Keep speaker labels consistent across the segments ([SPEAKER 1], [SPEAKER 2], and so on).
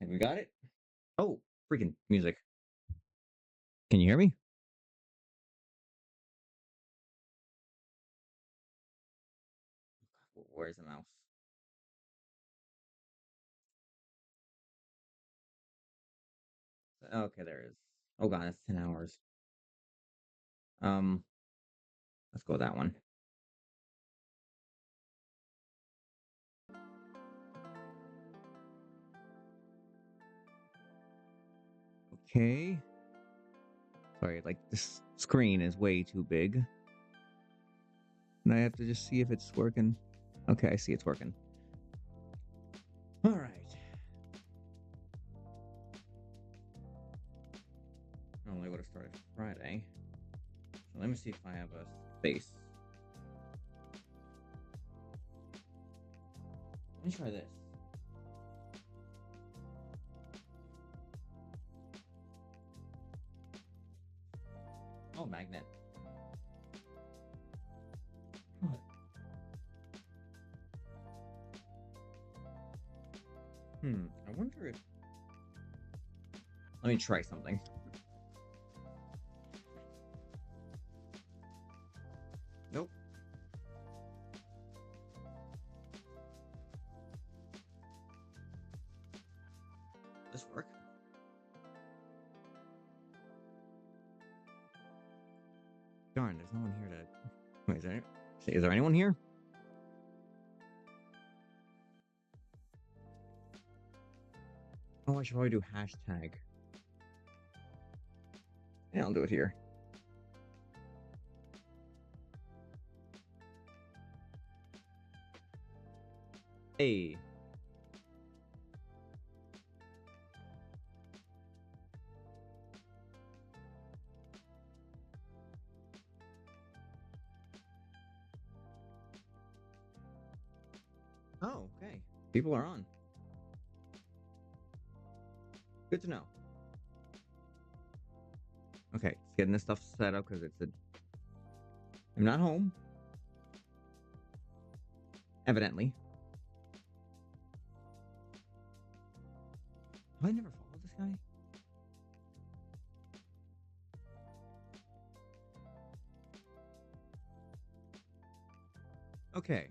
[SPEAKER 1] And we got it? Oh, freaking music. Can you hear me? Where's the mouse? Okay, there it is. Oh god, that's 10 hours. Um, let's go with that one. Okay. Sorry, like this screen is way too big. And I have to just see if it's working. Okay, I see it's working. All right. Normally would have started Friday. So let me see if I have a space. Let me try this. Oh, magnet. What? I wonder if... Let me try something. Nope. This work? Darn, there's no one here to... Wait, is there anyone here? Oh, I should probably do hashtag. Yeah, I'll do it here. Hey. Oh, okay. People are on. Good to know. Okay, let's getting this stuff set up because I'm not home. Evidently. Have I never followed this guy? Okay.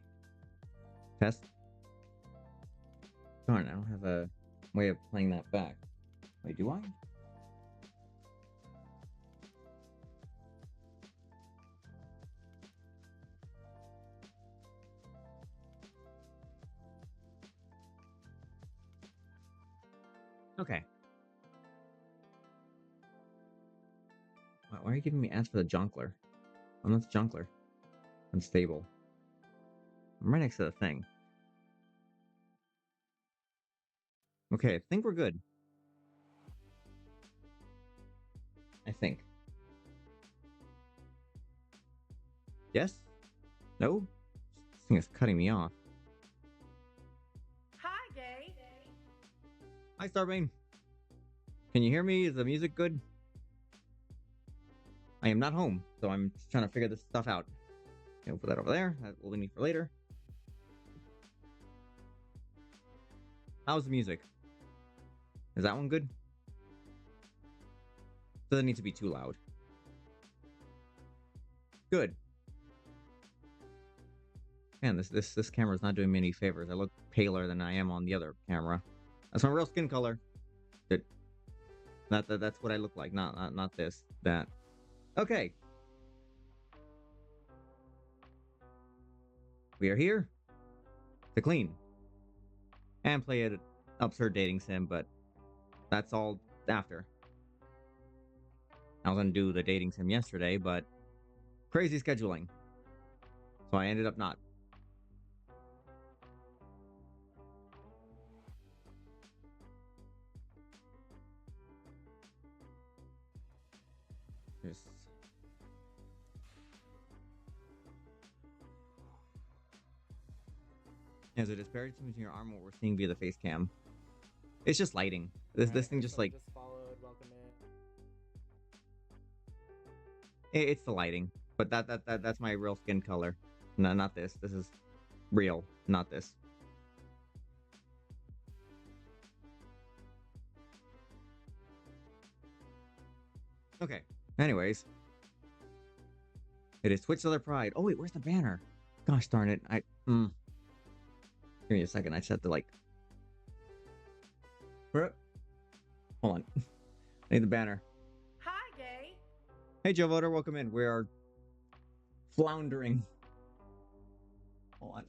[SPEAKER 1] Test. Darn, I don't have a way of playing that back. Wait, do I? Okay. Why are you giving me ads for the Junkler? I'm not the Junkler. Unstable. I'm right next to the thing. Okay, I think we're good. I think. Yes? No? This thing is cutting me off.
[SPEAKER 2] Hi, Gay.
[SPEAKER 1] Hi, Starbane. Can you hear me? Is the music good? I am not home, so I'm just trying to figure this stuff out. Okay, we'll put that over there. That will be for later. How's the music? Is that one good? Doesn't need to be too loud. Good. Man, this camera's not doing me any favors. I look paler than I am on the other camera. That's my real skin color. Good. That's what I look like. Not this. That. Okay. We are here to clean and play an absurd dating sim, but that's all after. I was gonna do the dating sim yesterday, but crazy scheduling, so I ended up not. Just... As a disparity between your arm, what we're seeing via the face cam. It's just lighting. This thing just like...
[SPEAKER 2] Just followed, welcome
[SPEAKER 1] It's the lighting, but that's my real skin color. No, not this. This is real, not this. Okay. Anyways, it is Twitch Other Pride. Oh wait, where's the banner? Gosh darn it! Give me a second. I set the like. Hold on. I need the banner.
[SPEAKER 2] Hi, Gay.
[SPEAKER 1] Hey, Joe Voter, welcome in. We are floundering. Hold on.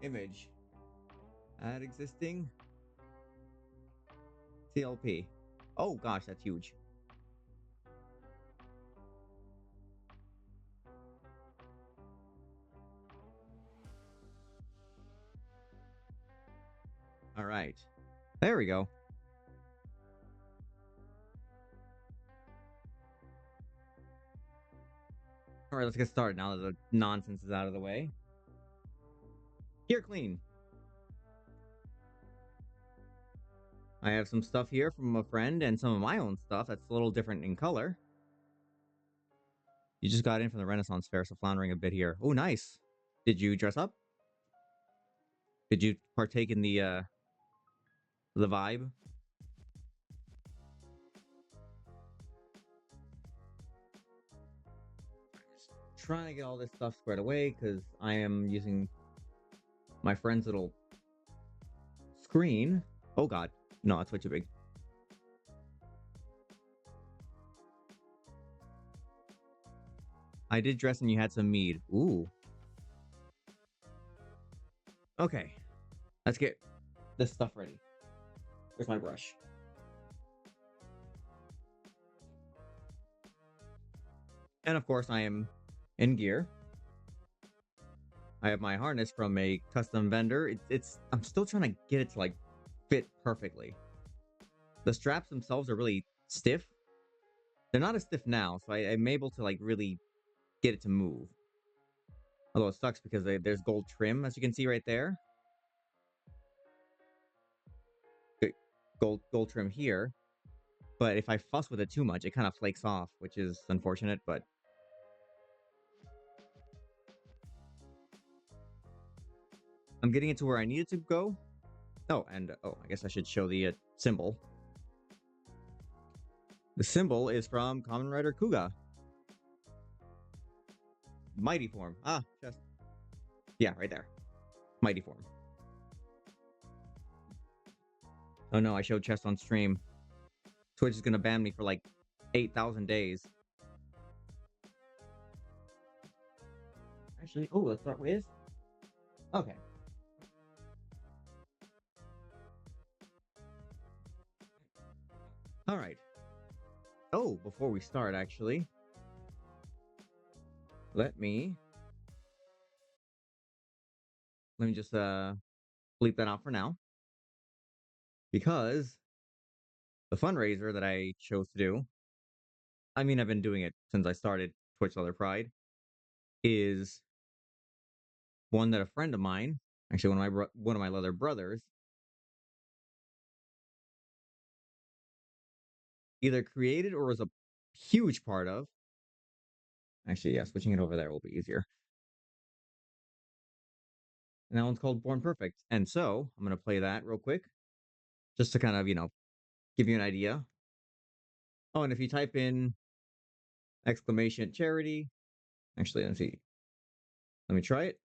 [SPEAKER 1] Image. Add existing. CLP. Oh gosh, that's huge. All right. There we go. All right, let's get started now that the nonsense is out of the way. Here, clean. I have some stuff here from a friend and some of my own stuff that's a little different in color. You just got in from the Renaissance Fair, so floundering a bit here. Oh, nice. Did you dress up? Did you partake in the vibe? Trying to get all this stuff squared away because I am using my friend's little screen. Oh god, no, it's way too big. I did dress and you had some mead. Ooh. Okay, let's get this stuff ready. Where's my brush? And of course, I am in gear. I have my harness from a custom vendor. I'm still trying to get it to like fit perfectly. The straps themselves are really stiff. They're not as stiff now, so I'm able to like really get it to move. Although it sucks because there's gold trim, as you can see right there. Gold trim here. But if I fuss with it too much, it kind of flakes off, which is unfortunate, but I'm getting it to where I need it to go. Oh, and I guess I should show the symbol. The symbol is from Kamen Rider Kuga. Mighty form. Ah, chest. Yeah, right there. Mighty form. Oh no, I showed chest on stream. Twitch is gonna ban me for like 8,000 days. Actually, oh, let's start with. Okay. All right. Oh, before we start, actually, let me just bleep that out for now, because the fundraiser that I chose to do, I mean, I've been doing it since I started Twitch Leather Pride, is one that a friend of mine, actually one of my leather brothers, either created or was a huge part of. Actually, yeah, switching it over there will be easier. And that one's called Born Perfect. And so I'm gonna play that real quick, just to kind of give you an idea. Oh, and if you type in exclamation charity, actually, let's see. Let me try it.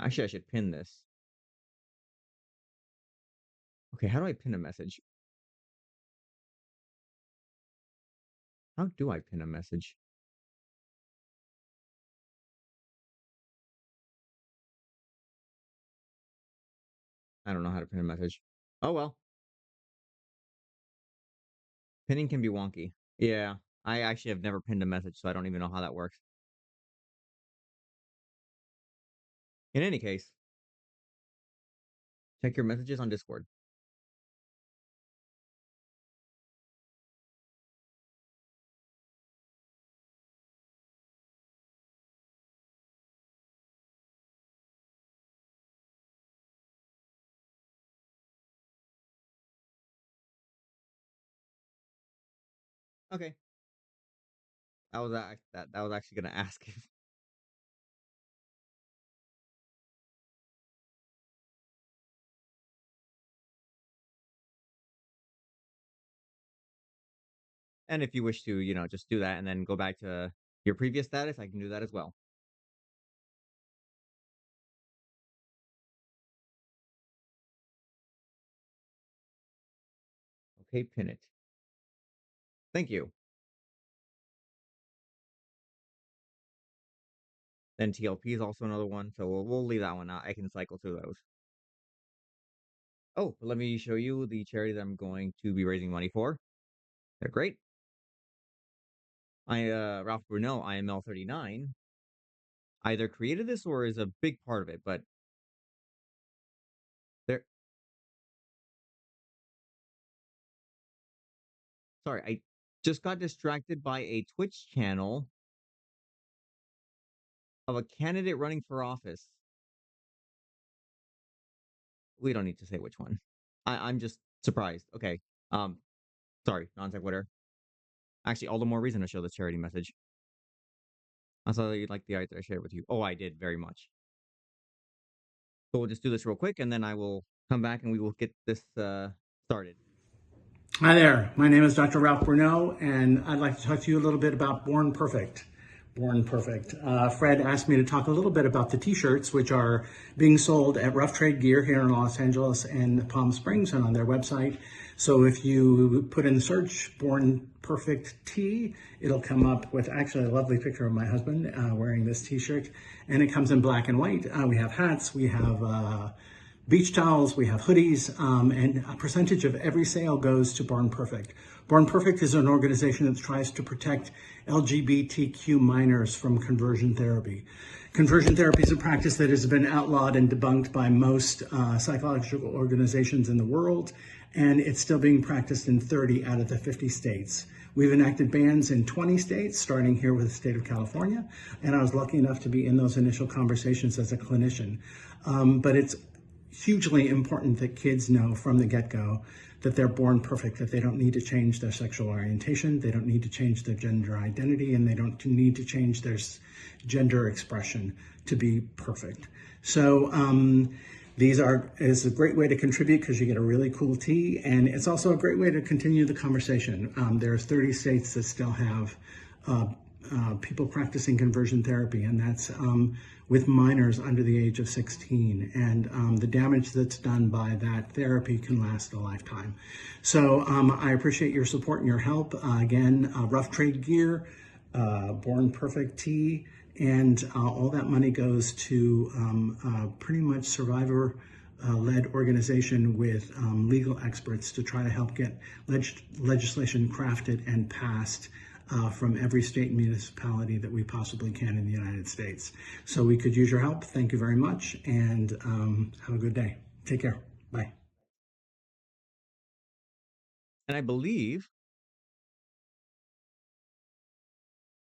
[SPEAKER 1] Actually, I should pin this. Okay, how do I pin a message? How do I pin a message? I don't know how to pin a message. Oh well. Pinning can be wonky. Yeah, I actually have never pinned a message, so I don't even know how that works. In any case, check your messages on Discord. Okay. That was actually gonna ask if And if you wish to, just do that and then go back to your previous status, I can do that as well. Okay, pin it. Thank you. Then TLP is also another one, so we'll leave that one out. I can cycle through those. Oh, let me show you the charity that I'm going to be raising money for. They're great. Ralph Bruno, IML 39, either created this or is a big part of it, but they're sorry, I just got distracted by a Twitch channel of a candidate running for office. We don't need to say which one. I'm just surprised. Okay. Um, sorry, non sequitur. Actually, all the more reason to show this charity message. I saw that you'd like the art that I shared with you. Oh, I did very much. So we'll just do this real quick, and then I will come back and we will get this started.
[SPEAKER 2] Hi there, my name is Dr. Ralph Bruno, and I'd like to talk to you a little bit about Born Perfect. Born Perfect. Fred asked me to talk a little bit about the t-shirts, which are being sold at Rough Trade Gear here in Los Angeles and Palm Springs and on their website. So if you put in the search Born Perfect Tee, it'll come up with actually a lovely picture of my husband wearing this t-shirt, and it comes in black and white. We have hats, we have beach towels, we have hoodies, and a percentage of every sale goes to Born Perfect. Born Perfect is an organization that tries to protect LGBTQ minors from conversion therapy. Conversion therapy is a practice that has been outlawed and debunked by most psychological organizations in the world, and it's still being practiced in 30 out of the 50 states. We've enacted bans in 20 states, starting here with the state of California, and I was lucky enough to be in those initial conversations as a clinician. But it's hugely important that kids know from the get-go that they're born perfect, that they don't need to change their sexual orientation, they don't need to change their gender identity, and they don't need to change their gender expression to be perfect. So is a great way to contribute because you get a really cool tee, and it's also a great way to continue the conversation. There's 30 states that still have people practicing conversion therapy, and that's with minors under the age of 16. And the damage that's done by that therapy can last a lifetime. So I appreciate your support and your help. Again, Rough Trade Gear, Born Perfect Tee, and all that money goes to pretty much survivor led organization with legal experts to try to help get legislation crafted and passed from every state and municipality that we possibly can in the United States. So we could use your help. Thank you very much, and have a good day. Take care. Bye.
[SPEAKER 1] And I believe,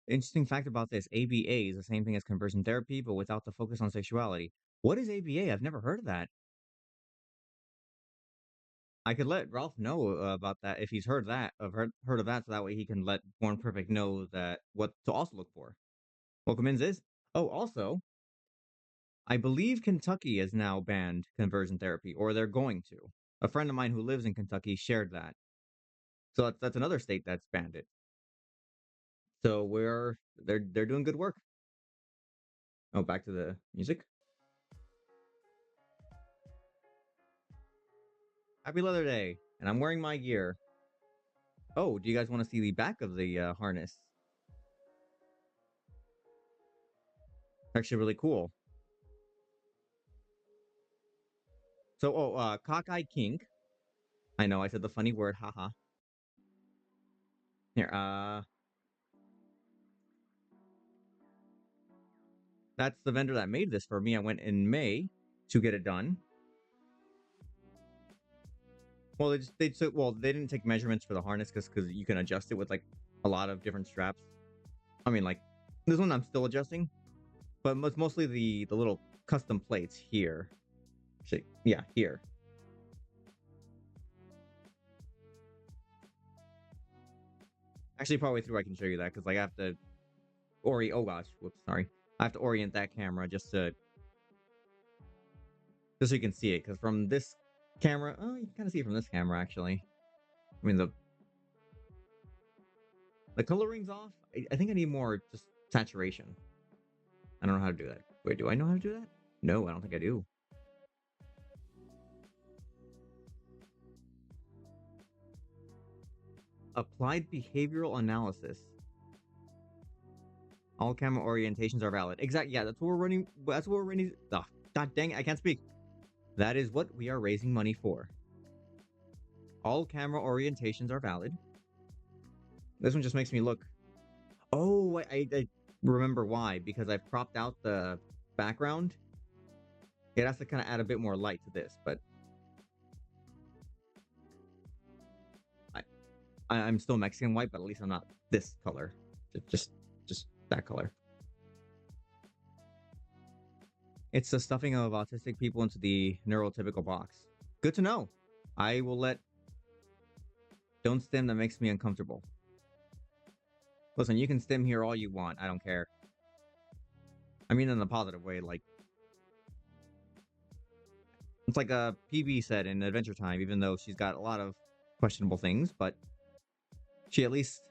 [SPEAKER 1] interesting fact about this, ABA is the same thing as conversion therapy, but without the focus on sexuality. What is ABA? I've never heard of that. I could let Ralph know about that if he's heard that, heard of that, so that way he can let Born Perfect know that what to also look for. Welcome in, Ziz. Oh, also, I believe Kentucky has now banned conversion therapy, or they're going to. A friend of mine who lives in Kentucky shared that. So that's another state that's banned it. So they're doing good work. Oh, back to the music. Happy Leather Day, and I'm wearing my gear. Oh, do you guys want to see the back of the harness? Actually, really cool. So, cockeyed kink. I know I said the funny word, haha. Here, that's the vendor that made this for me. I went in May to get it done. Well, they didn't take measurements for the harness because you can adjust it with like a lot of different straps. I mean, like this one I'm still adjusting, but it's mostly the little custom plates here. Actually, yeah, here. Actually, probably through I can show you that because like I have to oh gosh, whoops, sorry. I have to orient that camera just so you can see it because from this camera, oh, you can kind of see it from this camera actually. I mean The coloring's off. I think I need more just saturation. I don't know how to do that. Wait, do I know how to do that? No, I don't think I do. Applied behavioral analysis. All camera orientations are valid. Exactly. Yeah, that's what we're running. That's what we're running. Oh, God dang it, I can't speak. That is what we are raising money for. All camera orientations are valid. This one just makes me look. Oh, I remember why. Because I've cropped out the background. It has to kind of add a bit more light to this, but I, I'm still Mexican white, but at least I'm not this color. Just, just that color. It's the stuffing of autistic people into the neurotypical box. Good to know. I will let. Don't stim, that makes me uncomfortable. Listen, you can stim here all you want. I don't care. I mean, in a positive way. Like, it's like a PB said in Adventure Time, even though she's got a lot of questionable things, but she at least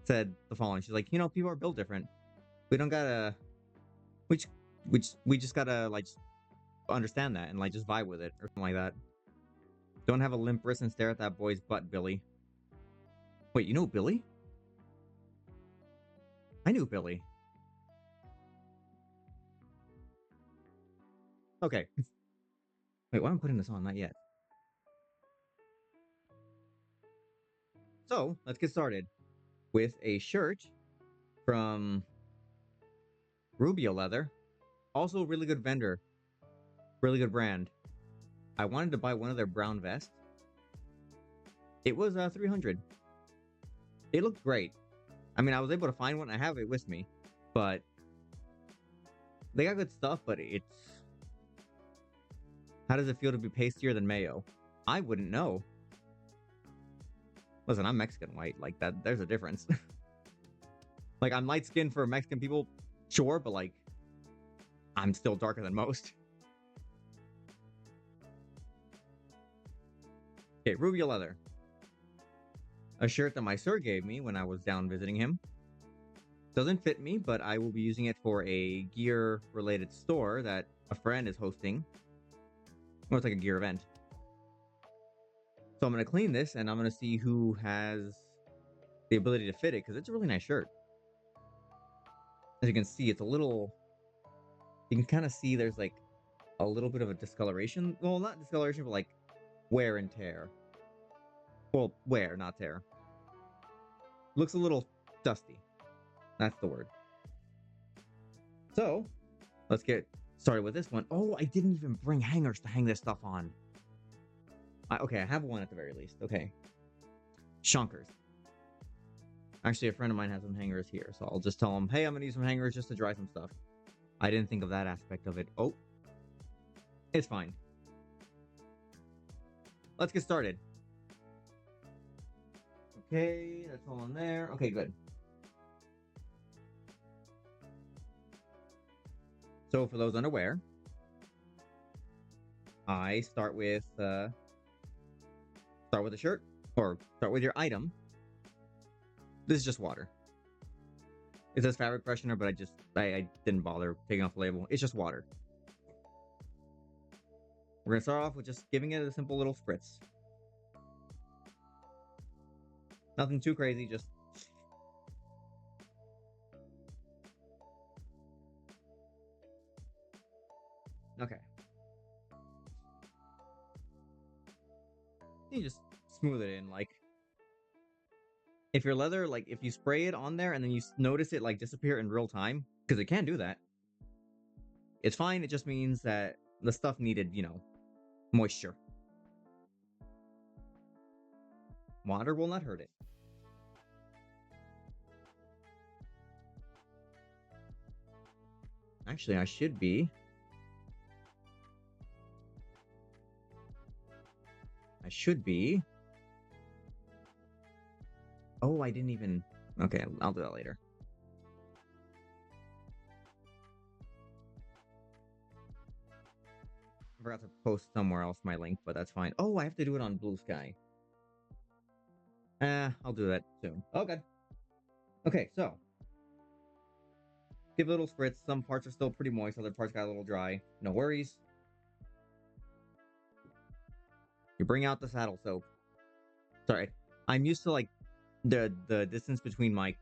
[SPEAKER 1] said the following. She's like, people are built different. We don't gotta. Which, we just gotta, like, understand that and, like, just vibe with it or something like that. Don't have a limp wrist and stare at that boy's butt, Billy. Wait, you know Billy? I knew Billy. Okay. Wait, why am I putting this on? Not yet. So, let's get started with a shirt from Rubio Leather. Also, a really good vendor. Really good brand. I wanted to buy one of their brown vests. It was 300. It looked great. I mean, I was able to find one. I have it with me. But they got good stuff, but it's... How does it feel to be pastier than mayo? I wouldn't know. Listen, I'm Mexican white. Like, that, there's a difference. Like, I'm light skinned for Mexican people, sure, but, like, I'm still darker than most. Okay, Rubio Leather. A shirt that my sir gave me when I was down visiting him. Doesn't fit me, but I will be using it for a gear-related store that a friend is hosting. Well, it's like a gear event. So I'm going to clean this, and I'm going to see who has the ability to fit it, because it's a really nice shirt. As you can see, it's a little... You can kind of see there's, like, a little bit of a discoloration. Well, not discoloration, but, like, wear and tear. Well, wear, not tear. Looks a little dusty. That's the word. So, let's get started with this one. Oh, I didn't even bring hangers to hang this stuff on. Okay, I have one at the very least. Okay. Shonkers. Actually, a friend of mine has some hangers here, so I'll just tell him, hey, I'm going to use some hangers just to dry some stuff. I didn't think of that aspect of it. Oh. It's fine. Let's get started. Okay, that's all in there. Okay, good. So for those unaware, I start with the shirt, or start with your item. This is just water. It says fabric freshener, but I didn't bother taking off the label. It's just water. We're gonna start off with just giving it a simple little spritz. Nothing too crazy, just... Okay. You just smooth it in, like... If your leather, like, if you spray it on there and then you notice it, like, disappear in real time, because it can do that, it's fine. It just means that the stuff needed, moisture. Water will not hurt it. Actually, I should be. Oh, I didn't even... Okay, I'll do that later. I forgot to post somewhere else my link, but that's fine. Oh, I have to do it on Blue Sky. I'll do that soon. Okay. Okay, so give a little spritz. Some parts are still pretty moist, other parts got a little dry. No worries. You bring out the saddle soap. Sorry, I'm used to like the distance between my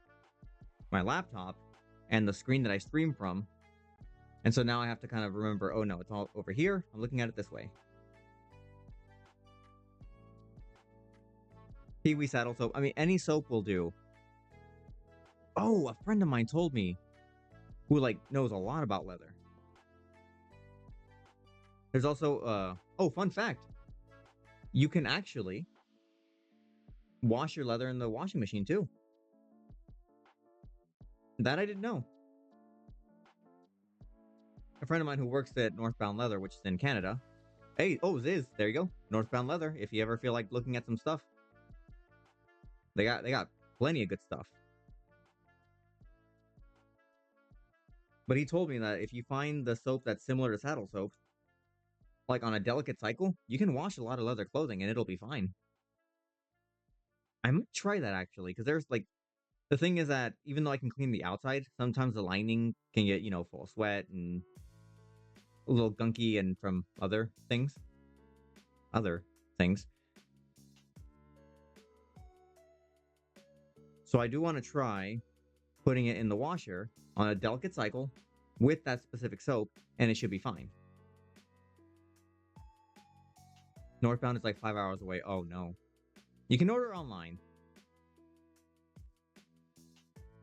[SPEAKER 1] laptop and the screen that I stream from, and so now I have to kind of remember. Oh no, it's all over here. I'm looking at it this way. Kiwi saddle soap. I mean, any soap will do. Oh, a friend of mine told me who like knows a lot about leather. There's also oh, fun fact. You can actually wash your leather in the washing machine too. That I didn't know. A friend of mine who works at Northbound Leather, which is in Canada. Hey, oh, Ziz, there you go. Northbound Leather. If you ever feel like looking at some stuff, they got plenty of good stuff. But he told me that if you find the soap that's similar to saddle soap, like on a delicate cycle, you can wash a lot of leather clothing and it'll be fine. I might try that actually, because there's like the thing is that even though I can clean the outside, sometimes the lining can get, full of sweat and a little gunky and from other things. Other things. So I do want to try putting it in the washer on a delicate cycle with that specific soap, and it should be fine. Northbound is like 5 hours away. Oh no. You can order online.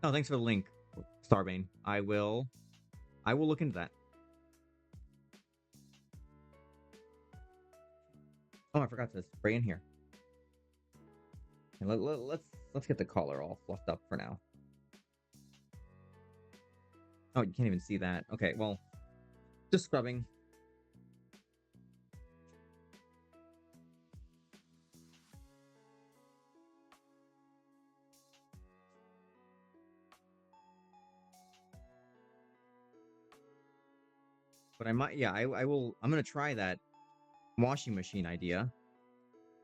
[SPEAKER 1] Oh, thanks for the link, Starbane. I will look into that. Oh, I forgot to spray in here. And let's get the collar all fluffed up for now. Oh, you can't even see that. Okay, well, just scrubbing. But I might, yeah, I will. I'm gonna try that washing machine idea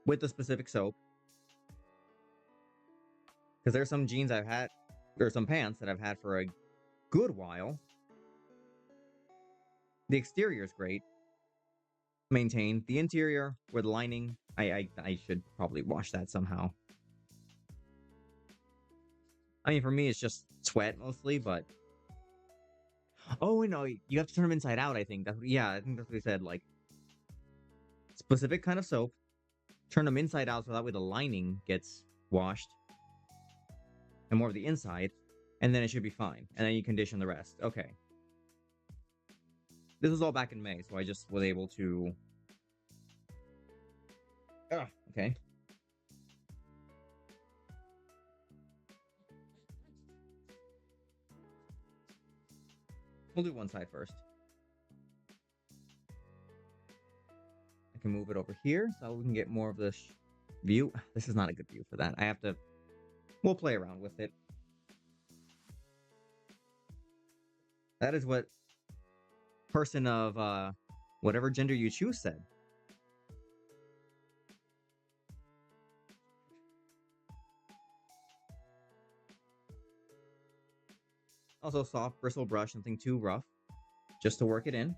[SPEAKER 1] with the specific soap, because there's some jeans I've had, or some pants that I've had for a good while. The exterior is great, maintained. The interior with lining, I should probably wash that somehow. I mean, for me, it's just sweat mostly, but oh no, you have to turn them inside out. I think yeah, I think that's what he said. Like specific kind of soap, turn them inside out so that way the lining gets washed and more of the inside, and then it should be fine. And then you condition the rest. Okay. This was all back in May, so I just was able to. Okay. We'll do one side first. I can move it over here so we can get more of this view. This is not a good view for that. I have to. We'll play around with it. That is what person of whatever gender you choose said. Also, soft bristle brush, nothing too rough, just to work it in.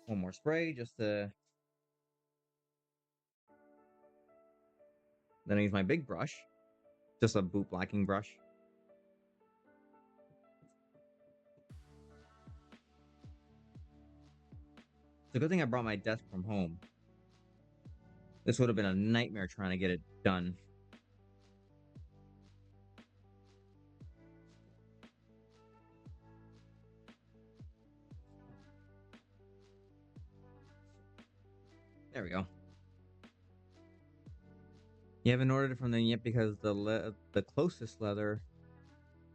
[SPEAKER 1] One more spray, just to. Then I use my big brush, just a boot blacking brush. It's a good thing I brought my desk from home. This would have been a nightmare trying to get it done. There we go. You haven't ordered it from them yet because the closest leather.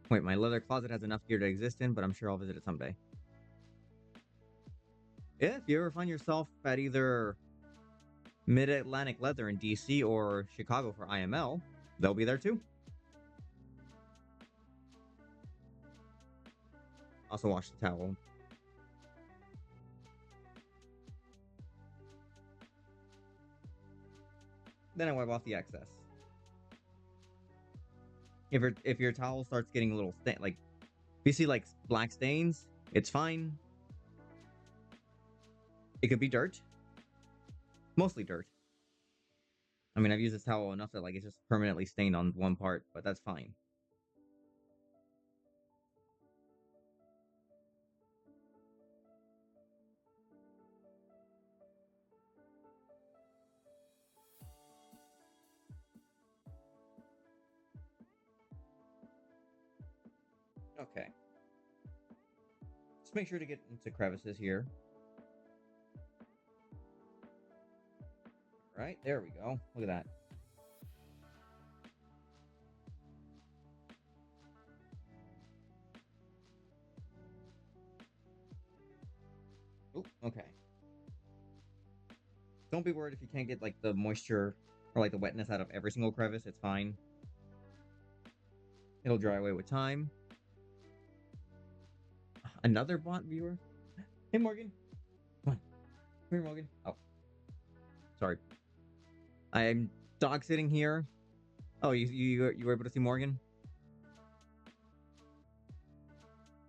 [SPEAKER 1] Wait, my leather closet has enough gear to exist in, but I'm sure I'll visit it someday. Yeah, if you ever find yourself at either Mid-Atlantic Leather in DC or Chicago for IML, they'll be there too. Also wash the towel. Then I wipe off the excess. If your towel starts getting a little like if you see like black stains, it's fine. It could be dirt, mostly dirt. I mean, I've used this towel enough that like it's just permanently stained on one part, but that's fine. Okay. Just make sure to get into crevices here. Right, there we go. Look at that. Oop, okay. Don't be worried if you can't get like the moisture or like the wetness out of every single crevice. It's fine. It'll dry away with time. Another bot viewer? Hey, Morgan. Come on. Come here, Morgan. Oh. Sorry. I'm dog sitting here. Oh, you were able to see Morgan?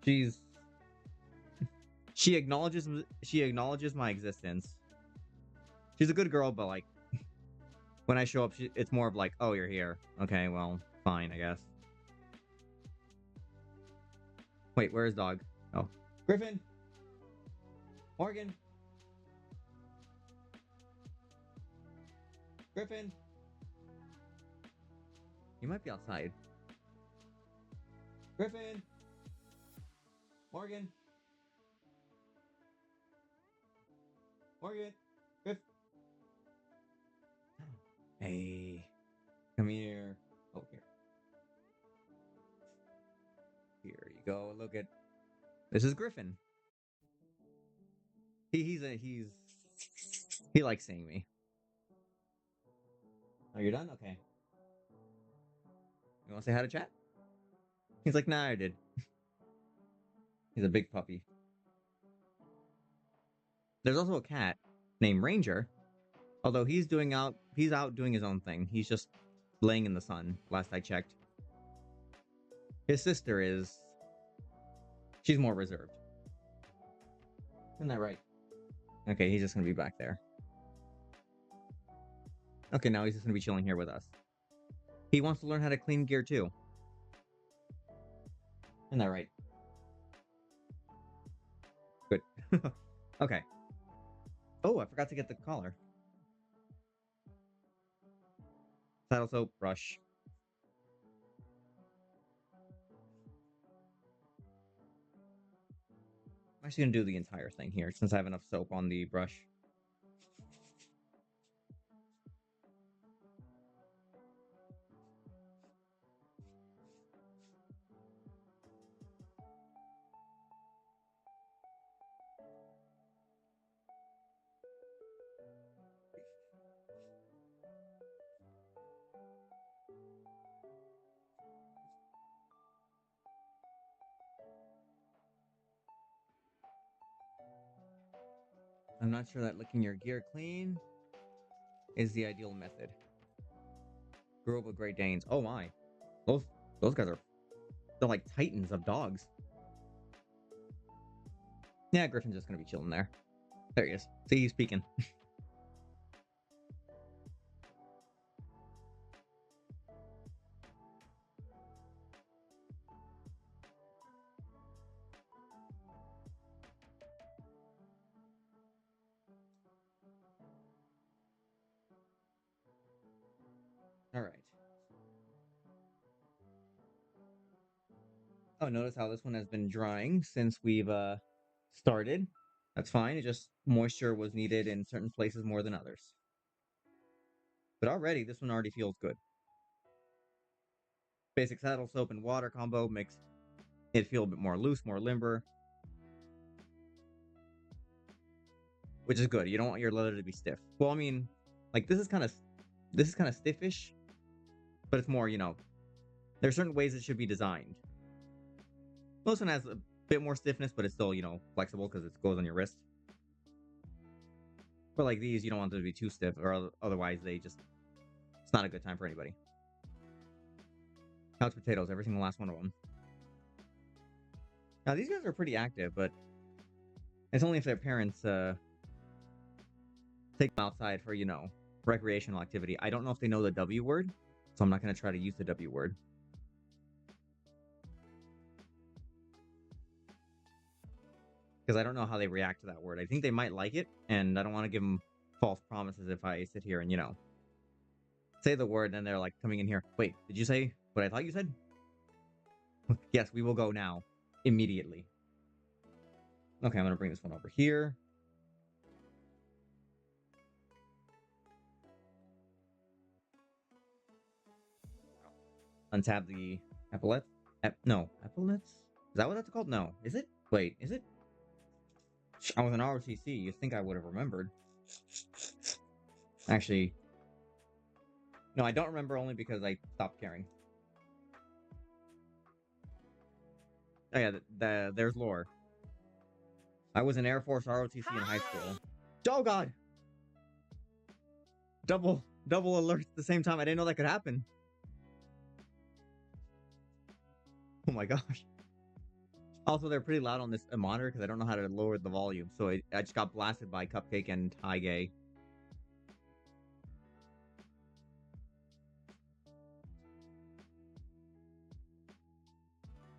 [SPEAKER 1] She's she acknowledges my existence. She's a good girl, but like when I show up, it's more of like, oh, you're here. Okay, well, fine, I guess. Wait, where's dog? Oh, Griffin, Morgan, Griffin. You might be outside. Griffin, Morgan, Morgan, Griff. Hey, come here. Oh, here. Here you go. Look at this is Griffin. He likes seeing me. Oh, you're done? Okay. You want to say hi to chat? He's like, nah, I did. He's a big puppy. There's also a cat named Ranger, although he's out doing his own thing. He's just laying in the sun. Last I checked. His sister she's more reserved. Isn't that right? Okay, he's just gonna be back there. Okay, now he's just gonna be chilling here with us. He wants to learn how to clean gear too. Isn't that right? Good. Okay. Oh, I forgot to get the collar. Saddle soap, brush. I'm actually gonna do the entire thing here since I have enough soap on the brush. I'm not sure that licking your gear clean is the ideal method. Grew up with Great Danes. Oh my. Those guys they're like titans of dogs. Yeah, Griffin's just gonna be chilling there. There he is. See, he's peeking. All right. Oh, notice how this one has been drying since we've started. That's fine. It just moisture was needed in certain places more than others. But already, this one already feels good. Basic saddle soap and water combo makes it feel a bit more loose, more limber, which is good. You don't want your leather to be stiff. Well, I mean, like this is kind of stiffish, but it's more, there's certain ways it should be designed. Most one has a bit more stiffness, but it's still, flexible because it goes on your wrist. But like these, you don't want them to be too stiff, or otherwise they just It's not a good time for anybody. Couch potatoes, every single last one of them. Now, these guys are pretty active, but it's only if their parents take them outside for, recreational activity. I don't know if they know the W word, so I'm not going to try to use the W word. Because I don't know how they react to that word. I think they might like it, and I don't want to give them false promises if I sit here and, say the word, and then they're like coming in here. Wait, did you say what I thought you said? Yes, we will go now. Immediately. Okay, I'm going to bring this one over here. Untab the epaulets. No, epaulets? Is that what that's called? No. Is it? Wait, is it? I was an ROTC. You'd think I would have remembered. Actually, no, I don't remember only because I stopped caring. Oh yeah, there's lore. I was an Air Force ROTC in high school. Oh god! Double alerts at the same time. I didn't know that could happen. Oh my gosh. Also, they're pretty loud on this monitor because I don't know how to lower the volume. So I just got blasted by Cupcake and Hi Gay.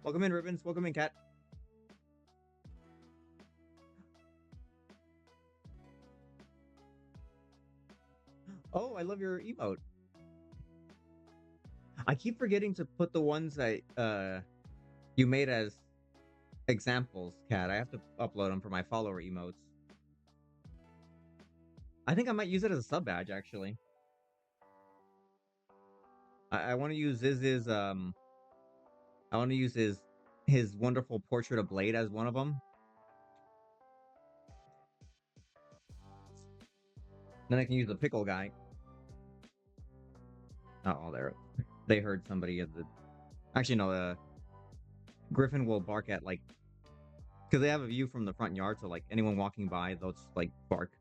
[SPEAKER 1] Welcome in, Ribbons. Welcome in, Cat. Oh, I love your emote. I keep forgetting to put the ones that you made as examples, Cat. I have to upload them for my follower emotes. I think I might use it as a sub badge, actually. I want to use Ziz's I want to use his wonderful portrait of Blade as one of them. Then I can use the pickle guy. Oh, there. They heard somebody at the. Actually, no. Griffin will bark at like, because they have a view from the front yard, so like anyone walking by, they'll just like bark.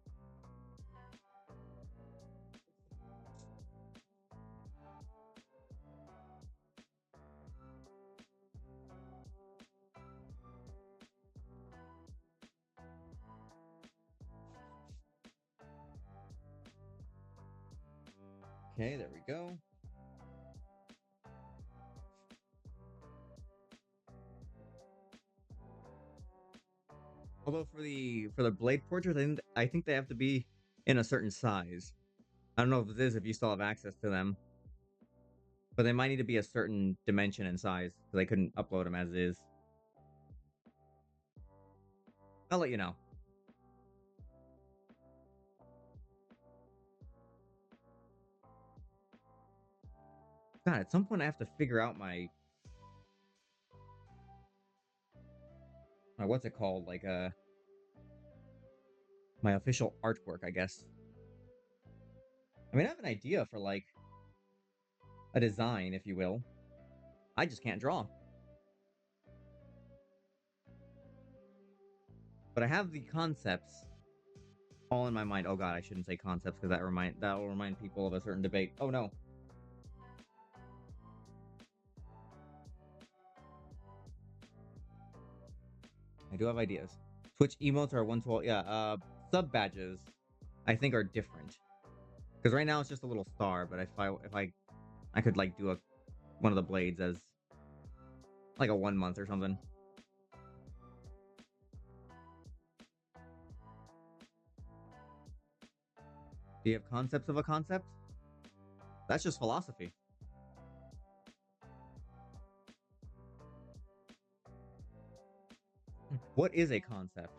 [SPEAKER 1] Okay, there we go. Although for the blade portraits, I think they have to be in a certain size. I don't know if it is if you still have access to them, but they might need to be a certain dimension and size because I couldn't upload them as is. I'll let you know. God, at some point I have to figure out my what's it called? Like my official artwork, I guess. I mean, I have an idea for like a design, if you will. I just can't draw. But I have the concepts all in my mind. Oh god, I shouldn't say concepts because that will remind people of a certain debate. Oh no. I do have ideas. Twitch emotes are 112. Yeah, sub badges I think are different. Because right now it's just a little star, but if I could like do one of the blades as like a 1 month or something. Do you have concepts of a concept? That's just philosophy. What is a concept?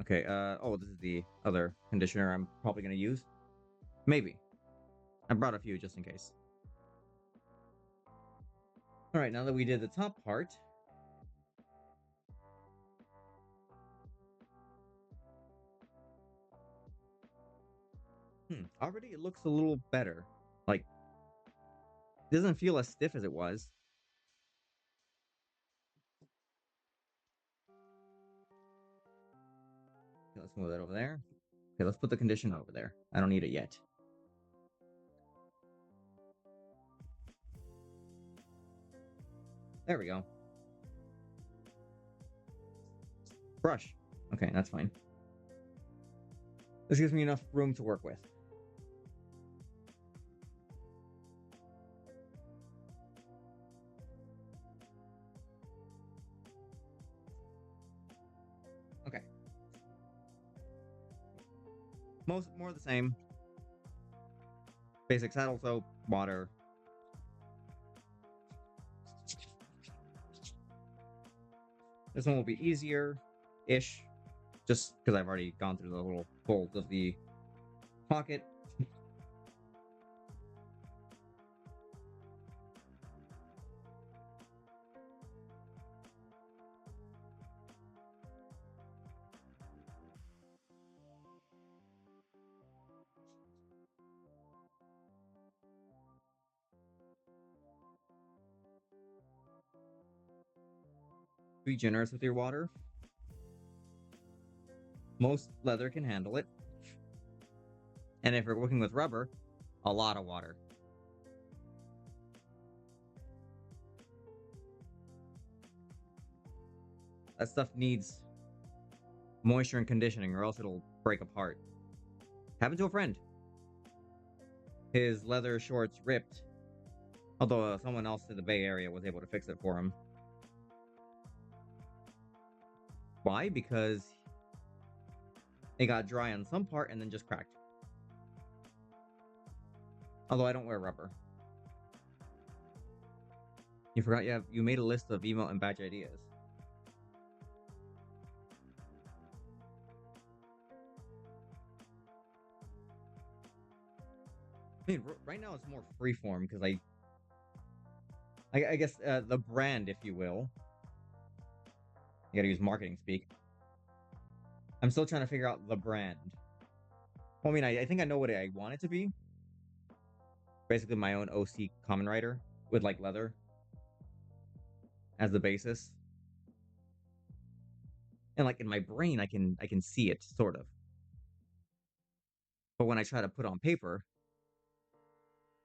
[SPEAKER 1] Okay, oh, this is the other conditioner I'm probably gonna use. Maybe. I brought a few just in case. Alright, now that we did the top part. Already it looks a little better. Like, it doesn't feel as stiff as it was. Okay, let's move that over there. Okay, let's put the conditioner over there. I don't need it yet. There we go. Brush. Okay, that's fine. This gives me enough room to work with. Okay. More of the same. Basic saddle soap, water. This one will be easier-ish, just because I've already gone through the little folds of the pocket. Be generous with your water. Most leather can handle it. And if you're working with rubber, a lot of water. That stuff needs moisture and conditioning, or else it'll break apart. Happened to a friend. His leather shorts ripped, although someone else in the Bay Area was able to fix it for him. Why? Because it got dry on some part and then just cracked. Although I don't wear rubber. You forgot you made a list of emote and badge ideas. I mean, right now it's more freeform because I guess the brand, if you will. You gotta use marketing speak. I'm still trying to figure out the brand. Well, I mean, I think I know what I want it to be. Basically, my own OC Common Writer with like leather as the basis, and like in my brain, I can see it sort of. But when I try to put it on paper,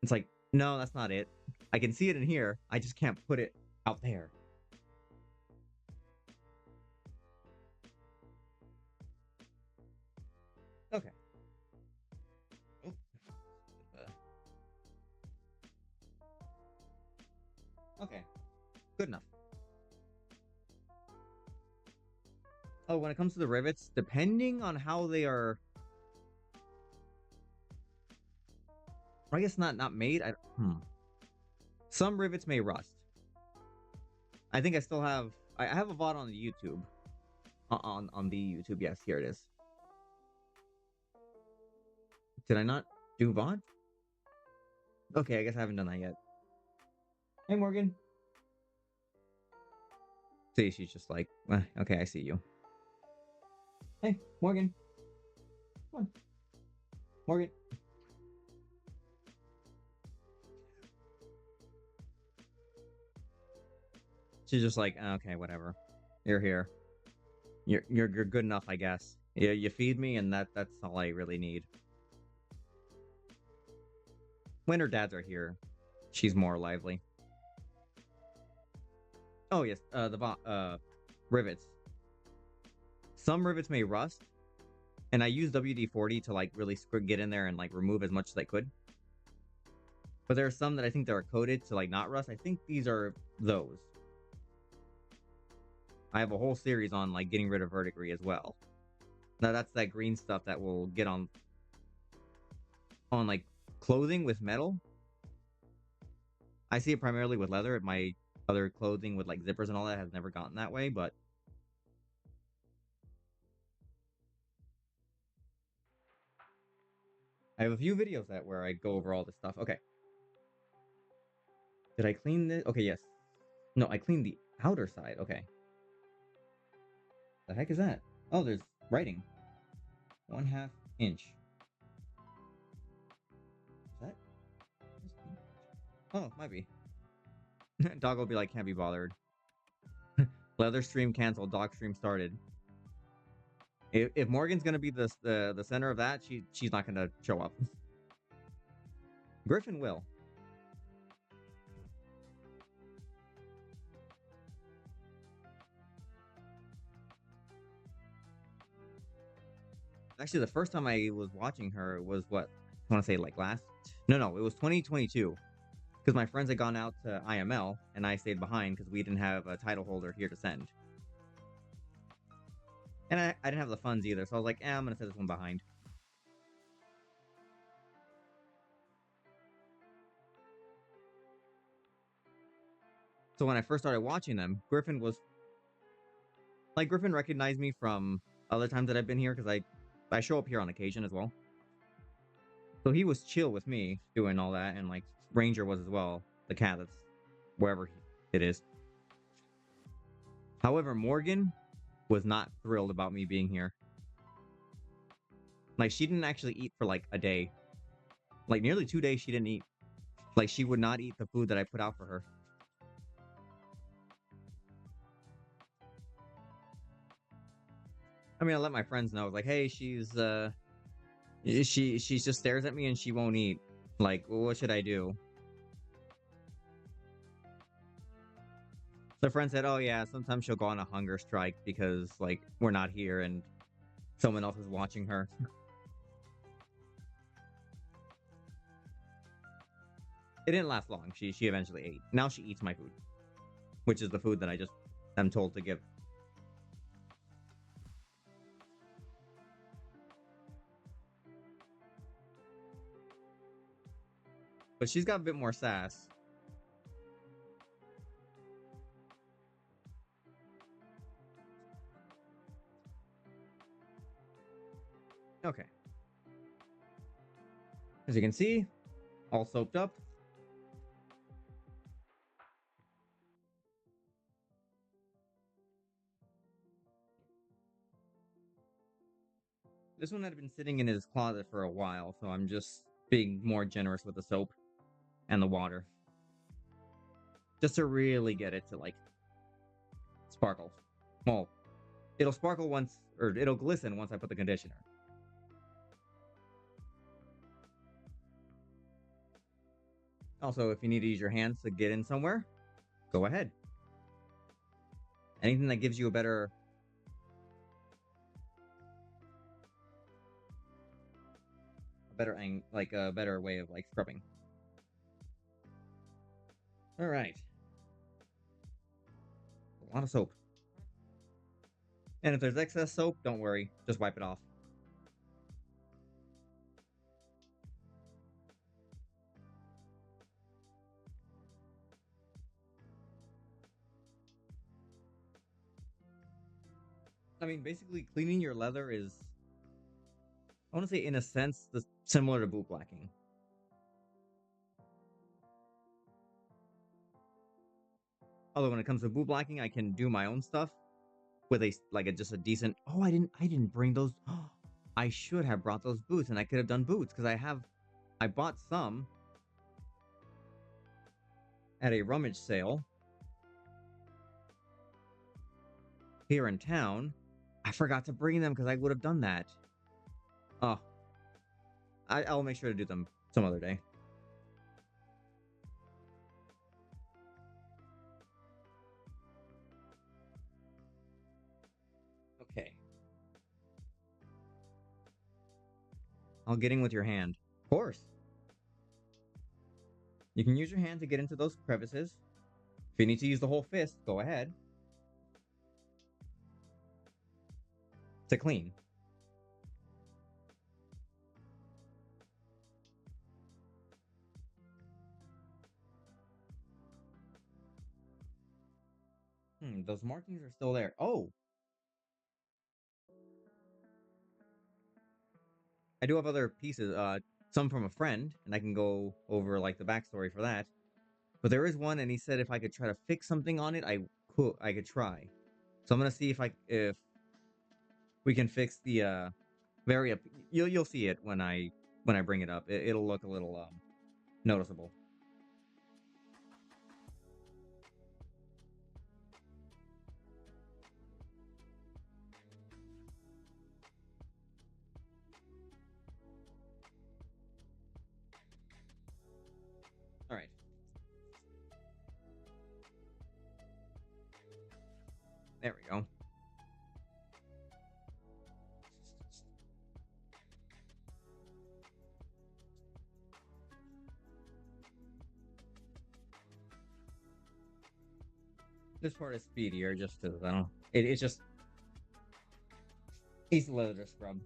[SPEAKER 1] it's like, no, that's not it. I can see it in here. I just can't put it out there. Okay. Oh. Okay. Good enough. Oh, when it comes to the rivets, depending on how they are, or I guess not made. Some rivets may rust. I think I still have. I have a VOD on the YouTube. On the YouTube, yes, here it is. Did I not do VOD? Okay, I guess I haven't done that yet. Hey, Morgan. See, she's just like, okay, I see you. Hey, Morgan. Come on. Morgan. She's just like, okay, whatever. You're here. You're good enough, I guess. You feed me, and that's all I really need. When her dads are here, she's more lively. Oh yes, the rivets. Some rivets may rust, and I use WD-40 to like really get in there and like remove as much as I could. But there are some that I think that are coated to like not rust. I think these are those. I have a whole series on like getting rid of verdigris as well. Now that's that green stuff that will get on like clothing with metal. I see it primarily with leather. My other clothing with like zippers and all that has never gotten that way, but I have a few videos where I go over all this stuff. Okay. Did I clean this? Okay, yes. No, I cleaned the outer side. Okay. The heck is that? Oh, there's writing. 1/2 inch. Is that? Oh, might be. Dog will be like, can't be bothered. Leather stream canceled. Dog stream started. If Morgan's gonna be the center of that, she's not gonna show up. Griffin will. Actually, the first time I was watching her was what I want to say like last. No, it was 2022 because my friends had gone out to IML and I stayed behind because we didn't have a title holder here to send, and I didn't have the funds either. So I was like, I'm gonna set this one behind. So when I first started watching them, Griffin was like Griffin recognized me from other times that I've been here because I show up here on occasion as well. So he was chill with me doing all that, and like Ranger was as well, the cat that's wherever it is. However, Morgan was not thrilled about me being here. Like she didn't actually eat for like a day. Like nearly 2 days she didn't eat. Like she would not eat the food that I put out for her. I mean, I let my friends know, like, hey, she just stares at me and she won't eat. Like, well, what should I do? The friend said, oh yeah, sometimes she'll go on a hunger strike because like we're not here and someone else is watching her. It didn't last long. She eventually ate. Now she eats my food, which is the food that I just am told to give. But she's got a bit more sass. Okay. As you can see, all soaped up. This one had been sitting in his closet for a while, so I'm just being more generous with the soap and the water. Just to really get it to like sparkle. Well, it'll sparkle once, or it'll glisten once I put the conditioner. Also, if you need to use your hands to get in somewhere, go ahead. Anything that gives you a better way of like scrubbing. All right, a lot of soap. And if there's excess soap, don't worry, just wipe it off. I mean, basically, cleaning your leather is, I want to say, in a sense, similar to boot blacking. Although when it comes to boot blacking, I can do my own stuff with just a decent. Oh, I didn't bring those. I should have brought those boots, and I could have done boots because I bought some at a rummage sale here in town. I forgot to bring them because I would have done that. Oh, I'll make sure to do them some other day. Okay. I'll get in with your hand. Of course. You can use your hand to get into those crevices. If you need to use the whole fist, go ahead. To clean. Those markings are still there. Oh, I do have other pieces, some from a friend, and I can go over like the backstory for that. But there is one, and he said if I could try to fix something on it, I could try. So I'm gonna see if we can fix the very up. You'll see it when I bring it up. It'll look a little noticeable. All right. There we go. This part is speedier just because I don't. It's just easy leather to scrub.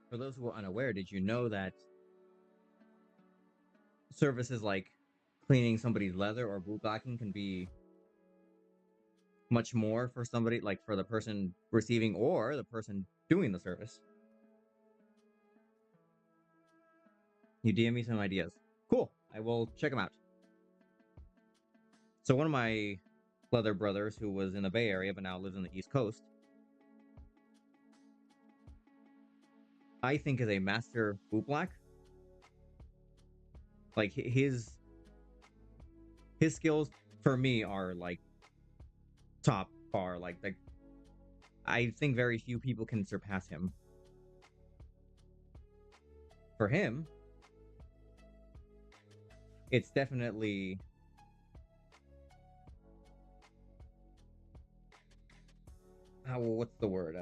[SPEAKER 1] For those who are unaware, did you know that services like cleaning somebody's leather or boot blacking can be much more for somebody, like for the person receiving or the person doing the service? You DM me some ideas. Cool. I will check them out. So one of my leather brothers who was in the Bay Area but now lives in the East Coast, I think is a master boot black. Like his skills for me are like top bar. Like I think very few people can surpass him. For him, it's definitely what's the word?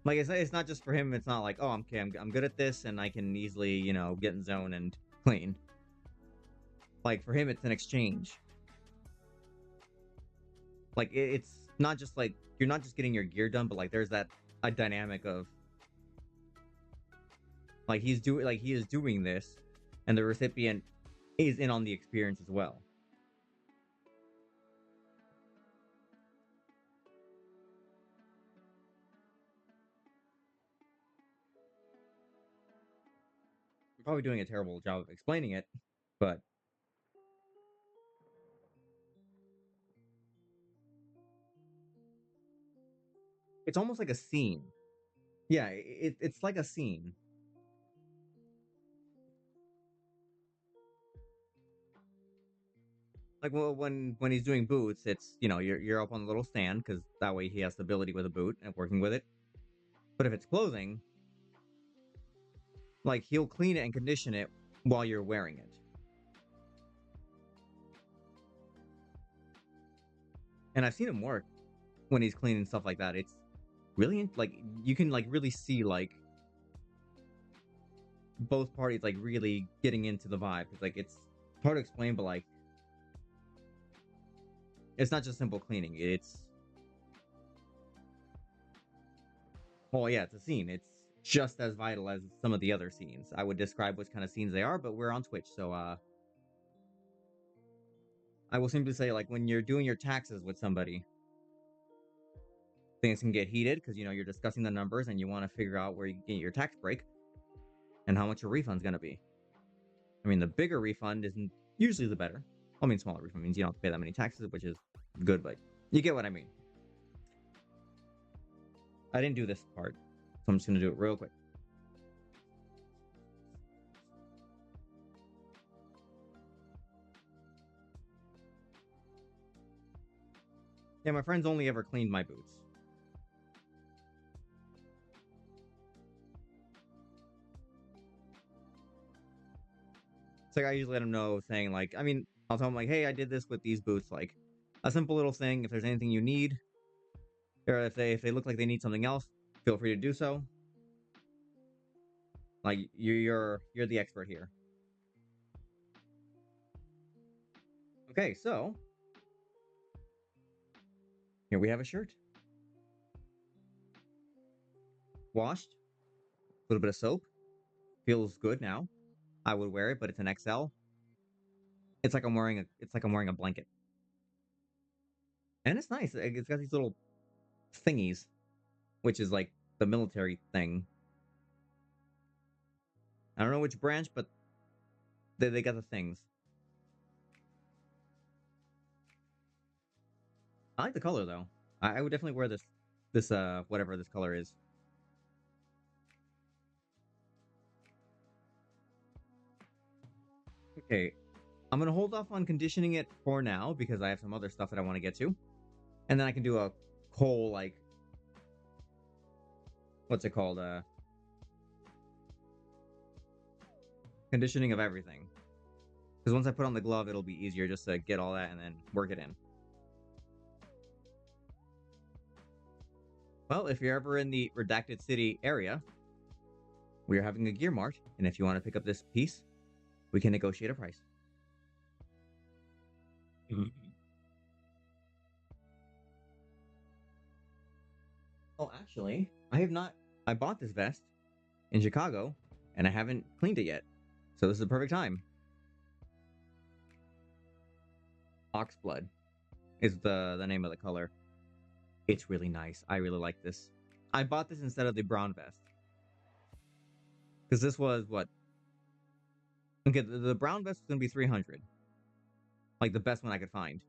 [SPEAKER 1] Like it's not just for him. It's not like, oh, okay, I'm good at this and I can easily, get in zone and clean. Like for him, it's an exchange. Like it's not just like you're not just getting your gear done, but like there's that a dynamic of like he is doing this, and the recipient is in on the experience as well. I'm probably doing a terrible job of explaining it, but it's almost like a scene. Yeah, it's like a scene. Like well, when he's doing boots, it's you're up on a little stand because that way he has stability with a boot and working with it. But if it's clothing, like he'll clean it and condition it while you're wearing it. And I've seen him work when he's cleaning stuff like that. It's really like you can like really see like both parties like really getting into the vibe. Like it's hard to explain, but like it's not just simple cleaning. It's well, yeah, it's a scene. It's just as vital as some of the other scenes. I would describe which kind of scenes they are, but we're on Twitch, so I will simply say like when you're doing your taxes with somebody, things can get heated because you're discussing the numbers and you want to figure out where you get your tax break and how much your refund's gonna be. I mean, the bigger refund isn't usually the better. I mean, smaller refund means you don't have to pay that many taxes, which is good, but you get what I mean. I didn't do this part, so I'm just gonna do it real quick. Yeah, my friends only ever cleaned my boots. It's like I usually let them know, saying like, I mean, I'll tell them like, hey, I did this with these boots, like a simple little thing. If there's anything you need, or if they look like they need something else, feel free to do so. Like you're the expert here. Okay, so here we have a shirt, washed, a little bit of soap, feels good now. I would wear it, but it's an XL. It's like I'm wearing a blanket, and it's nice. It's got these little thingies, which is like the military thing. I don't know which branch, but they got the things. I like the color though. I would definitely wear this whatever this color is. Okay, I'm gonna hold off on conditioning it for now because I have some other stuff that I want to get to, and then I can do a whole like what's it called conditioning of everything. Because once I put on the glove, it'll be easier just to get all that and then work it in. Well, if you're ever in the Redacted City area, we are having a gear mart, and if you want to pick up this piece, we can negotiate a price. Oh, actually, I have not. I bought this vest in Chicago, and I haven't cleaned it yet, so this is the perfect time. Oxblood is the name of the color. It's really nice. I really like this. I bought this instead of the brown vest because this was what. Okay, the brown vest was gonna be 300, like the best one I could find.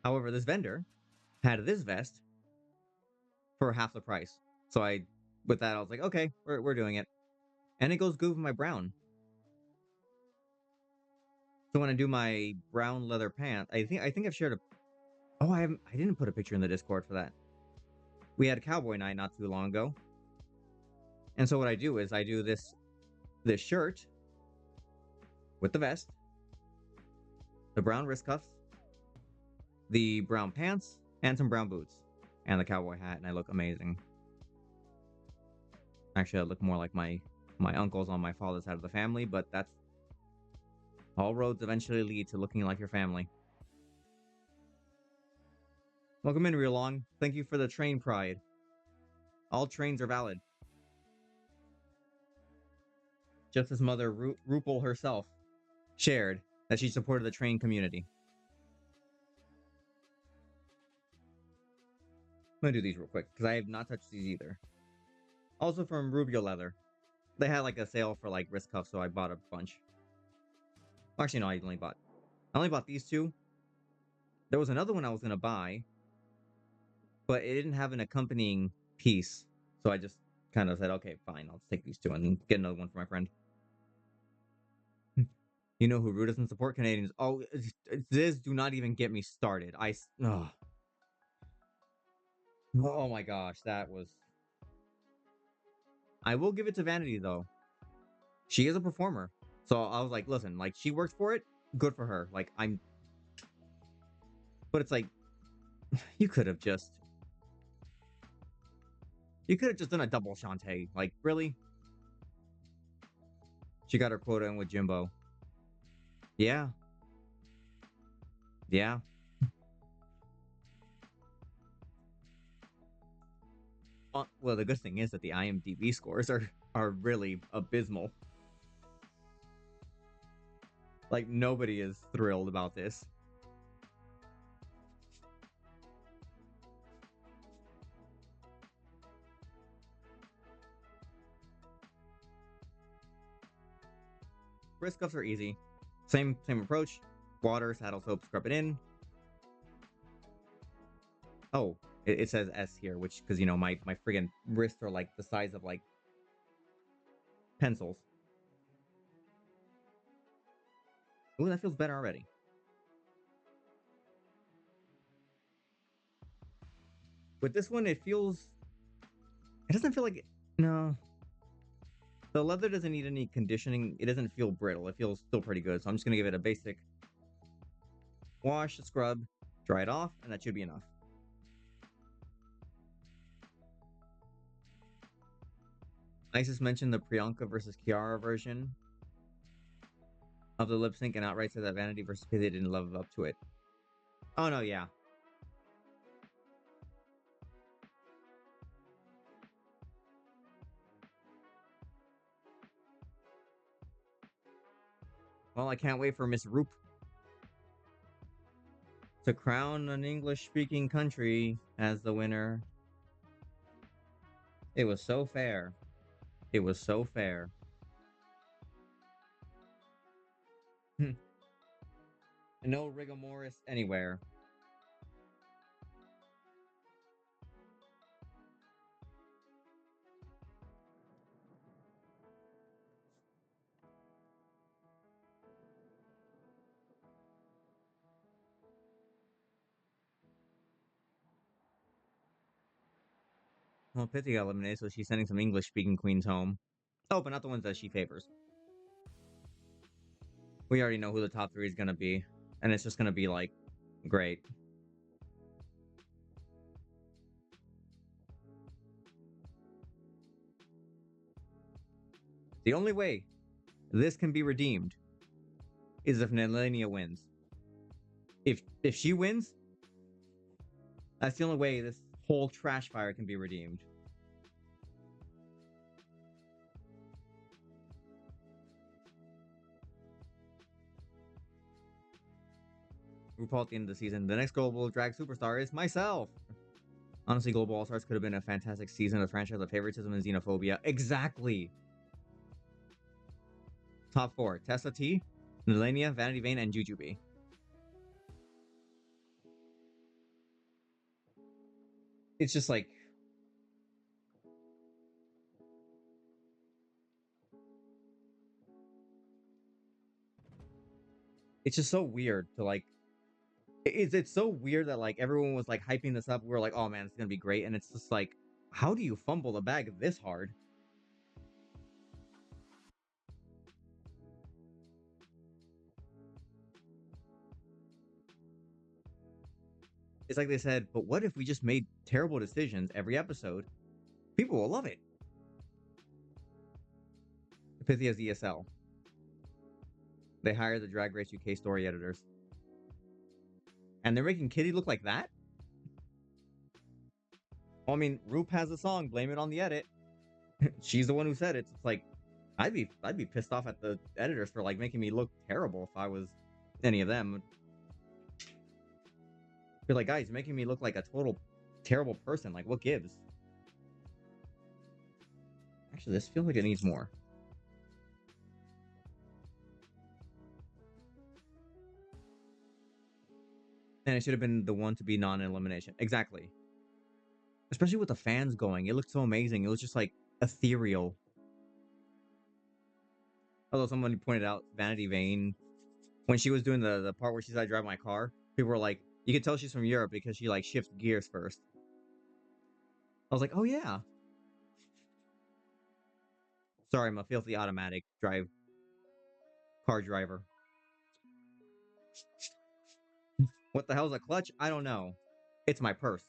[SPEAKER 1] However, this vendor had this vest for half the price. So with that, I was like, okay, we're doing it, and it goes good with my brown. So when I do my brown leather pants, I think I've shared a. Oh, I didn't put a picture in the Discord for that. We had a cowboy night not too long ago, and so what I do is I do this shirt with the vest, the brown wrist cuffs, the brown pants, and some brown boots, and the cowboy hat, and I look amazing. Actually, I look more like my uncles on my father's side of the family, but that's all roads eventually lead to looking like your family. Welcome in, Real Long. Thank you for the train pride. All trains are valid. Just as Mother Rupel herself shared that she supported the train community. I'm gonna do these real quick because I have not touched these either. Also from Rubio Leather. They had like a sale for like wrist cuffs, so I bought a bunch. Actually, no, I only bought these two. There was another one I was gonna buy, but it didn't have an accompanying piece, so I just kind of said, okay, fine, I'll take these two and get another one for my friend. You know who doesn't support Canadians? Oh, this do not even get me started. Oh my gosh, that was. I will give it to Vanity though. She is a performer, so I was like, listen, like she works for it, good for her. Like but it's like you could have just, done a double Shantae. Like really, she got her quota in with Jimbo. Yeah, yeah. Well, the good thing is that the IMDb scores are really abysmal. Like nobody is thrilled about this. Wrist cuffs are easy. Same approach. Water, saddle soap, scrub it in. Oh, it says S here, which because my friggin' wrists are like the size of like pencils. Ooh, that feels better already. With this one, it feels. It doesn't feel like. No, the leather doesn't need any conditioning. It doesn't feel brittle. It feels still pretty good. So I'm just gonna give it a basic wash, scrub, dry it off, and that should be enough. Isis mentioned the Priyanka versus Kiara version of the lip sync and outright said that Vanity versus Pizzy didn't live up to it. Oh no, yeah. Well, I can't wait for Miss Roop to crown an English-speaking country as the winner. It was so fair. It was so fair. No rigor mortis anywhere. Well, Pithy got eliminated, so she's sending some English-speaking queens home. Oh, but not the ones that she favors. We already know who the top three is gonna be, and it's just gonna be like Great. The only way this can be redeemed is if Nelania wins. If she wins, that's the only way this whole trash fire can be redeemed. RuPaul at the end of the season. The next global drag superstar is myself. Honestly, Global All Stars could have been a fantastic season of franchise of favoritism and xenophobia. Exactly. Top four: Tessa T, Nelania, Vanity Vane, and Jujubee. It's just like it's just so weird to like. It's so weird that like everyone was like hyping this up. We were like, oh man, it's gonna be great, and it's just like, how do you fumble the bag this hard? It's like they said, but what if we just made terrible decisions every episode? People will love it. Pythia's ESL. They hired the Drag Race UK story editors. And they're making Kitty look like that? Well, I mean, Roop has a song, blame it on the edit. She's the one who said it. It's like I'd be pissed off at the editors for like making me look terrible if I was any of them. You're like, guys, you're making me look like a total terrible person. Like, what gives? Actually, this feels like it needs more. And it should have been the one to be non-elimination. Exactly. Especially with the fans going. It looked so amazing. It was just like ethereal. Although someone pointed out Vanity Vane, when she was doing the part where she's like, drive my car, people were like, you could tell she's from Europe because she like shifts gears first. I was like, oh yeah. Sorry, I'm a filthy automatic car driver. What the hell's a clutch? I don't know. It's my purse.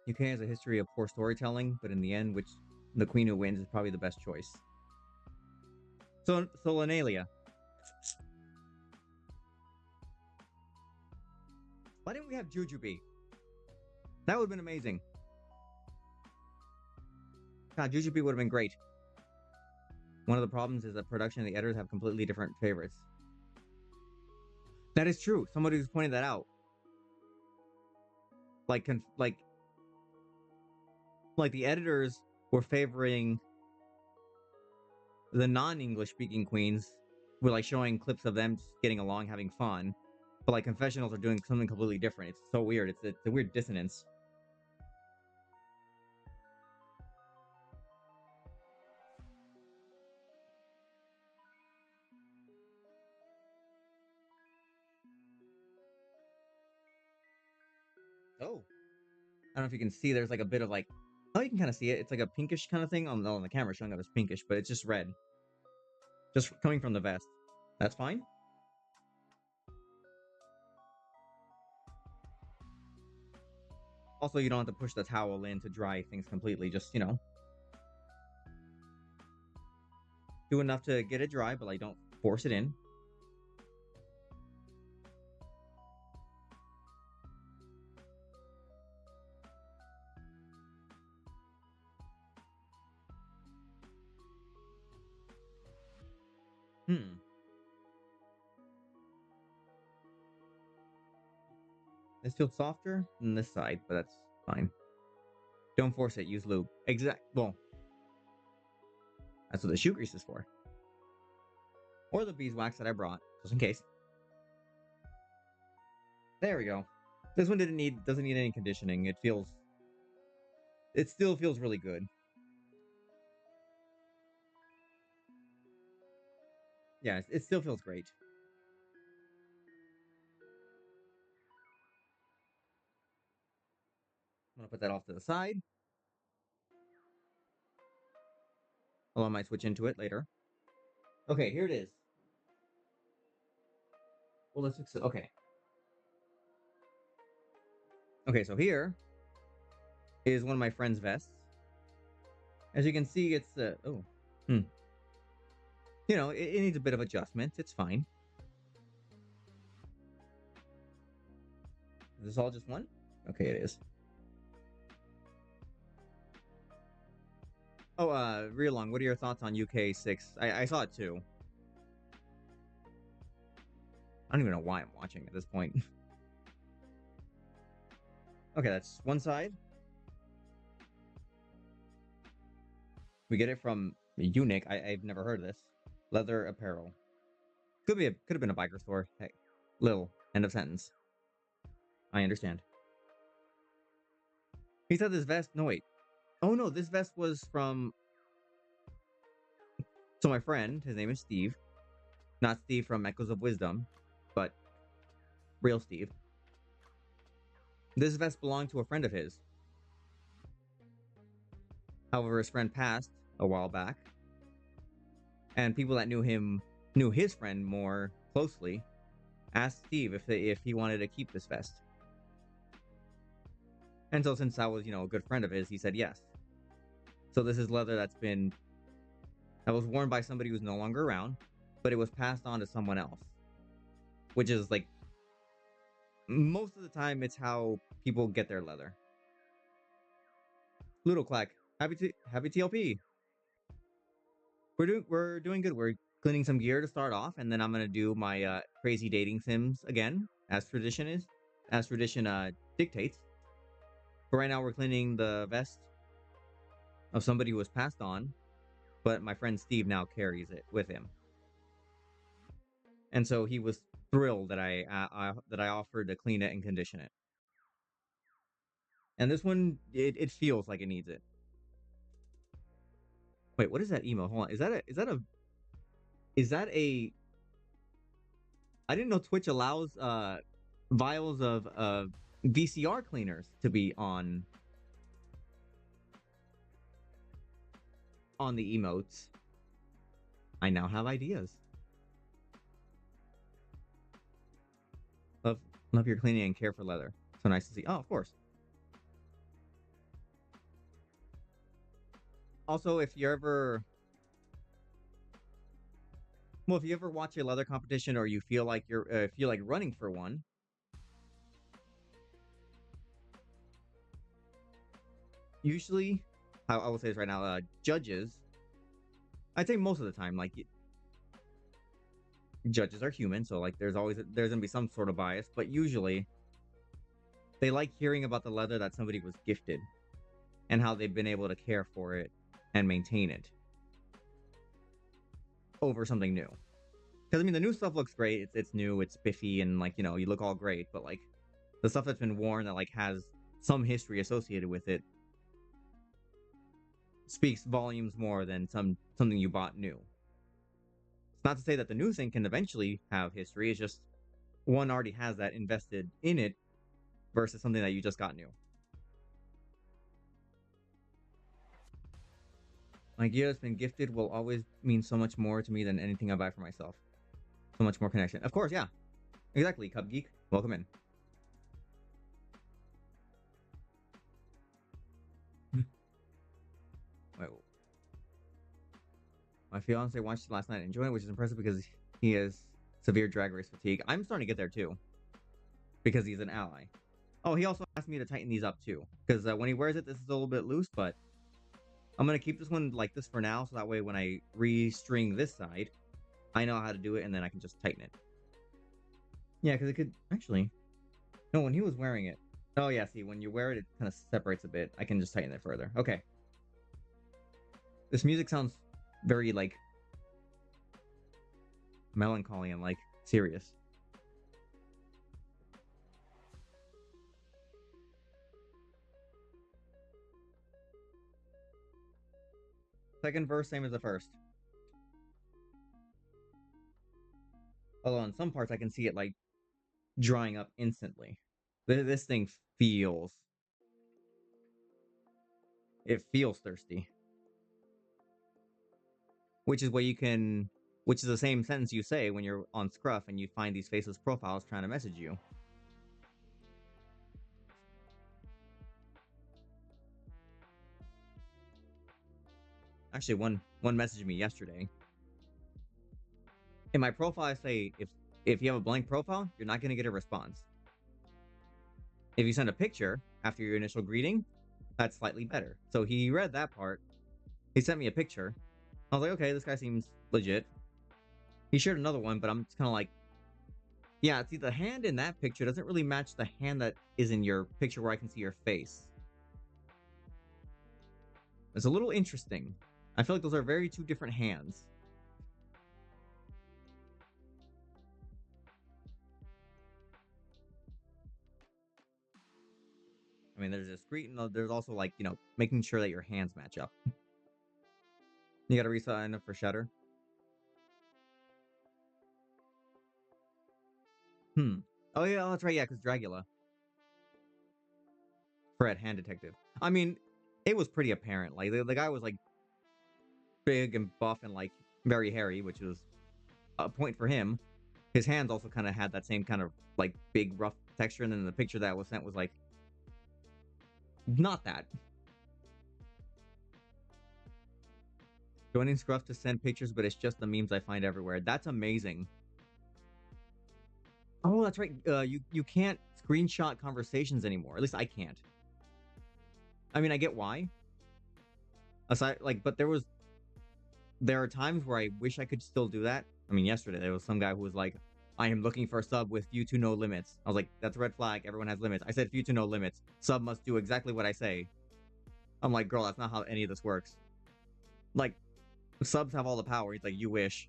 [SPEAKER 1] UK has a history of poor storytelling, but in the end, which the queen who wins is probably the best choice. So Solanalia. Why didn't we have Jujubee? That would have been amazing. God, Jujubee would have been great. One of the problems is that production and the editors have completely different favorites. That is true. Somebody was pointing that out. Like, like the editors were favoring the non-English speaking queens. We're like showing clips of them just getting along, having fun. But like confessionals are doing something completely different. It's so weird. It's a weird dissonance. Oh, I don't know if you can see. There's like a bit of like, oh, you can kind of see it. It's like a pinkish kind of thing. On the camera showing up as pinkish, but it's just red, just coming from the vest. That's fine. Also, you don't have to push the towel in to dry things completely. Just do enough to get it dry, but like don't force it in. Hmm. This feels softer than this side, but that's fine. Don't force it. Use lube. Well, that's what the shoe grease is for, or the beeswax that I brought, just in case. There we go. This one doesn't need any conditioning. It still feels really good. Yeah, it still feels great. want to put that off to the side. Although I might switch into it later. Okay, here it is. Well, let's fix it. Okay. Okay, so here is one of my friend's vests. As you can see, it's oh, hmm. You know, it needs a bit of adjustment. It's fine. Is this all just one? Okay, it is. Oh, real long. What are your thoughts on UK 6? I saw it too. I don't even know why I'm watching at this point. Okay, that's one side. We get it from Unique. I've never heard of this. Leather apparel. Could have been a biker store. Hey, Lil. End of sentence. I understand. He said this vest. No wait. Oh no, this vest was from. So my friend, his name is Steve, not Steve from Echoes of Wisdom, but real Steve. This vest belonged to a friend of his. However, his friend passed a while back, and people that knew his friend more closely asked Steve if he wanted to keep this vest. And so since I was, a good friend of his, he said yes. So this is leather that was worn by somebody who's no longer around, but it was passed on to someone else. Which is like most of the time it's how people get their leather. Ludo Clack, happy TLP. We're doing good. We're cleaning some gear to start off, and then I'm gonna do my crazy dating sims again, as tradition dictates. But right now we're cleaning the vest of somebody who was passed on, but my friend Steve now carries it with him, and so he was thrilled that I offered to clean it and condition it. And this one, it feels like it needs it. Wait, what is that email? Hold on, is that a I didn't know Twitch allows vials of VCR cleaners to be on the emotes. I now have ideas. Love love your cleaning and care for leather. So nice to see. Oh, of course. Also, if you ever watch a leather competition or you feel like running for one, usually, I will say this right now, judges. I'd say most of the time, like judges are human, so like there's gonna be some sort of bias, but usually they like hearing about the leather that somebody was gifted and how they've been able to care for it and maintain it over something new. Because I mean, the new stuff looks great. It's new, it's spiffy, and like you look all great. But like the stuff that's been worn that like has some history associated with it speaks volumes more than something you bought new. It's not to say that the new thing can eventually have history. It's just one already has that invested in it versus something that you just got new. My gear that's been gifted will always mean so much more to me than anything I buy for myself. So much more connection. Of course, yeah. Exactly, Cub Geek. Welcome in. Wait, my fiance watched it last night and enjoyed it, which is impressive because he has severe drag race fatigue. I'm starting to get there too because he's an ally. Oh, he also asked me to tighten these up too because when he wears it, this is a little bit loose, but I'm gonna keep this one like this for now, so that way when I restring this side, I know how to do it, and then I can just tighten it. Yeah, because it could actually. No, when he was wearing it. Oh yeah, see, when you wear it, it kind of separates a bit. I can just tighten it further. Okay. This music sounds very like melancholy and like serious. Second verse, same as the first. Although in some parts I can see it like drying up instantly. This thing feels It feels thirsty, which is what you can, which is the same sentence you say when you're on Scruff and you find these faceless profiles trying to message you. Actually, one messaged me yesterday. In my profile, I say if you have a blank profile, you're not gonna get a response. If you send a picture after your initial greeting, that's slightly better. So he read that part. He sent me a picture. I was like, okay, this guy seems legit. He shared another one, but I'm just kind of like, yeah, see, the hand in that picture doesn't really match the hand that is in your picture where I can see your face. It's a little interesting. I feel like those are very two different hands. I mean, there's discreet and there's also like, making sure that your hands match up. You gotta resign up for Shutter. Hmm. Oh yeah, that's right. Yeah, because Dragula, Fred, hand detective. I mean, it was pretty apparent. Like the guy was like big and buff and like very hairy, which was a point for him. His hands also kind of had that same kind of like big rough texture, and then the picture that was sent was like not that. Joining Scruff to send pictures, but it's just the memes I find everywhere. That's amazing. Oh, that's right. You can't screenshot conversations anymore. At least I can't. I mean, I get why. Aside, like, but there are times where I wish I could still do that. I mean, yesterday there was some guy who was like, "I am looking for a sub with few to no limits." I was like, "That's a red flag. Everyone has limits." I said, "Few to no limits. Sub must do exactly what I say." I'm like, "Girl, that's not how any of this works." Like, subs have all the power. He's like, "You wish."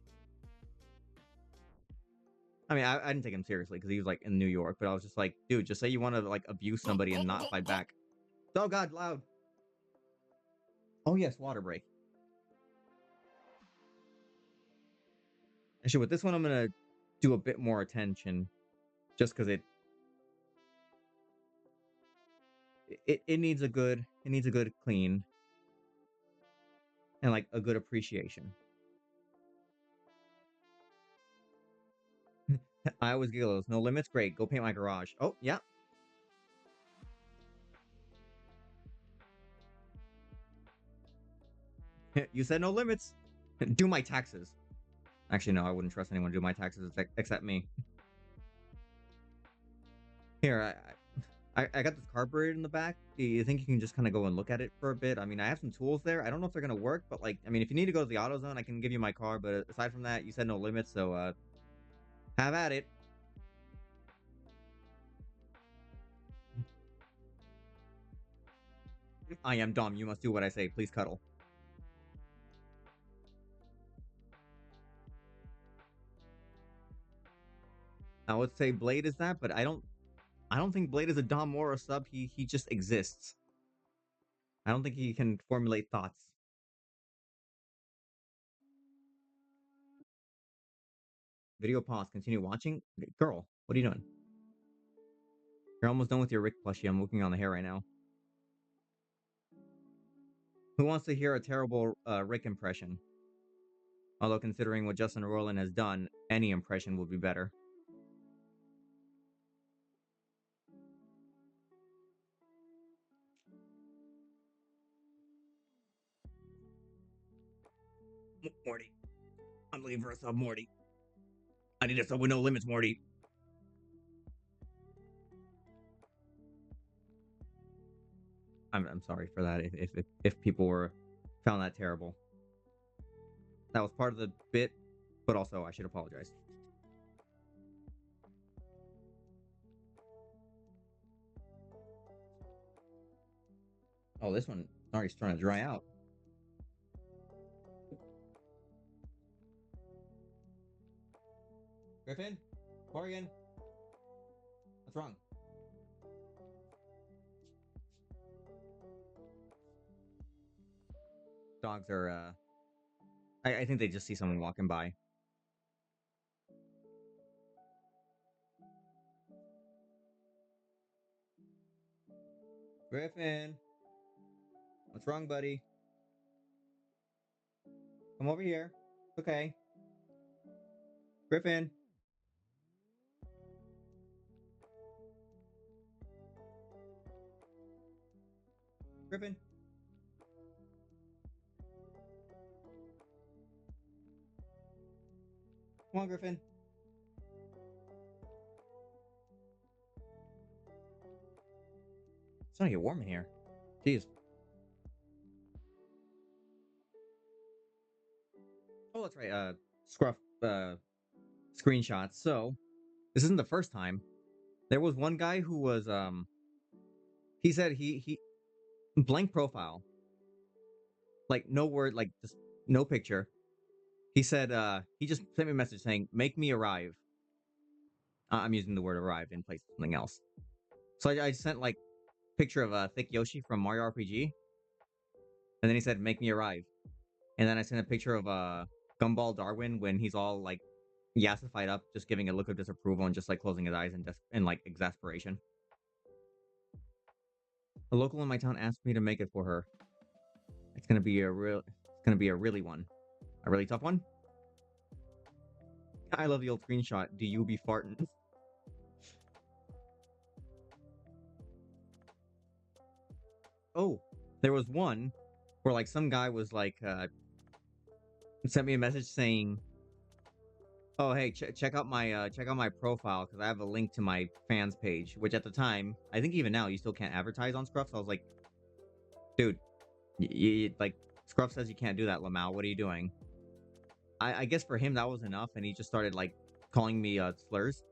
[SPEAKER 1] I mean, I didn't take him seriously because he was like in New York, but I was just like, dude, just say you want to like abuse somebody and not fight back. Oh God, loud. Oh yes, water break. Actually, with this one, I'm gonna do a bit more attention, just because it needs a good clean and like a good appreciation. I always giggle. Those no limits, great. Go paint my garage. Oh yeah, you said no limits. Do my taxes. Actually, no, I wouldn't trust anyone to do my taxes except me. Here, I got this carburetor in the back. Do you think you can just kind of go and look at it for a bit? I mean, I have some tools there. I don't know if they're gonna work, but like, I mean, if you need to go to the AutoZone, I can give you my car. But aside from that, you said no limits, so have at it. I am dumb. You must do what I say. Please cuddle. I would say Blade is that, but I don't think Blade is a dom or a sub. He just exists. I don't think he can formulate thoughts. Video pause. Continue watching. Girl, what are you doing? You're almost done with your Rick plushie. I'm working on the hair right now. Who wants to hear a terrible Rick impression? Although considering what Justin Roiland has done, any impression would be better. Morty, I'm looking for a sub, Morty. I need a sub with no limits, Morty. I'm sorry for that. If people were found that terrible, that was part of the bit, but also I should apologize. Oh, this one already starting to dry out. Griffin, Morgan, what's wrong? Dogs are. I think they just see someone walking by. Griffin. What's wrong, buddy? Come over here. Okay. Griffin. Griffin. Come on, Griffin. It's starting to get warm in here. Jeez. Oh, that's right. Scruff screenshots. So this isn't the first time. There was one guy who was he said he blank profile, like no word, like just no picture. He said he just sent me a message saying, "Make me arrive." I'm using the word arrive in place of something else. So I sent like picture of Thick Yoshi from Mario RPG, and then he said, "Make me arrive." And then I sent a picture of Gumball Darwin when he's all like yassified up, just giving a look of disapproval and just like closing his eyes in like exasperation. A local in my town asked me to make it for her. It's gonna be a real. It's gonna be a really one, a really tough one. I love the old screenshot. Do you be farting? Oh, there was one where like some guy was like sent me a message saying, "Oh hey, check out my profile because I have a link to my fans page." Which at the time, I think even now, you still can't advertise on Scruff. So I was like, "Dude, like Scruff says you can't do that, Lamau. What are you doing?" I guess for him that was enough, and he just started like calling me slurs.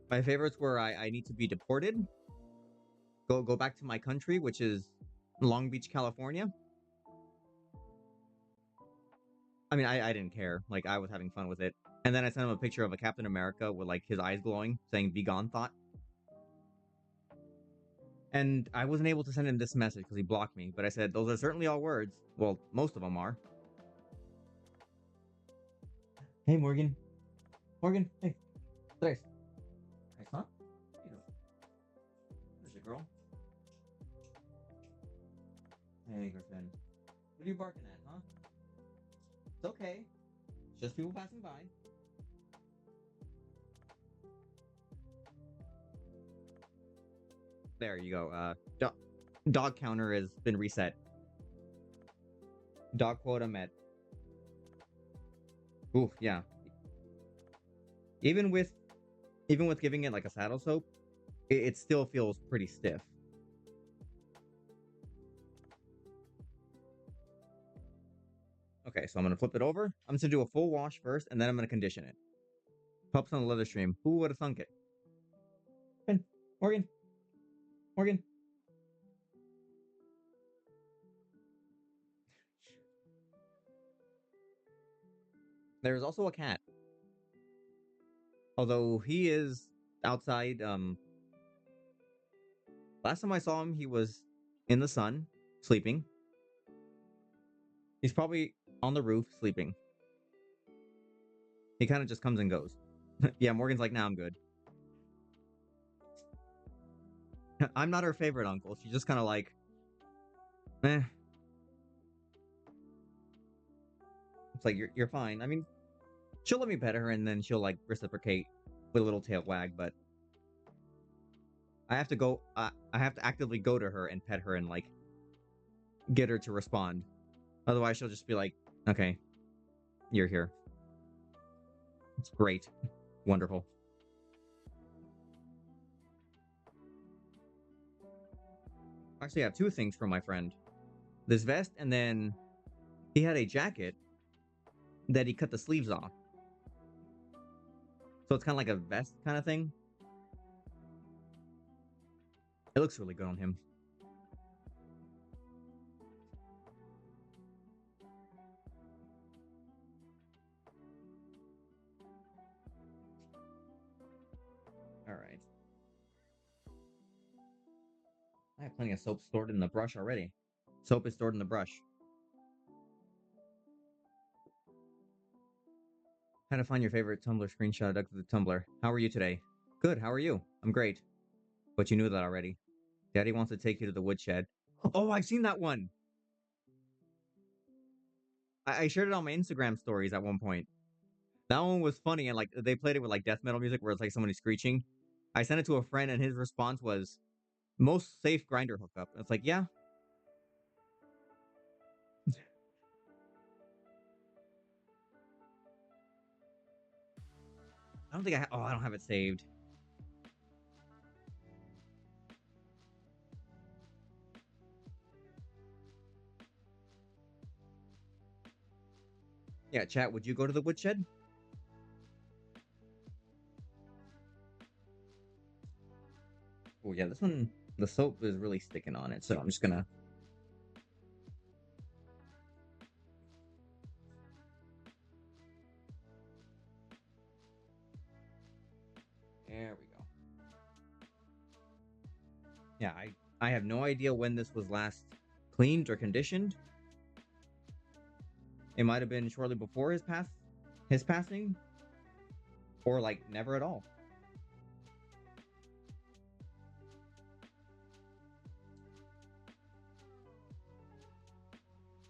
[SPEAKER 1] My favorites were I need to be deported, go back to my country, which is Long Beach, California. I mean, I didn't care. Like I was having fun with it. And then I sent him a picture of a Captain America with like his eyes glowing, saying "Be gone, thought." And I wasn't able to send him this message because he blocked me. But I said those are certainly all words. Well, most of them are. Hey, Morgan. Morgan. Hey. Nice. Nice, huh? There's your girl. Hey, Griffin. What are you barking at, huh? It's okay. It's just people passing by. There you go. Dog counter has been reset. Dog quota met. Oof, yeah. Even with even with giving it like a saddle soap, it still feels pretty stiff. Okay, so I'm gonna flip it over. I'm just gonna do a full wash first, and then I'm gonna condition it. Pups on the leather stream. Who would have thunk it? Morgan, Morgan, Morgan. There's also a cat, although he is outside. Last time I saw him, he was in the sun, sleeping. He's probably on the roof, sleeping. He kind of just comes and goes. Yeah, Morgan's like, nah, I'm good. I'm not her favorite uncle. She's just kind of like, eh. It's like you're fine. I mean, she'll let me pet her, and then she'll like reciprocate with a little tail wag. But I have to go. I have to actively go to her and pet her and like get her to respond. Otherwise, she'll just be like, okay, you're here. It's great, wonderful. Actually, I have two things from my friend: this vest, and then he had a jacket that he cut the sleeves off. So it's kind of like a vest kind of thing. It looks really good on him. All right. I have plenty of soap stored in the brush already. Soap is stored in the brush. How to find your favorite Tumblr screenshot of the Tumblr. How are you today? Good, how are you? I'm great. But you knew that already. Daddy wants to take you to the woodshed. Oh, I've seen that one. I shared it on my Instagram stories at one point. That one was funny, and like they played it with like death metal music, where it's like somebody screeching. I sent it to a friend, and his response was, "Most safe grinder hookup." It's like, yeah, I don't think I. Oh, I don't have it saved. Yeah, chat. Would you go to the woodshed? Oh yeah, this one. The soap is really sticking on it, so I'm just gonna. There we go. Yeah, I have no idea when this was last cleaned or conditioned. It might have been shortly before his passing, or like never at all.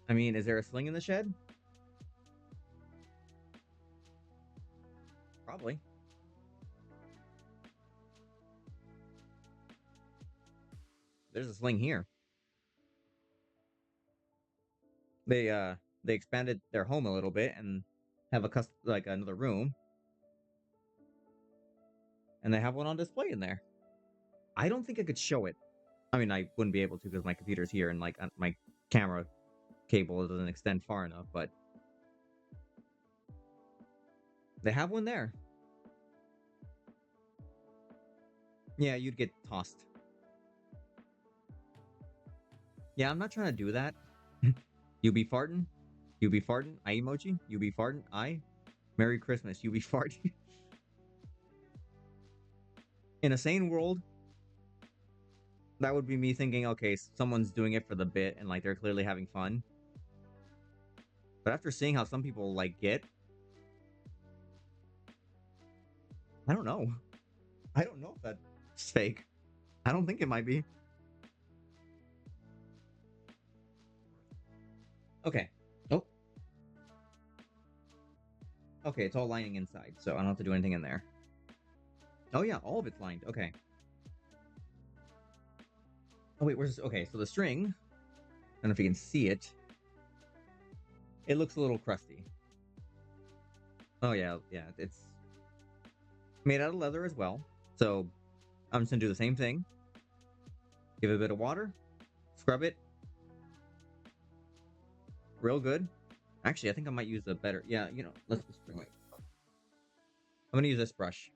[SPEAKER 1] I mean, is there a sling in the shed? Probably. There's a sling here. They expanded their home a little bit and have like another room, and they have one on display in there. I don't think I could show it. I mean, I wouldn't be able to because my computer's here and like my camera cable doesn't extend far enough, but they have one there. Yeah, you'd get tossed. Yeah, I'm not trying to do that. You be farting. You be farting. I emoji. You be farting. I. Merry Christmas. You be farting. In a sane world, that would be me thinking, okay, someone's doing it for the bit and like they're clearly having fun. But after seeing how some people like get, I don't know. I don't know if that's fake. I don't think it might be. Okay. Oh, okay. It's all lining inside, so I don't have to do anything in there. Oh yeah, all of it's lined. Okay. Oh wait, where's okay? So the string. I don't know if you can see it. It looks a little crusty. Oh yeah, yeah. It's made out of leather as well. So I'm just gonna do the same thing. Give it a bit of water. Scrub it real good. Actually, I think I might use a better. Yeah, let's just wait. I'm gonna use this brush,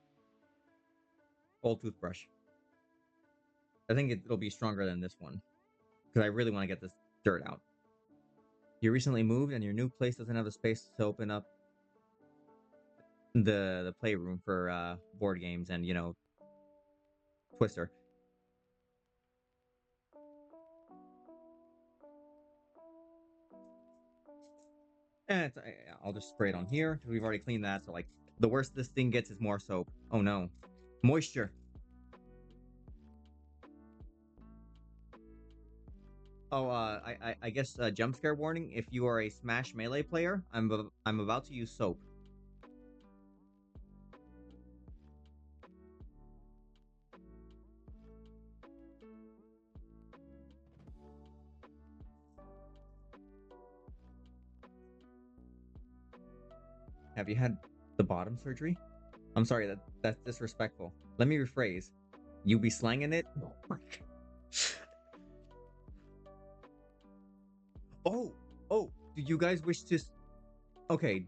[SPEAKER 1] old toothbrush. I think it'll be stronger than this one because I really want to get this dirt out. You recently moved, and your new place doesn't have the space to open up the playroom for board games and Twister. And I'll just spray it on here. We've already cleaned that, so like the worst this thing gets is more soap. Oh no, moisture. Oh, I guess jump scare warning. If you are a Smash Melee player, I'm about to use soap. Have you had the bottom surgery? I'm sorry, that's disrespectful. Let me rephrase. You be slanging it? Oh, oh, do you guys wish to okay,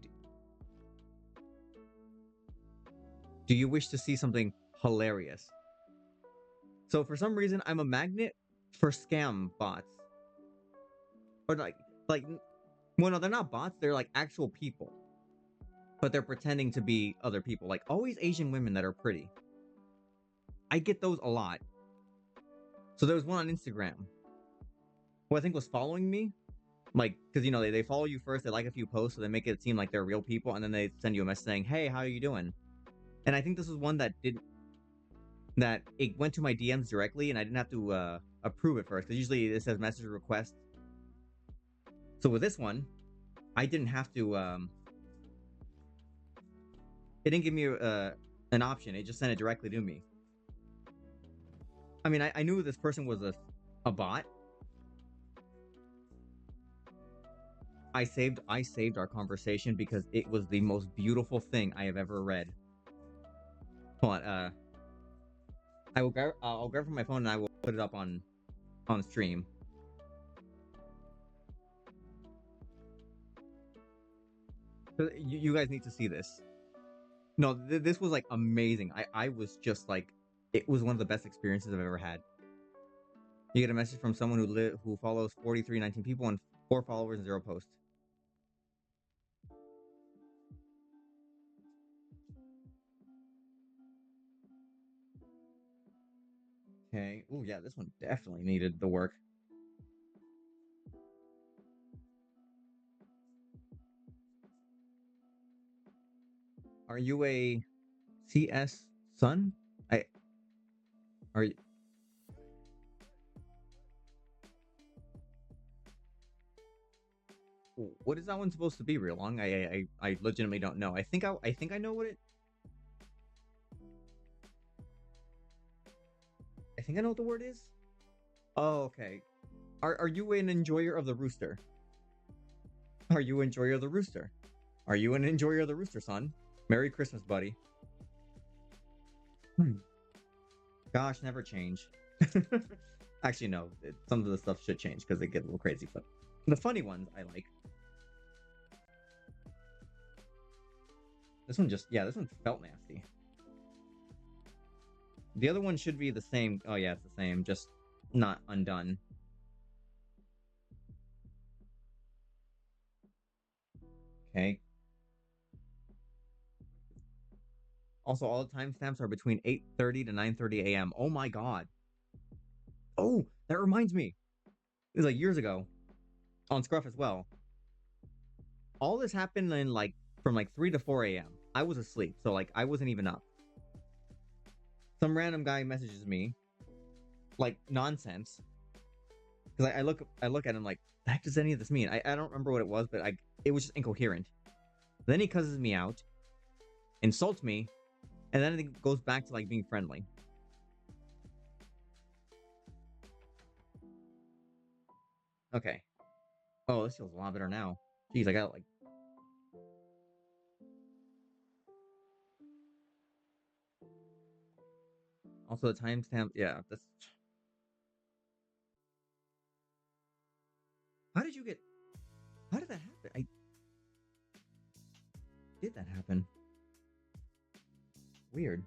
[SPEAKER 1] do you wish to see something hilarious? So for some reason I'm a magnet for scam bots. Or like well no, they're not bots, they're like actual people. But they're pretending to be other people. Like always Asian women that are pretty. I get those a lot. So there was one on Instagram who I think was following me. Like, because they follow you first, they like a few posts, so they make it seem like they're real people, and then they send you a message saying, "Hey, how are you doing?" And I think this was one that didn't. that it went to my DMs directly, and I didn't have to approve it first, because usually it says message request. So with this one, I didn't have to. It didn't give me an option. It just sent it directly to me. I mean, I knew this person was a bot. I saved our conversation because it was the most beautiful thing I have ever read. Hold on, I'll grab from my phone and I will put it up on stream. You guys need to see this. No, this was like amazing. I was just like, it was one of the best experiences I've ever had. You get a message from someone who follows 4319 people and 4 followers and 0 posts. Okay. Oh yeah, this one definitely needed the work. Are you a CS son? I are you? What is that one supposed to be, real long? I legitimately don't know. I think I know what it. I think I know what the word is. Oh, okay. Are you an enjoyer of the rooster? Are you an enjoyer of the rooster? Are you an enjoyer of the rooster, son? Merry Christmas, buddy. Gosh, never change. Actually, no. Some of the stuff should change because they get a little crazy. But the funny ones I like. This one just, yeah, this one felt nasty. The other one should be the same. Oh yeah, it's the same, just not undone. Okay. Also, all the timestamps are between 8:30 to 9:30 a.m. Oh my god. Oh, that reminds me. It was like years ago on Scruff as well. All this happened in like from like 3 to 4 a.m. I was asleep, so like I wasn't even up. Some random guy messages me like nonsense because I look at him like, the heck does any of this mean? I don't remember what it was, but it was just incoherent. Then he cusses me out, insults me, and then it goes back to like being friendly. Okay. Oh, this feels a lot better now. Jeez, I got like. Also, the timestamp. Yeah, that's. How did you get? How did that happen? Did that happen? Weird.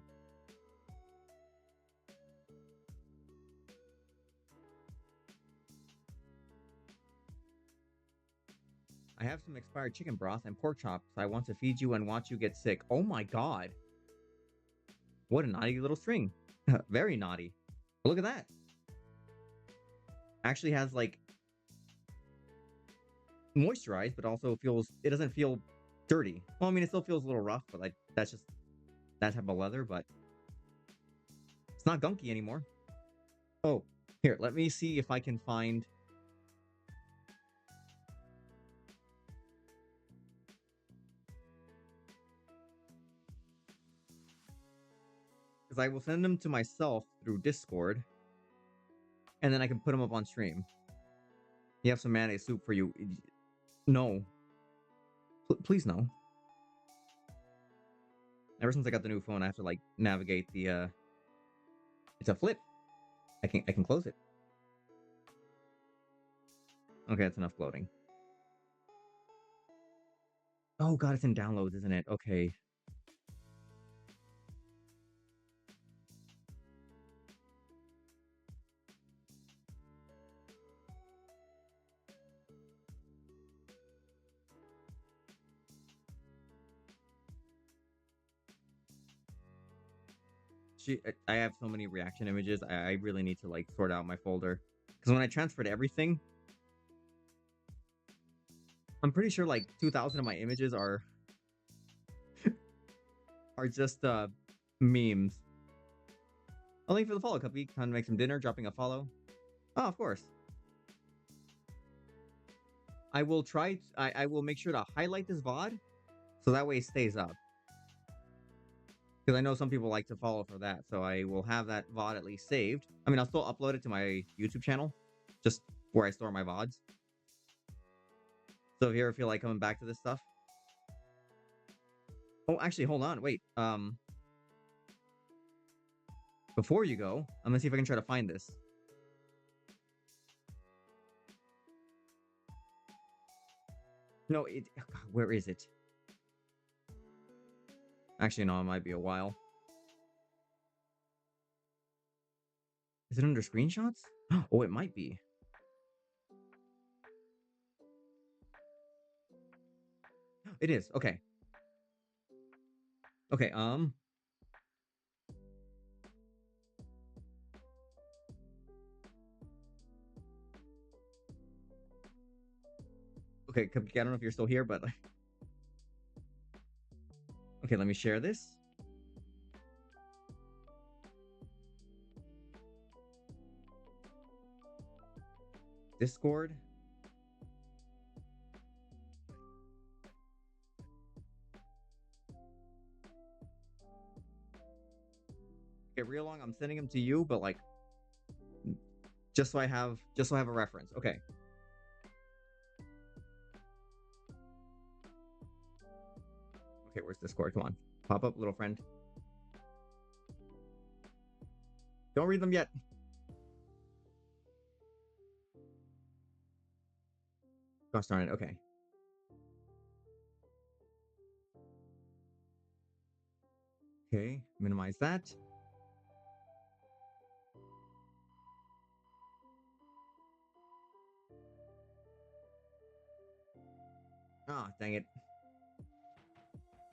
[SPEAKER 1] I have some expired chicken broth and pork chops I want to feed you and watch you get sick. Oh my god. What a naughty little string. Very naughty. But look at that. Actually has like moisturized, but also it doesn't feel dirty. Well, I mean, it still feels a little rough, but like that's just that type of leather, but it's not gunky anymore. Oh, here, let me see if I can find. Because I will send them to myself through Discord, and then I can put them up on stream. You have some mayonnaise soup for you. No. Please no. Ever since I got the new phone, I have to like navigate the it's a flip. I can close it. Okay, that's enough floating. Oh god, it's in downloads, isn't it? Okay. I have so many reaction images. I really need to like sort out my folder. Because when I transferred everything, I'm pretty sure like 2,000 of my images are just memes. I'll thank you for the follow, Cuppy. Time to make some dinner, dropping a follow. Oh, of course. I will try. I will make sure to highlight this VOD so that way it stays up. Because I know some people like to follow for that, so I will have that VOD at least saved. I mean, I'll still upload it to my YouTube channel, just where I store my VODs. So if you ever feel like coming back to this stuff. Oh, actually, hold on. Wait. Before you go, I'm gonna see if I can try to find this. No, it. Oh God, where is it? Actually, no, it might be a while. Is it under screenshots? Oh, it might be. It is. Okay. Okay, okay, I don't know if you're still here, but okay, let me share this. Discord. Okay, real long, I'm sending them to you, but like just so I have a reference. Okay. Okay, where's Discord? Come on. Pop up, little friend. Don't read them yet. Gosh darn it. Okay. Okay, minimize that. Ah, dang it.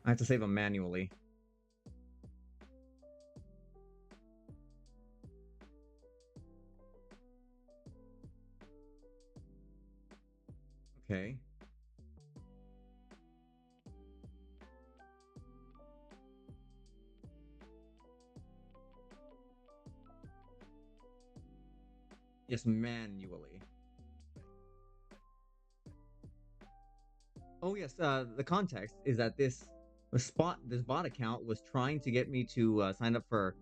[SPEAKER 1] I have to save them manually. Okay. Yes, manually. Oh yes, the context is that this bot account was trying to get me to sign up for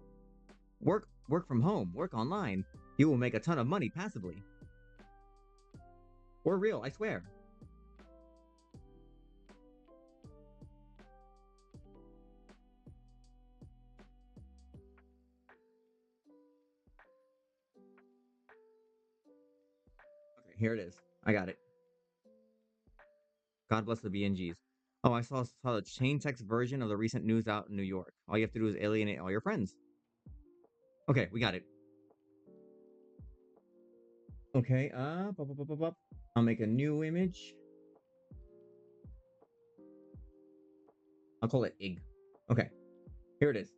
[SPEAKER 1] work from home, work online. You will make a ton of money passively. Or real, I swear. Okay, here it is. I got it. God bless the BNGs. Oh, I saw the chain text version of the recent news out in New York. All you have to do is alienate all your friends. Okay, we got it. Okay, I'll make a new image. I'll call it IG. Okay, here it is.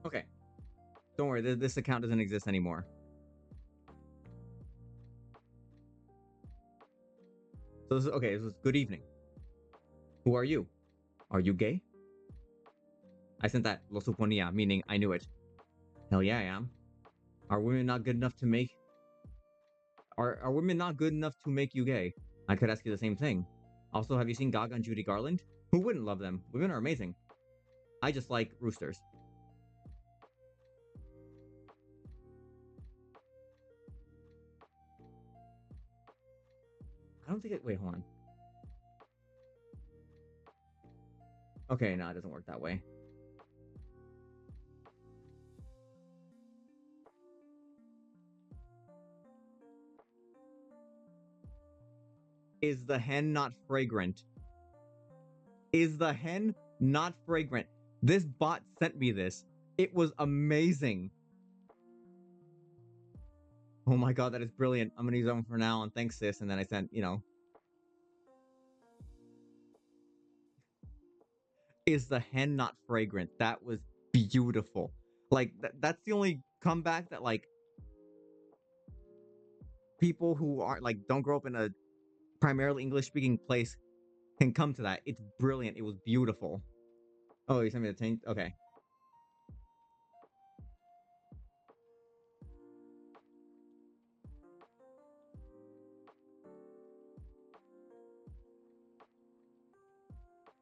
[SPEAKER 1] Okay, don't worry, this account doesn't exist anymore. So this is, okay, this is good evening. Who are you? Are you gay? I sent that lo suponía, meaning I knew it. Hell yeah, I am. Are women not good enough to make are women not good enough to make you gay? I could ask you the same thing. Also, have you seen Gaga and Judy Garland? Who wouldn't love them? Women are amazing. I just like roosters. I don't think it. Wait, hold on. Okay, no, it doesn't work that way. Is the hen not fragrant? Is the hen not fragrant? This bot sent me this. It was amazing. Oh my god, that is brilliant. I'm gonna use that one for now and thanks, sis. And then I sent, is the hen not fragrant? That was beautiful. Like that's the only comeback that like people who aren't like don't grow up in a primarily English-speaking place can come to that. It's brilliant. It was beautiful. Oh, you sent me the tank? Okay.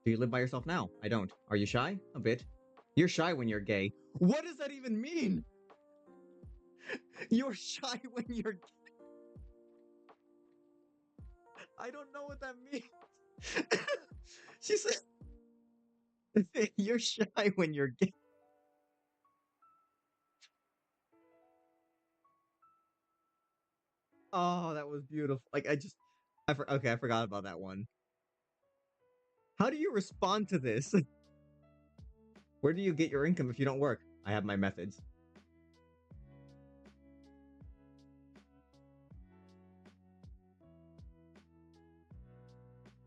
[SPEAKER 1] Do you live by yourself now? I don't. Are you shy? A bit. You're shy when you're gay. What does that even mean? You're shy when you're gay. I don't know what that means. She said, you're shy when you're gay. Oh, that was beautiful. Like, okay, I forgot about that one. How do you respond to this? Where do you get your income if you don't work? I have my methods.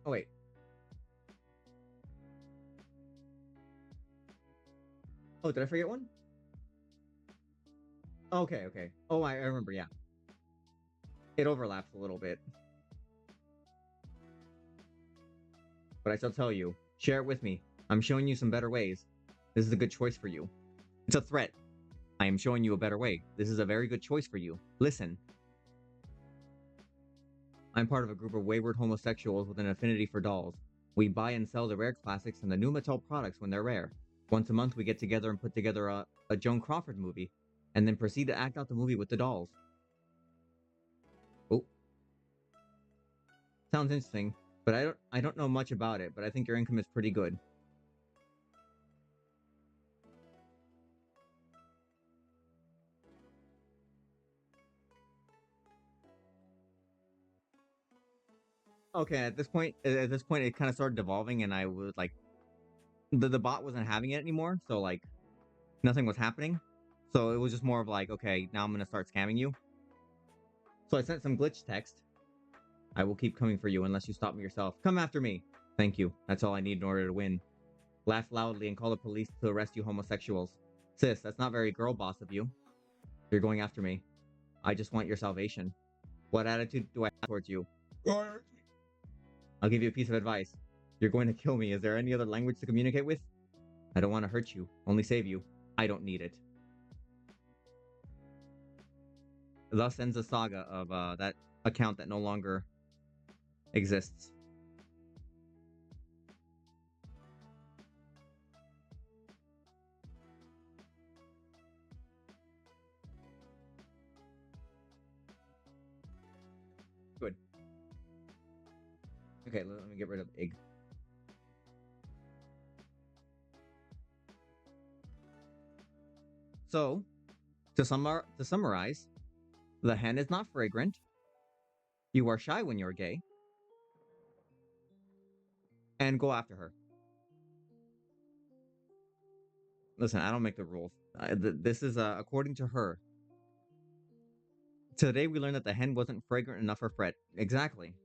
[SPEAKER 1] Oh, wait. Oh, did I forget one? Okay, okay. Oh, I remember, yeah. It overlaps a little bit. But I shall tell you. Share it with me. I'm showing you some better ways. This is a good choice for you. It's a threat. I am showing you a better way. This is a very good choice for you. Listen. I'm part of a group of wayward homosexuals with an affinity for dolls. We buy and sell the rare classics and the new Mattel products when they're rare. Once a month, we get together and put together a Joan Crawford movie, and then proceed to act out the movie with the dolls. Oh, sounds interesting, but I don't know much about it. But I think your income is pretty good. Okay, at this point, it kind of started devolving, and I was like, the bot wasn't having it anymore, so like nothing was happening. So it was just more of like, okay, now I'm gonna start scamming you. So I sent some glitch text. I will keep coming for you unless you stop me yourself. Come after me. Thank you. That's all I need in order to win. Laugh loudly and call the police to arrest you homosexuals. Sis, that's not very girl boss of you. You're going after me. I just want your salvation. What attitude do I have towards you? I'll give you a piece of advice. You're going to kill me. Is there any other language to communicate with? I don't want to hurt you, only save you. I don't need it. Thus ends the saga of that account that no longer exists. Good. Okay, let me get rid of egg. So, to summarize, the hen is not fragrant. You are shy when you're gay. And go after her. Listen, I don't make the rules. This is according to her. Today we learned that the hen wasn't fragrant enough for Fred. Exactly.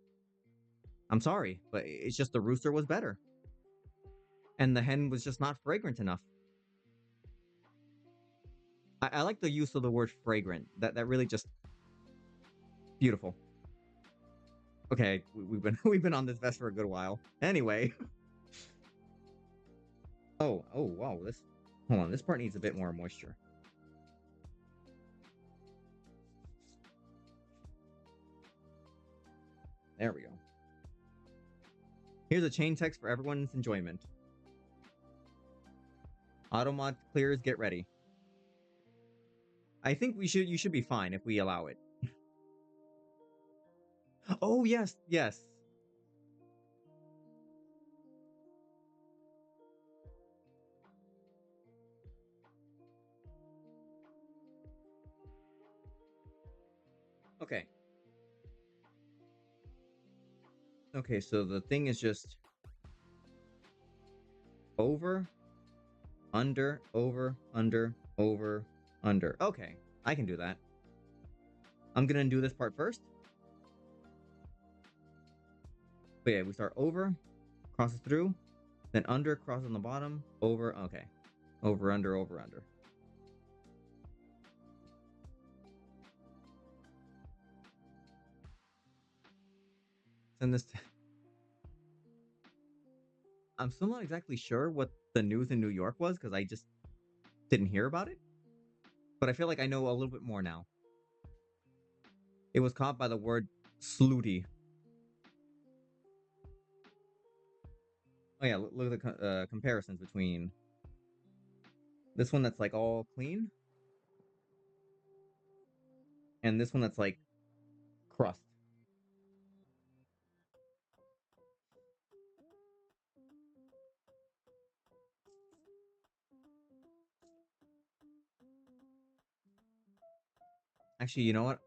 [SPEAKER 1] I'm sorry, but it's just the rooster was better. And the hen was just not fragrant enough. I like the use of the word fragrant. That really just beautiful. Okay, we've been we've been on this vest for a good while. Anyway. Oh wow, hold on, this part needs a bit more moisture. There we go. Here's a chain text for everyone's enjoyment. Automod clears, get ready. I think you should be fine if we allow it. Oh yes, yes. Okay. Okay, so the thing is just over, under, over, under, over, under. Okay, I can do that. I'm gonna do this part first. But yeah, we start over, crosses through, then under, cross on the bottom, over, okay. Over, under, over, under. send this to... I'm still not exactly sure what the news in New York was because I just didn't hear about it. But I feel like I know a little bit more now. It was caught by the word slooty. Oh yeah, look at the comparisons between this one that's like all clean and this one that's like crust. Actually, you know what?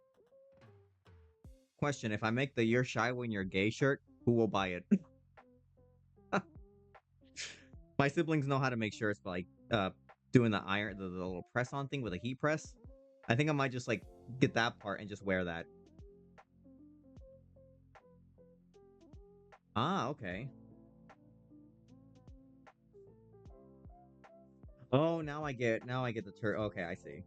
[SPEAKER 1] Question: if I make the "You're shy when you're gay" shirt, who will buy it? My siblings know how to make shirts, but like doing the iron, the little press on thing with a heat press. I think I might just like get that part and just wear that. Ah, okay. Oh, now I get the tur. Okay, I see.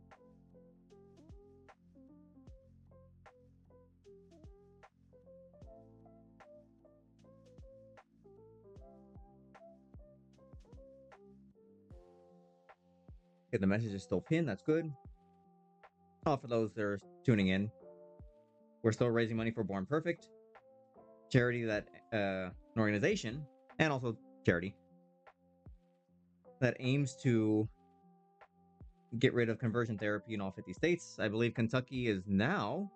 [SPEAKER 1] Okay, the message is still pinned. That's good. Oh, for those that are tuning in, we're still raising money for Born Perfect, charity that an organization and also charity that aims to get rid of conversion therapy in all 50 states. I believe Kentucky is now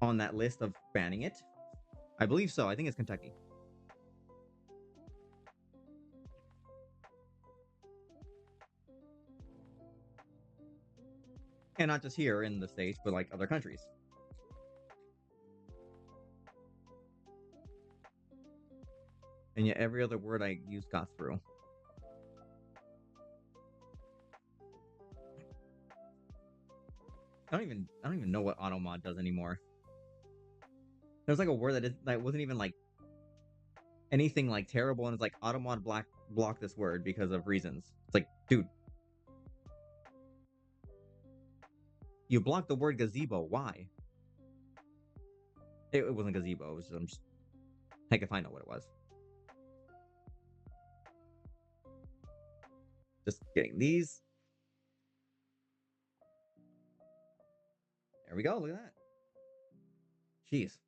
[SPEAKER 1] on that list of banning it. I believe so. I think it's Kentucky. And not just here in the States, but like other countries. And yet every other word I used got through. I don't even know what automod does anymore. There's like a word that wasn't even like anything like terrible, and it's like automod block this word because of reasons. It's like, dude, you blocked the word gazebo. Why? It wasn't gazebo. It was just heck if I know what it was. Just getting these. There we go. Look at that. Jeez.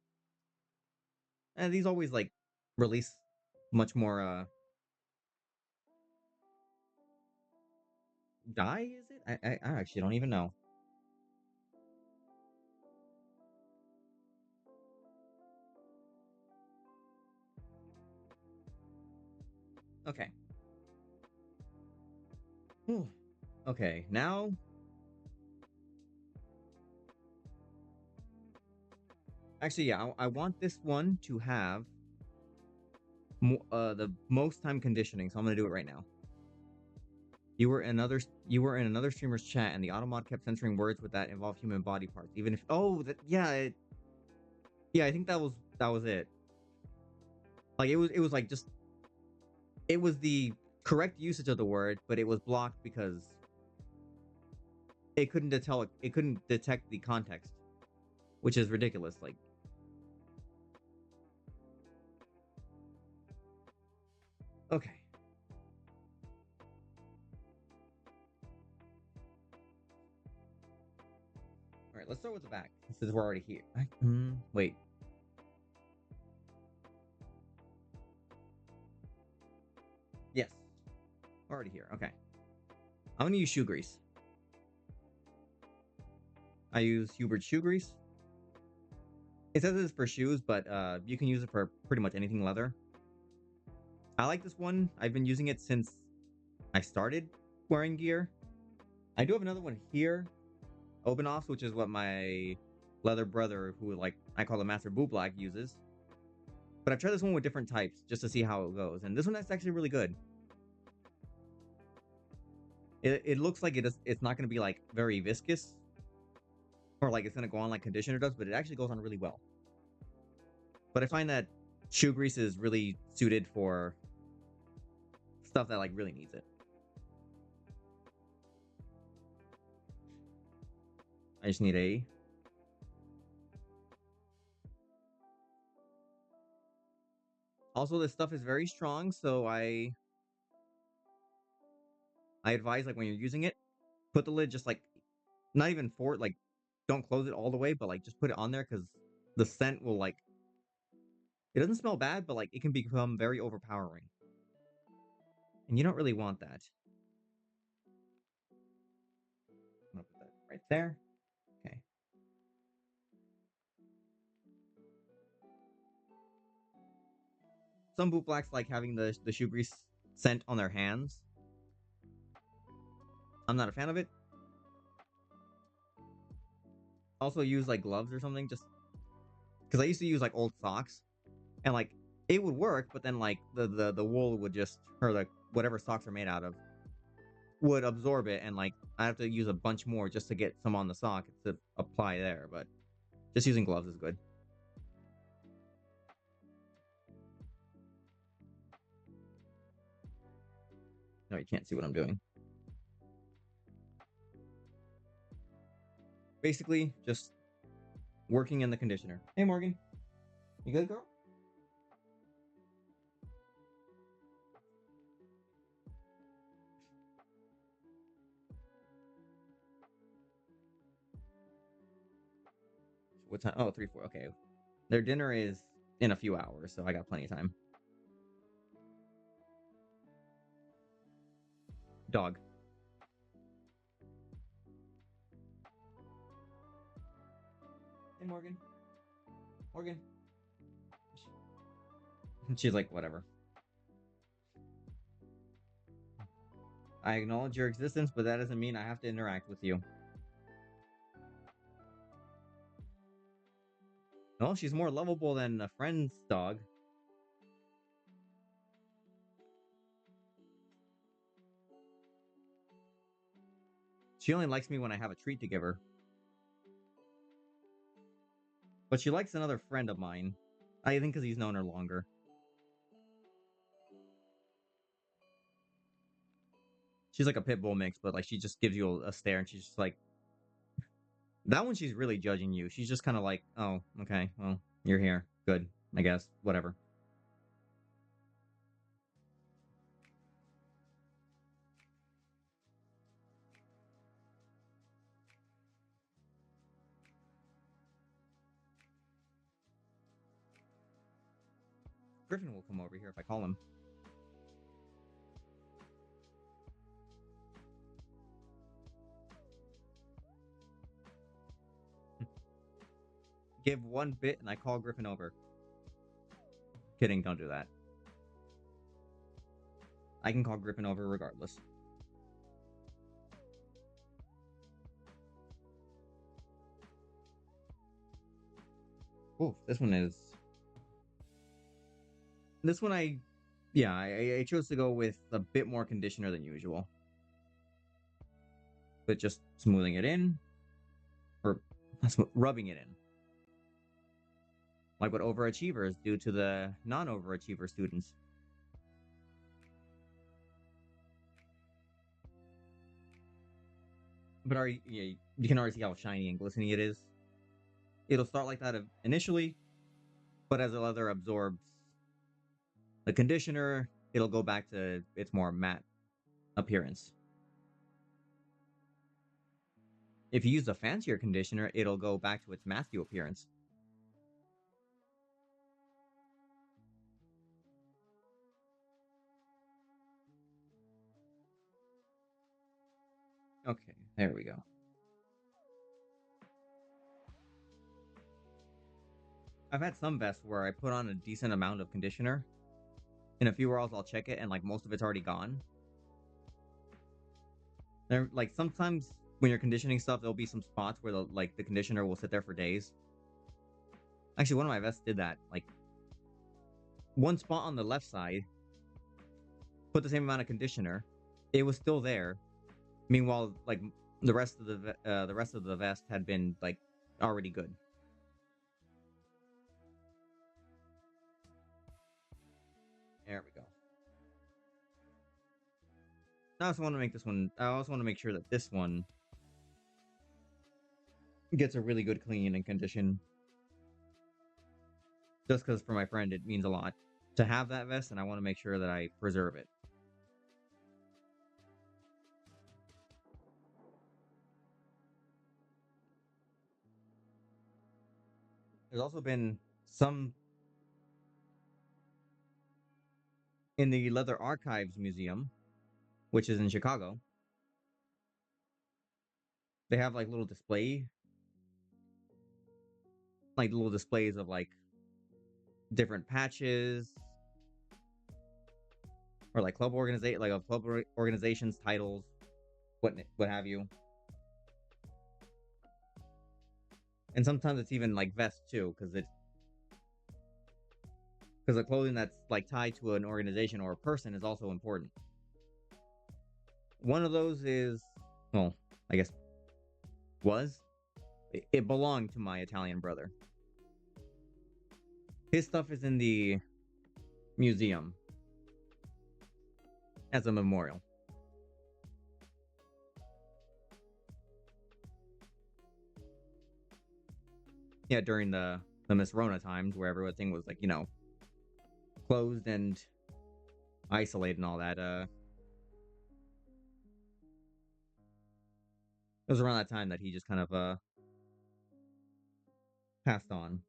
[SPEAKER 1] And these always like release much more dye, is it? I actually don't even know. Okay. Whew. Okay, now actually yeah, I want this one to have the most time conditioning, so I'm gonna do it right now. You were in another streamer's chat, and the automod kept censoring words with that involve human body parts. Even if yeah, I think that was it. Like it was like just it was the correct usage of the word, but it was blocked because it couldn't detect the context, which is ridiculous. Like okay, all right, let's start with the back since we're already here. Wait. Yes. Already here. Okay. I'm gonna use shoe grease. I use Hubert shoe grease. It says it's for shoes, but you can use it for pretty much anything leather. I like this one. I've been using it since I started wearing gear. I do have another one here, Obanoffs, which is what my leather brother, who like I call the Master Boot Black, uses. But I've tried this one with different types just to see how it goes, and this one is actually really good. It looks like it's not going to be like very viscous or like it's going to go on like conditioner does, but it actually goes on really well. But I find that shoe grease is really suited for stuff that like really needs it. I just need a Also, this stuff is very strong, so I advise, like, when you're using it, put the lid just, like, not even for like, don't close it all the way, but, like, just put it on there because the scent will, like, it doesn't smell bad, but, like, it can become very overpowering, and you don't really want that. I'm gonna put that right there. Okay. Some bootblacks like having the shoe grease scent on their hands. I'm not a fan of it. Also use, like, gloves or something, just because I used to use, like, old socks, and, like, it would work, but then, like, the wool would just, or, like, whatever socks are made out of would absorb it, and, like, I have to use a bunch more just to get some on the sock to apply there, but just using gloves is good. No, you can't see what I'm doing. Basically, just working in the conditioner. Hey, Morgan. You good, girl? What time? Oh, 3, 4. Okay. Their dinner is in a few hours, so I got plenty of time. Dog. Hey, Morgan. Morgan. She's like, whatever. I acknowledge your existence, but that doesn't mean I have to interact with you. No, she's more lovable than a friend's dog. She only likes me when I have a treat to give her. But she likes another friend of mine. I think because he's known her longer. She's like a pit bull mix, but like she just gives you a stare and she's just like, that one she's really judging you. She's just kind of like, oh, okay, well, you're here. Good, I guess. Whatever. Griffin will come over here if I call him. Give one bit and I call Griffin over. Kidding, don't do that. I can call Griffin over regardless. Ooh, this one is. This one yeah, I chose to go with a bit more conditioner than usual. But just smoothing it in, or rubbing it in. Like what overachievers do to the non-overachiever students. But yeah, you can already see how shiny and glistening it is. It'll start like that initially, but as the leather absorbs the conditioner, it'll go back to its more matte appearance. If you use a fancier conditioner, it'll go back to its Matthew appearance. Okay, there we go. I've had some vests where I put on a decent amount of conditioner. In a few hours, I'll check it, and like most of it's already gone. There, like sometimes when you're conditioning stuff, there'll be some spots where the conditioner will sit there for days. Actually, one of my vests did that. Like one spot on the left side, put the same amount of conditioner, it was still there. Meanwhile, like the rest of the vest had been like already good. There we go. I also want to make this one. I also want to make sure that this one gets a really good clean and condition. Just because for my friend it means a lot. to have that vest, and I want to make sure that I preserve it. There's also been some in the Leather Archives Museum, which is in Chicago. They have like little displays of like different patches or like club organizations, titles, what have you. And sometimes it's even like vests too, because the clothing that's like tied to an organization or a person is also important. One of those is, well, I guess was it belonged to my Italian brother. His stuff is in the museum as a memorial. Yeah, during the Miss Rona times where everything was like, closed and isolated and all that. It was around that time that he just kind of passed on.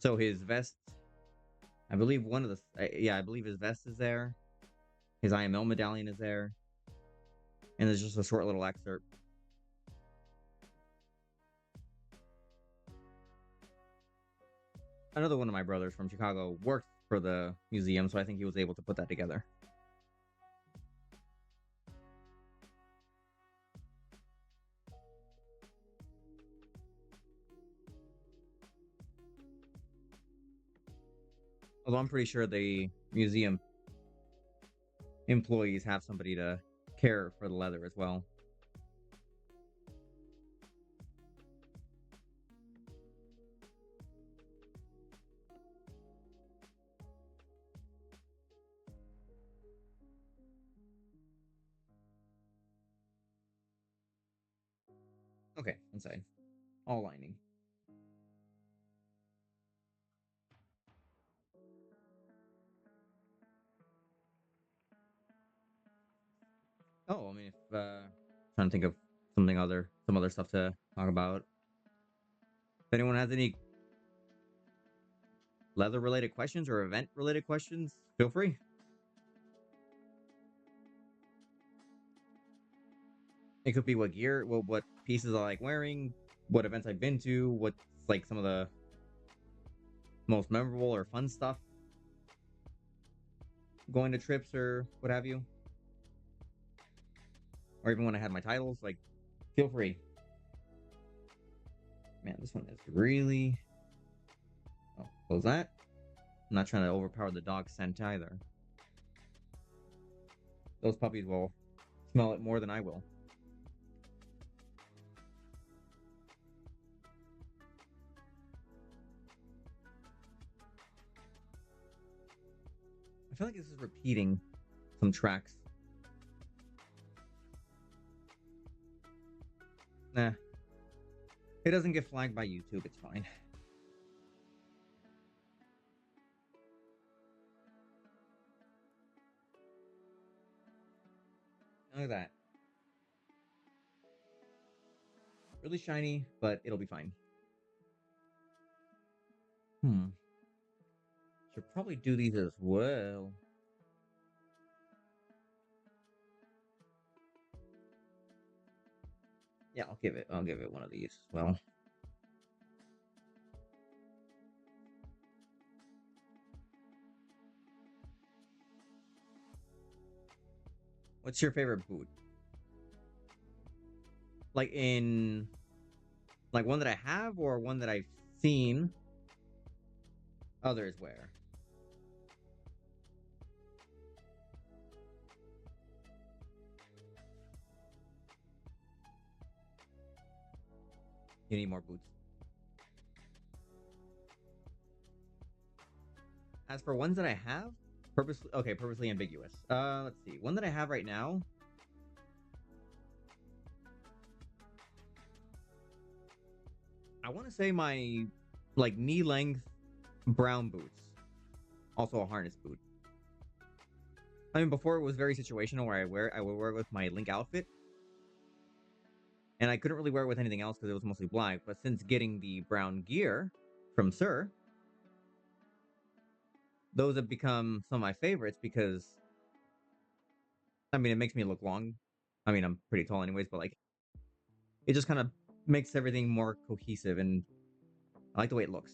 [SPEAKER 1] So his vest, I believe I believe his vest is there. His IML medallion is there, and there's just a short little excerpt. Another one of my brothers from Chicago worked for the museum, so I think he was able to put that together. Although I'm pretty sure the museum employees have somebody to care for the leather as well. Okay, inside. All lining. Oh, I mean, if trying to think of some other stuff to talk about. If anyone has any leather related questions or event related questions, feel free. It could be what gear, what pieces I like wearing, what events I've been to, what's like some of the most memorable or fun stuff going to trips or what have you. Or even when I had my titles, like, feel free. Man, this one is really. Oh, close that. I'm not trying to overpower the dog scent either. Those puppies will smell it more than I will. I feel like this is repeating some tracks. Nah. It doesn't get flagged by YouTube, it's fine. Look at that. Really shiny, but it'll be fine. Should probably do these as well. Yeah, I'll give it one of these as well. What's your favorite boot? Like one that I have or one that I've seen others wear? You need more boots. As for ones that I have, purposely ambiguous. Let's see. One that I have right now. I want to say my like knee length brown boots. Also a harness boot. I mean, before it was very situational where I would wear it with my Link outfit, and I couldn't really wear it with anything else because it was mostly black. But since getting the brown gear from Sir, those have become some of my favorites because I mean it makes me look long. I mean I'm pretty tall anyways, but like it just kind of makes everything more cohesive, and I like the way it looks.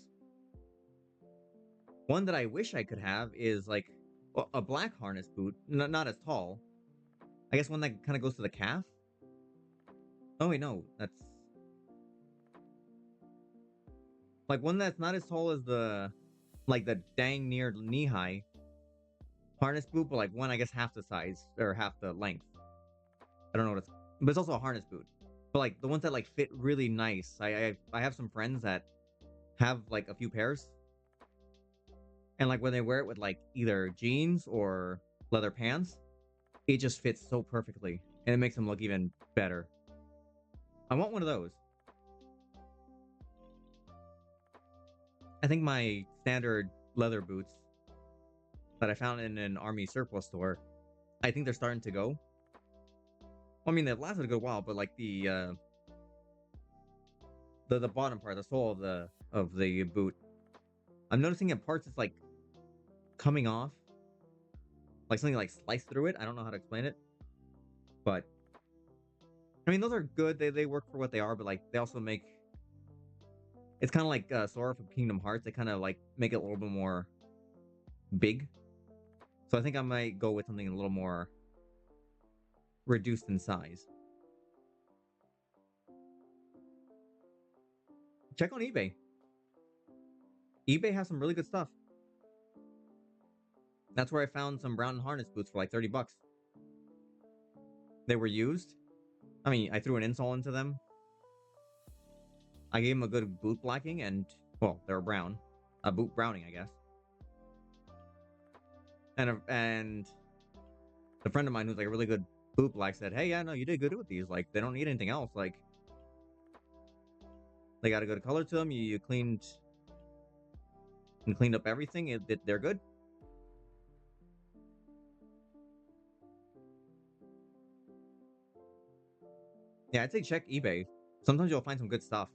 [SPEAKER 1] One that I wish I could have is like a black harness boot, not as tall. I guess one that kind of goes to the calf. Oh wait, no, that's like one that's not as tall as the like the dang near knee high harness boot, but like one I guess half the size or half the length. I don't know what it's, but it's also a harness boot. But like the ones that like fit really nice. I have some friends that have like a few pairs, and like when they wear it with like either jeans or leather pants, it just fits so perfectly, and it makes them look even better. I want one of those. I think my standard leather boots that I found in an army surplus store, I think they're starting to go. Well, I mean, they've lasted a good while, but like the bottom part, the sole of the boot, I'm noticing in parts it's like coming off, like something like sliced through it. I don't know how to explain it, but I mean, those are good. They work for what they are, but like they also make it's kind of like Sora from Kingdom Hearts. They kind of like make it a little bit more big. So I think I might go with something a little more reduced in size. Check on eBay. eBay has some really good stuff. That's where I found some brown harness boots for like $30. They were used. I mean, I threw an insole into them. I gave them a good boot blacking, and well, they were brown, a boot browning, I guess. And a friend of mine who's like a really good boot black said, "Hey, yeah, no, you did good with these. Like, they don't need anything else. Like, they got a good color to them. You cleaned and cleaned up everything. They're good." Yeah, I'd say check eBay. Sometimes you'll find some good stuff.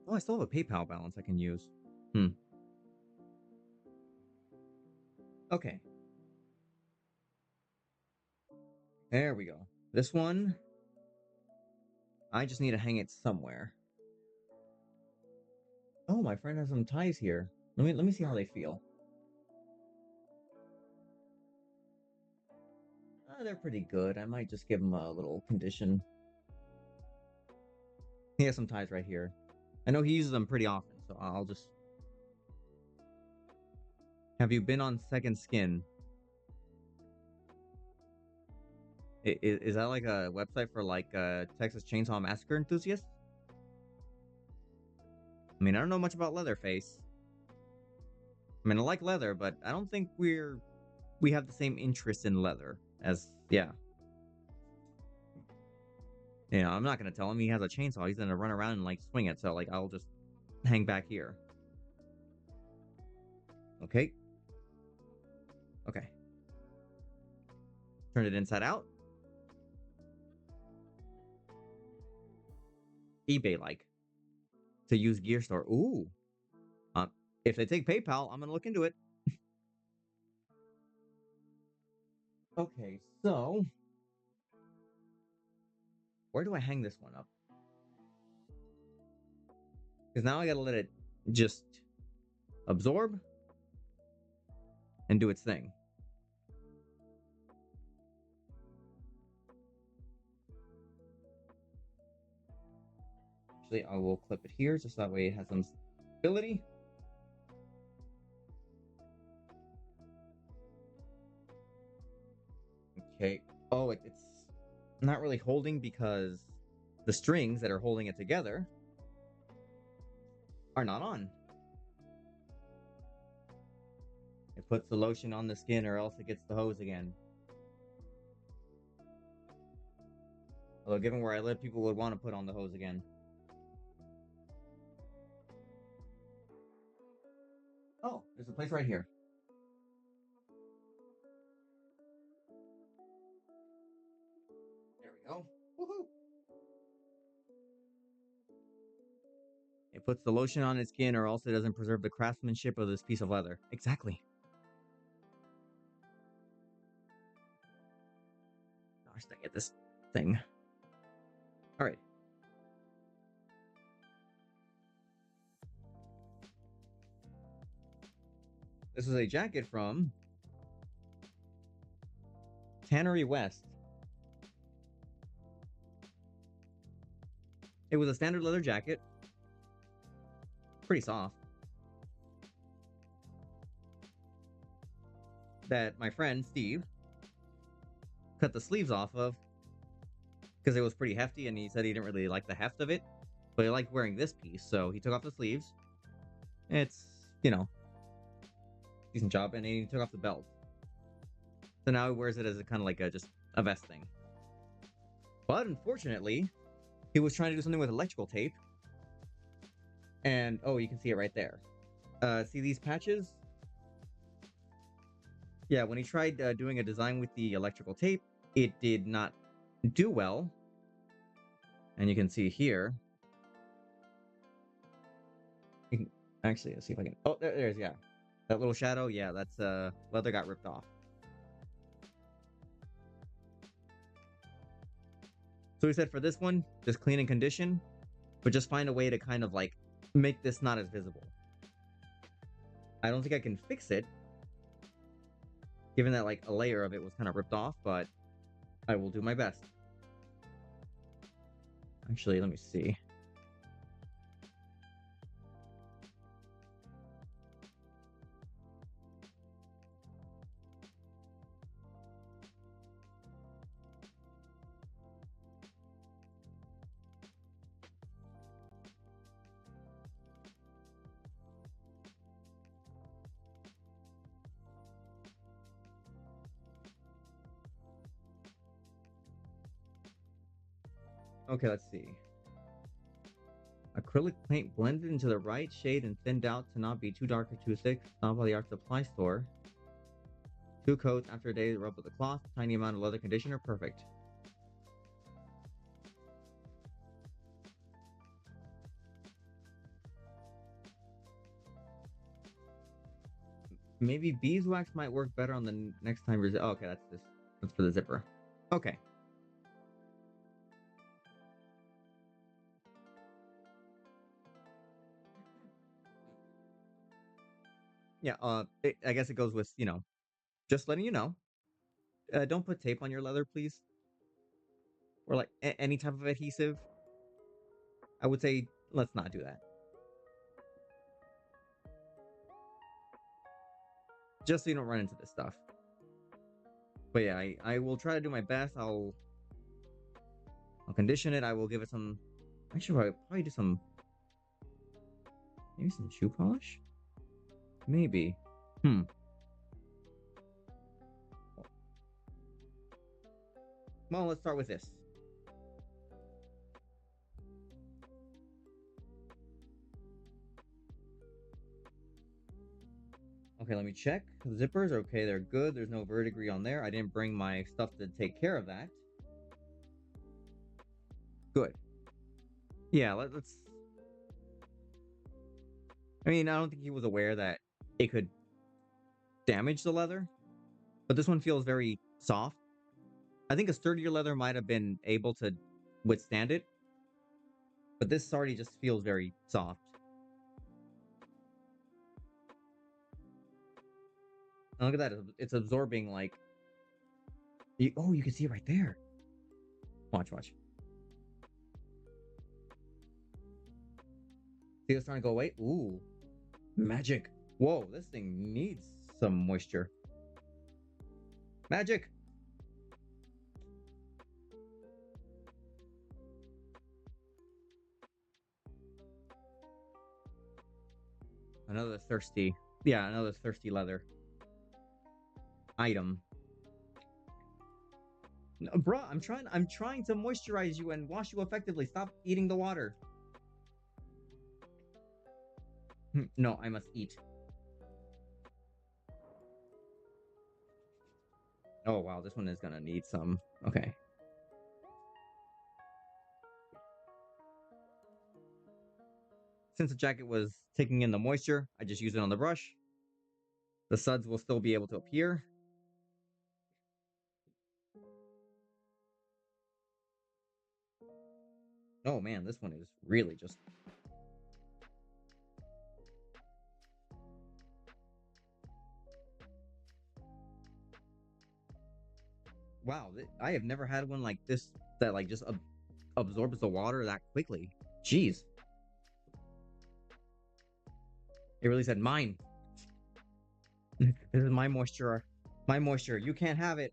[SPEAKER 1] Oh, I still have a PayPal balance I can use. Hmm. Okay. There we go. This one, I just need to hang it somewhere. Oh, my friend has some ties here. Let me see how they feel. They're pretty good. I might just give them a little condition. He has some ties right here. I know he uses them pretty often, so I'll just. Have you been on Second Skin? Is that like a website for like Texas Chainsaw Massacre enthusiasts? I mean, I don't know much about Leatherface. I mean, I like leather, but I don't think we have the same interest in leather as yeah. You know, I'm not gonna tell him he has a chainsaw. He's gonna run around and like swing it. So like, I'll just hang back here. Okay. Okay. Turn it inside out. eBay like to use Gear Store. Ooh. Um, if they take PayPal, I'm gonna look into it. Okay, so where do I hang this one up? Because now I gotta let it just absorb and do its thing. Actually, I will clip it here just that way it has some stability. Okay. Oh, it's not really holding because the strings that are holding it together are not on. It puts the lotion on the skin or else it gets the hose again. Although, given where I live, people would want to put on the hose again. Oh, there's a place right here. There we go. Woohoo! It puts the lotion on its skin, or else it doesn't preserve the craftsmanship of this piece of leather. Exactly. Gosh, dang it, this thing. All right. This is a jacket from Tannery West. It was a standard leather jacket. Pretty soft. That my friend Steve cut the sleeves off of because it was pretty hefty, and he said he didn't really like the heft of it, but he liked wearing this piece, so he took off the sleeves. It's, decent job, and he took off the belt. So now he wears it as a kind of like just a vest thing. But unfortunately, he was trying to do something with electrical tape, and oh, you can see it right there. See these patches? Yeah, when he tried doing a design with the electrical tape, it did not do well. And you can see here. You can, actually, let's see if I can. Oh, there's, yeah. That little shadow, yeah, that's leather got ripped off. So he said for this one, just clean and condition, but just find a way to kind of like make this not as visible. I don't think I can fix it, given that like a layer of it was kind of ripped off, but I will do my best. Actually, let me see. Okay, let's see. Acrylic paint blended into the right shade and thinned out to not be too dark or too thick. Found by the art supply store. 2 coats after a day, rub with the cloth. Tiny amount of leather conditioner, perfect. Maybe beeswax might work better on the next time. Oh, okay, that's this. That's for the zipper. Okay. Yeah, I guess it goes with, just letting you know. Don't put tape on your leather, please. Or like any type of adhesive. I would say let's not do that. Just so you don't run into this stuff. But yeah, I will try to do my best. I'll condition it. I will give it some. Actually, I'll probably do some. Maybe some shoe polish? Maybe. Well, let's start with this. Okay, let me check. The zippers, okay, they're good. There's no verdigris on there. I didn't bring my stuff to take care of that. Good. Yeah, let's. I mean, I don't think he was aware that it could damage the leather, but this one feels very soft. I think a sturdier leather might have been able to withstand it, but this already just feels very soft. And look at that. It's absorbing like. Oh, you can see it right there. Watch, watch. See it's starting to go away? Ooh. Magic. Whoa, this thing needs some moisture. Magic. Another thirsty. Yeah, another thirsty leather item. No, bruh, I'm trying to moisturize you and wash you effectively. Stop eating the water. No, I must eat. Oh, wow, this one is gonna need some. Okay. Since the jacket was taking in the moisture, I just use it on the brush. The suds will still be able to appear. Oh man, this one is really just... Wow, I have never had one like this that like just absorbs the water that quickly. Jeez. It really said mine. This is my moisture. My moisture. You can't have it.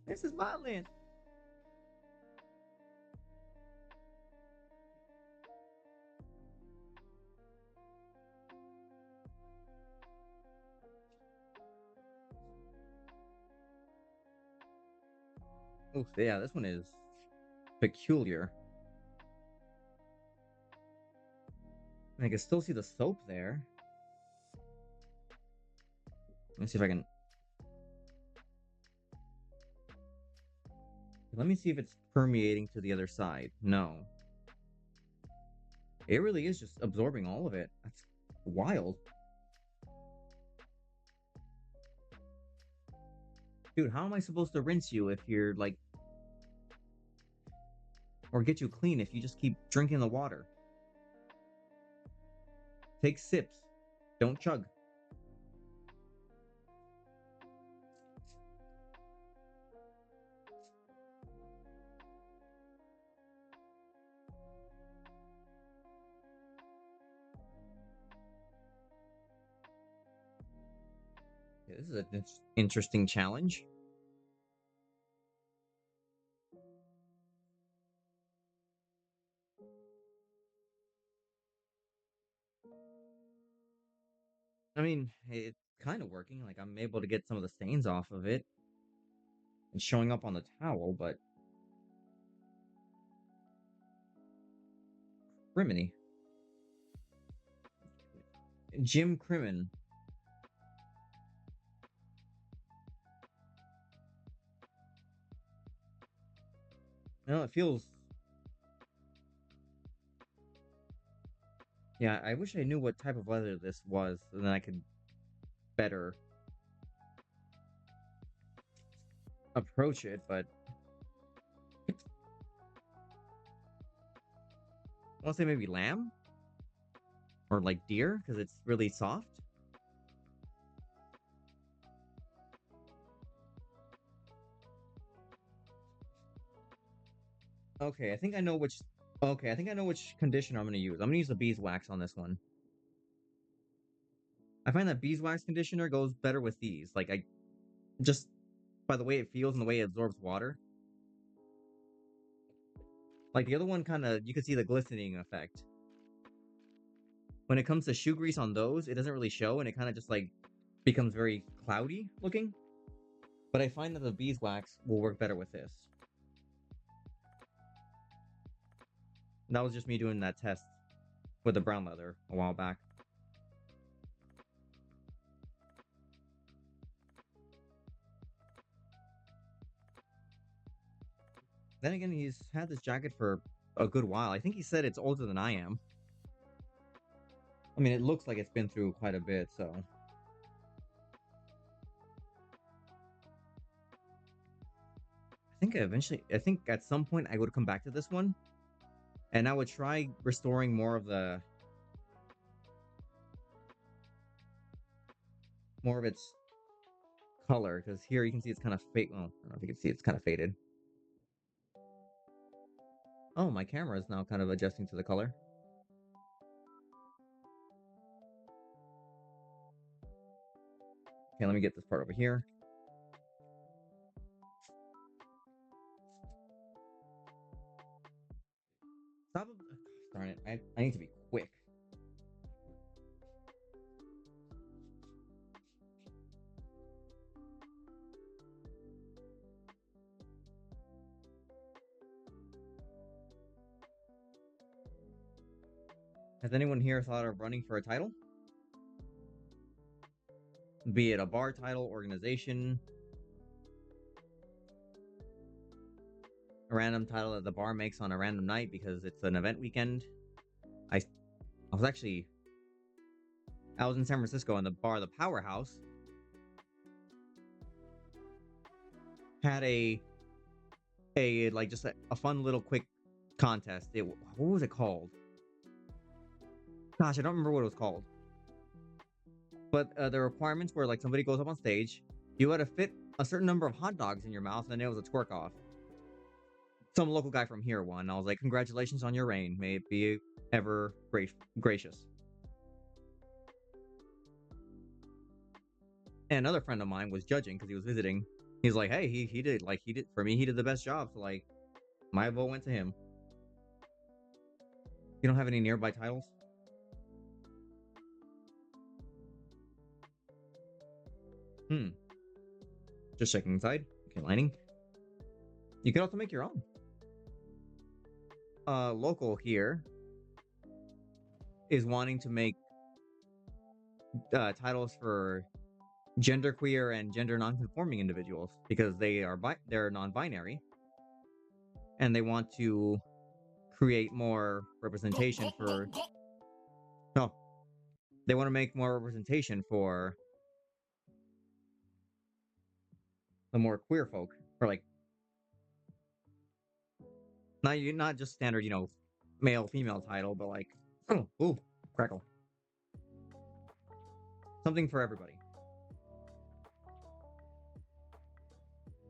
[SPEAKER 1] This is my land. Oh, yeah, this one is peculiar. I can still see the soap there. Let me see if I can... Let me see if it's permeating to the other side. No. It really is just absorbing all of it. That's wild. Dude, how am I supposed to rinse you if you're like... Or get you clean if you just keep drinking the water? Take sips. Don't chug. Yeah, this is an interesting challenge. I mean, it's kind of working. Like, I'm able to get some of the stains off of it and showing up on the towel, but criminy. Jim Crimin. No, it feels... Yeah, I wish I knew what type of leather this was, and then I could better approach it, but I want to say maybe lamb? Or like deer, because it's really soft. Okay, I think I know which... Okay, I think I know which conditioner I'm going to use. I'm going to use the beeswax on this one. I find that beeswax conditioner goes better with these. Like, I just... By the way it feels and the way it absorbs water. Like, the other one kind of... You can see the glistening effect. When it comes to shoe grease on those, it doesn't really show, and it kind of just, like, becomes very cloudy looking. But I find that the beeswax will work better with this. That was just me doing that test with the brown leather a while back. Then again, he's had this jacket for a good while. I think he said it's older than I am. I mean, it looks like it's been through quite a bit, so... I think at some point I would come back to this one, and I would try restoring more of its color, because here you can see it's kind of fade. Well, I don't know if you can see it's kind of faded. Oh, my camera is now kind of adjusting to the color. Okay, let me get this part over here. Stop. Darn it, I need to be quick. Has anyone here thought of running for a title? Be it a bar title, organization, a random title that the bar makes on a random night because it's an event weekend. I I was actually I was in San Francisco and the bar, the Powerhouse, had a like just a fun little quick contest. What was it called? Gosh, I don't remember what it was called. But the requirements were like somebody goes up on stage, you had to fit a certain number of hot dogs in your mouth, and then it was a twerk off. Some local guy from here won. I was like, congratulations on your reign. May it be ever gracious. And another friend of mine was judging because he was visiting. He's like, hey, he did for me. He did the best job. So like, my vote went to him. You don't have any nearby titles? Hmm. Just checking inside. Okay, lining. You could also make your own. Local here is wanting to make titles for genderqueer and gender non-conforming individuals because they're non-binary, and they want to create more representation for. No, they want to make more representation for the more queer folk, or like not just standard, male female title, but like ooh, crackle, something for everybody,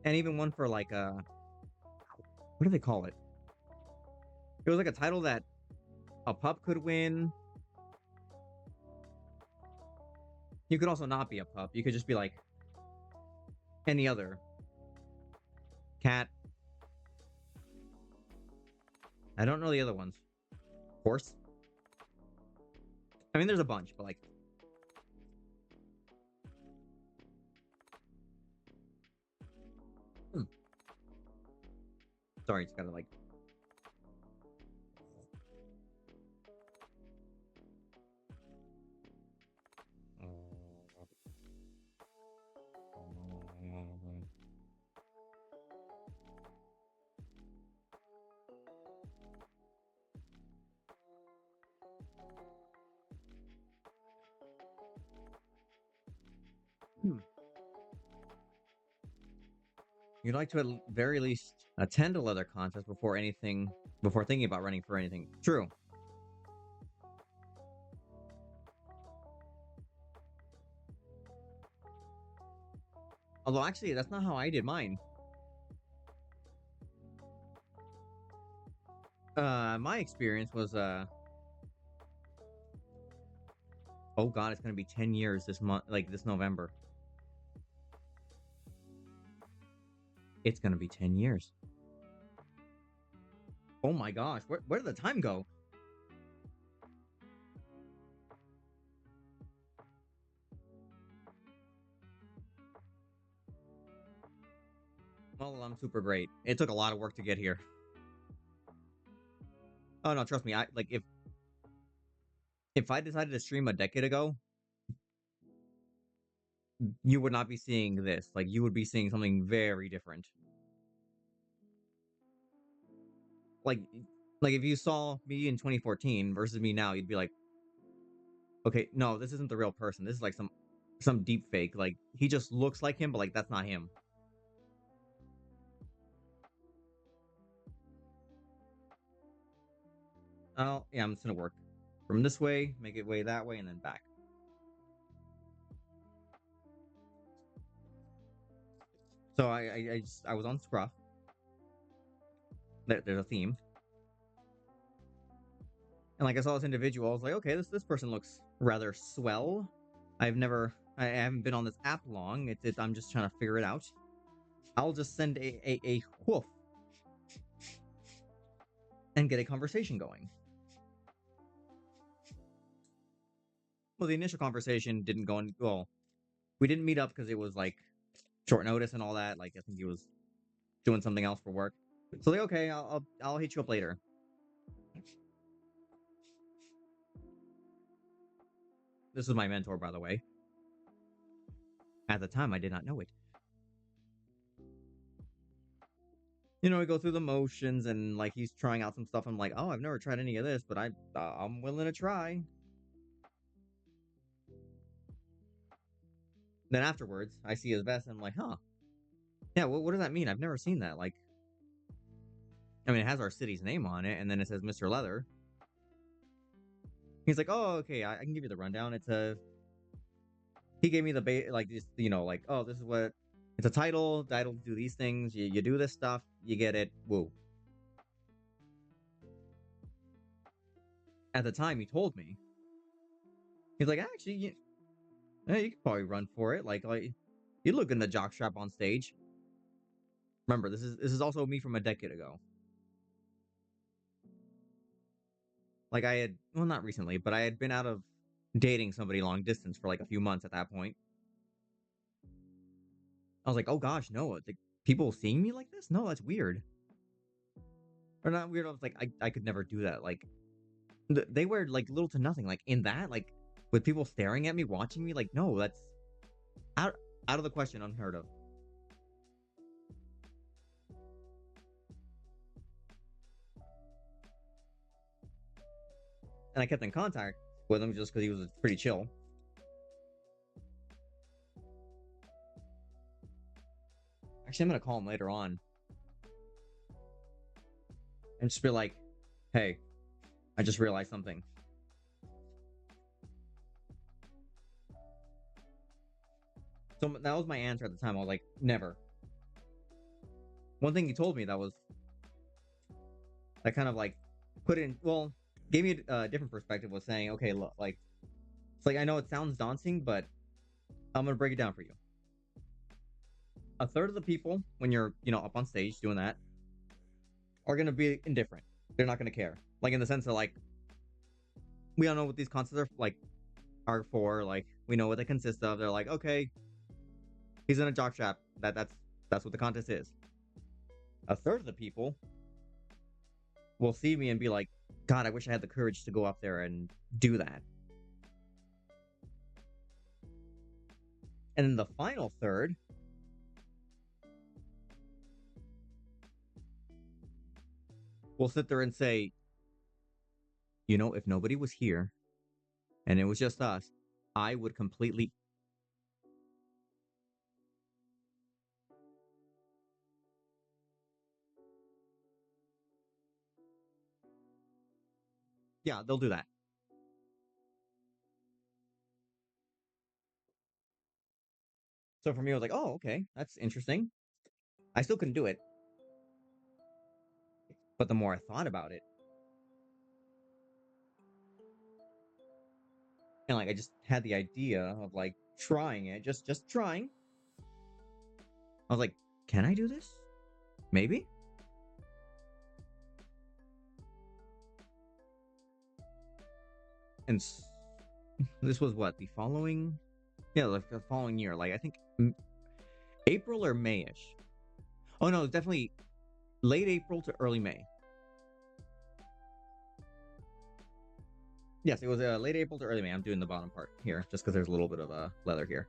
[SPEAKER 1] and even one for like what do they call it? It was like a title that a pup could win. You could also not be a pup. You could just be like any other cat. I don't know the other ones. Horse. I mean, there's a bunch, but like, hmm. Sorry, it's gotta like. Hmm. You'd like to at very least attend a leather contest before thinking about running for anything. True. Although actually, that's not how I did mine. My experience was oh god, it's gonna be 10 years this month, like this November. It's gonna be 10 years. Oh my gosh, where did the time go? Well, I'm super great. It took a lot of work to get here. Oh no, trust me. I like if I decided to stream a decade ago, you would not be seeing this. Like you would be seeing something very different. Like like if you saw me in 2014 versus me now, you'd be like, okay, no, this isn't the real person. This is like some deep fake. Like he just looks like him, but like that's not him. Oh yeah, I'm just gonna work from this way, make it way that way, and then back. So I was on Scruff. There's a theme, and like I saw this individual, I was like, okay, this person looks rather swell. I haven't been on this app long. I'm just trying to figure it out. I'll just send a whoof and get a conversation going. Well, the initial conversation didn't go in. Well, we didn't meet up because it was like short notice and all that. Like I think he was doing something else for work. So like, okay, I'll hit you up later. This is my mentor, by the way. At the time, I did not know it. You know, we go through the motions and like he's trying out some stuff. I'm like, oh, I've never tried any of this, but I'm willing to try. Then afterwards, I see his vest and I'm like, huh, yeah, what does that mean? I've never seen that. Like, I mean, it has our city's name on it, and then it says Mr. Leather. He's like, oh, okay, I can give you the rundown. He gave me the like this, like, oh, this is what it's a title. Title do these things. You do this stuff, you get it. Woo. At the time, he told me, he's like, actually, you could probably run for it. Like you look in the jockstrap on stage. Remember, this is also me from a decade ago. Like I had, well, not recently, but I had been out of dating somebody long distance for like a few months at that point. I was like, oh gosh, no, like people seeing me like this? No, that's weird. Or not weird. I was like, I could never do that. Like they wear like little to nothing. Like in that, like with people staring at me, watching me, like no, that's out out of the question, unheard of. And I kept in contact with him just because he was pretty chill. Actually, I'm gonna call him later on and just be like, hey, I just realized something. So that was my answer at the time. I was like, never. One thing he told me that kind of like put in, well, gave me a different perspective was saying, okay, look, like, it's like, I know it sounds daunting, but I'm going to break it down for you. A third of the people, when you're, up on stage doing that, are going to be indifferent. They're not going to care. Like, in the sense that, like, we all know what these concerts are, like, are for. Like, we know what they consist of. They're like, okay, he's in a jock strap. That's what the contest is. A third of the people will see me and be like, God, I wish I had the courage to go up there and do that. And then the final third will sit there and say, if nobody was here and it was just us, I would completely. Yeah, they'll do that. So for me, I was like, oh, okay, that's interesting. I still couldn't do it. But the more I thought about it, and like I just had the idea of like trying it, just trying. I was like, can I do this? Maybe. And this was what the following, yeah, like the following year. Like I think April or Mayish. Oh no, definitely late April to early May. Yes, it was late April to early May. I'm doing the bottom part here just because there's a little bit of leather here.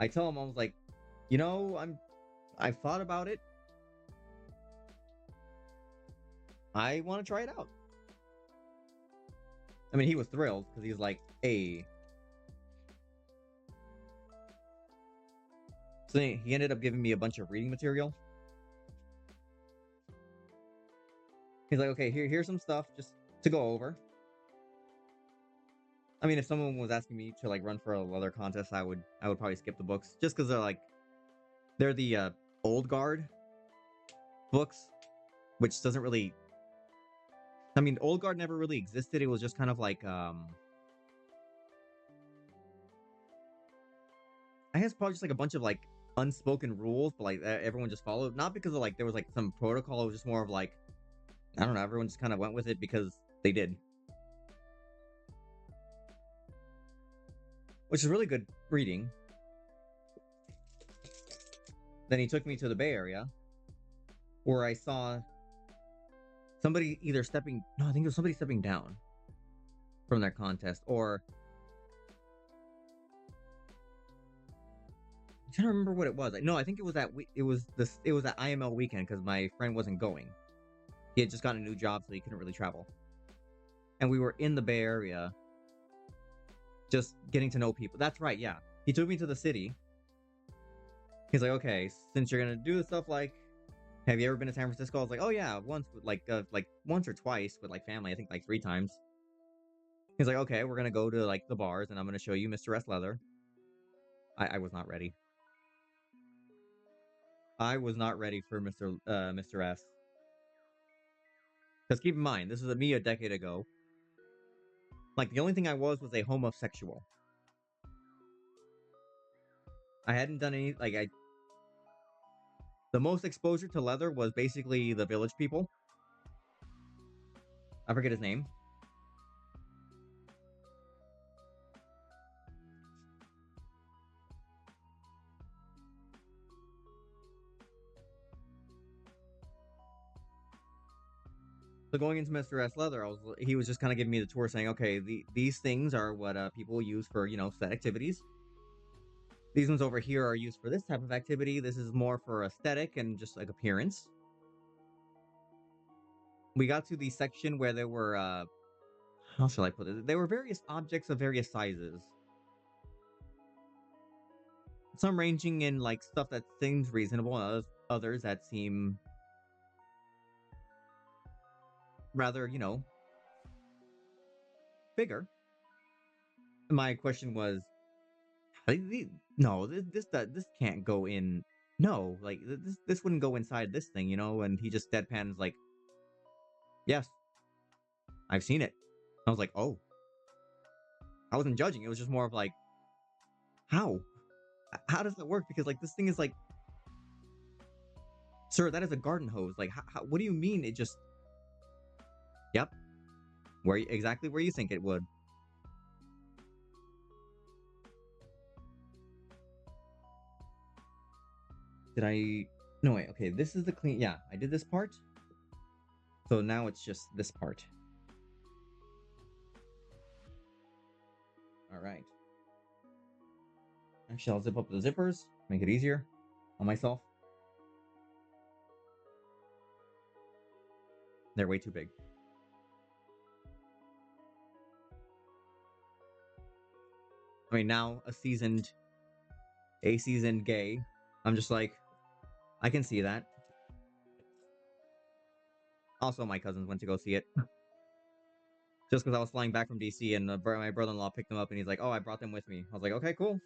[SPEAKER 1] I tell him, I was like, I've thought about it. I want to try it out. I mean, he was thrilled because he's like, hey. So he ended up giving me a bunch of reading material. He's like, okay, here's some stuff just to go over. I mean, if someone was asking me to like run for a leather contest, I would probably skip the books just because they're the old guard books, which doesn't really. I mean, old guard never really existed. It was just kind of like I guess probably just like a bunch of like unspoken rules, but like everyone just followed. Not because of like there was like some protocol. It was just more of like I don't know. Everyone just kind of went with it because they did, which is really good reading. Then he took me to the Bay Area, where I saw somebody either stepping. No, I think it was somebody stepping down from their contest, or trying to remember what it was. No, I think it was that it was that IML weekend because my friend wasn't going. He had just gotten a new job, so he couldn't really travel. And we were in the Bay Area, just getting to know people. That's right, yeah. He took me to the city. He's like, okay, since you're gonna do the stuff like, have you ever been to San Francisco? I was like, oh yeah, once, like once or twice with like family. I think like 3 times. He's like, okay, we're gonna go to like the bars, and I'm gonna show you Mr. S leather. I was not ready. I was not ready for Mr. S. Because keep in mind, this was me a decade ago. Like the only thing I was a homosexual. I hadn't done any like I. The most exposure to leather was basically the village people. I forget his name. So going into Mr. S leather, he was just kind of giving me the tour, saying, okay, these things are what people use for set activities. These ones over here are used for this type of activity. This is more for aesthetic and just like appearance. We got to the section where there were how shall I put it? There were various objects of various sizes. Some ranging in like stuff that seems reasonable, and others that seem rather, bigger. My question was, no, this can't go in. No, like this wouldn't go inside this thing, And he just deadpans like, yes, I've seen it. I was like, oh, I wasn't judging. It was just more of like, how? How does that work? Because like this thing is like, sir, that is a garden hose. Like, what do you mean? It just, yep, exactly where you think it would. Did I? No, wait. Okay, this is the clean. Yeah, I did this part. So now it's just this part. All right. Actually, I'll zip up the zippers, make it easier on myself. They're way too big. I mean, now a seasoned gay, I'm just like, I can see that. Also, my cousins went to go see it. Just because I was flying back from DC and my brother-in-law picked them up and he's like, oh, I brought them with me. I was like, okay, cool.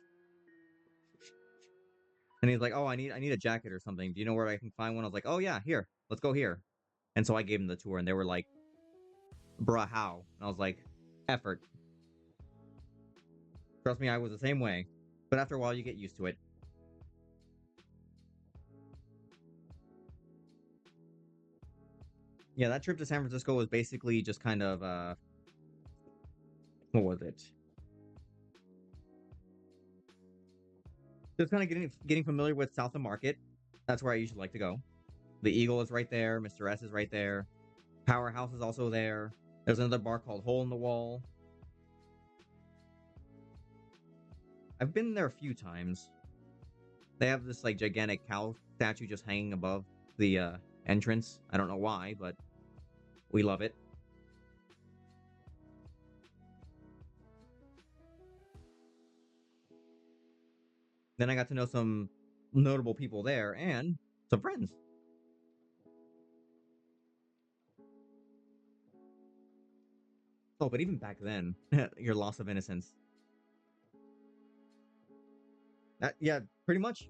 [SPEAKER 1] And he's like, oh, I need a jacket or something. Do you know where I can find one? I was like, oh yeah, here. Let's go here. And so I gave them the tour and they were like, bruh, how? And I was like, effort. Trust me, I was the same way. But after a while, you get used to it. Yeah, that trip to San Francisco was basically just kind of, what was it? Just kind of getting familiar with South of Market. That's where I usually like to go. The Eagle is right there. Mr. S is right there. Powerhouse is also there. There's another bar called Hole in the Wall. I've been there a few times. They have this like gigantic cow statue just hanging above the entrance. I don't know why, but we love it. Then I got to know some notable people there and some friends. Oh, but even back then, your loss of innocence. Yeah, pretty much.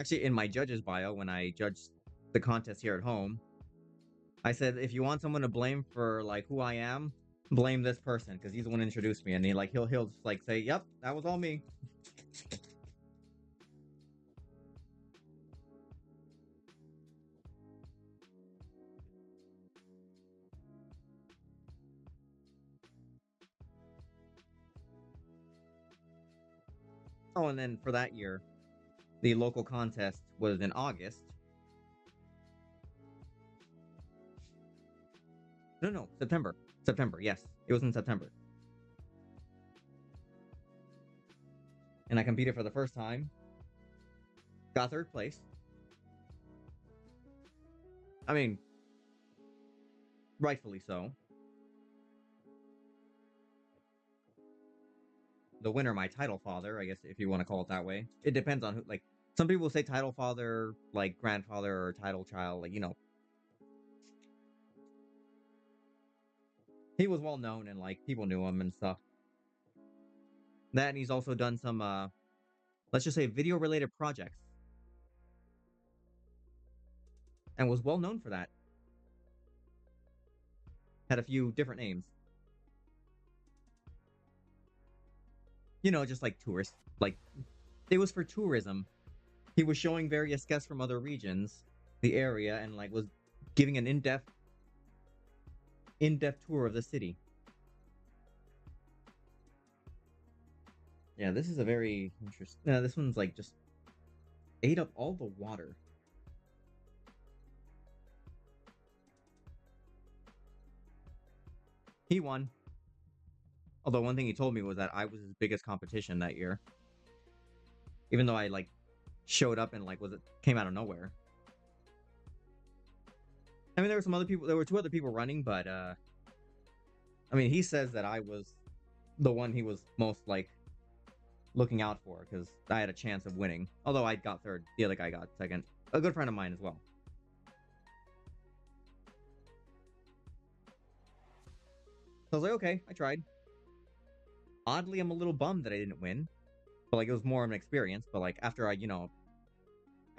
[SPEAKER 1] Actually, in my judge's bio, when I judged the contest here at home, I said, if you want someone to blame for like who I am, blame this person because he's the one who introduced me, and he'll just like say, "Yep, that was all me." Oh, and then for that year, the local contest was in August. No, September. September, yes. It was in September. And I competed for the first time. Got third place. I mean, rightfully so. The winner, my title father, I guess if you want to call it that way. It depends on who. Like, some people say title father, like grandfather or title child. Like, he was well known and like people knew him and stuff. That and he's also done some, let's just say, video related projects, and was well known for that. Had a few different names. Just like tourists. Like, it was for tourism. He was showing various guests from other regions the area and like was giving an in-depth tour of the city. Yeah, this is a very interesting. This one's like just ate up all the water. He won. Although one thing he told me was that I was his biggest competition that year. Even though I like showed up and like was it came out of nowhere. I mean, there were some other people. There were two other people running, but I mean, he says that I was the one he was most like looking out for because I had a chance of winning. Although I got third, the other guy got second. A good friend of mine as well. So I was like, okay, I tried. Oddly, I'm a little bummed that I didn't win, but like it was more of an experience. But like after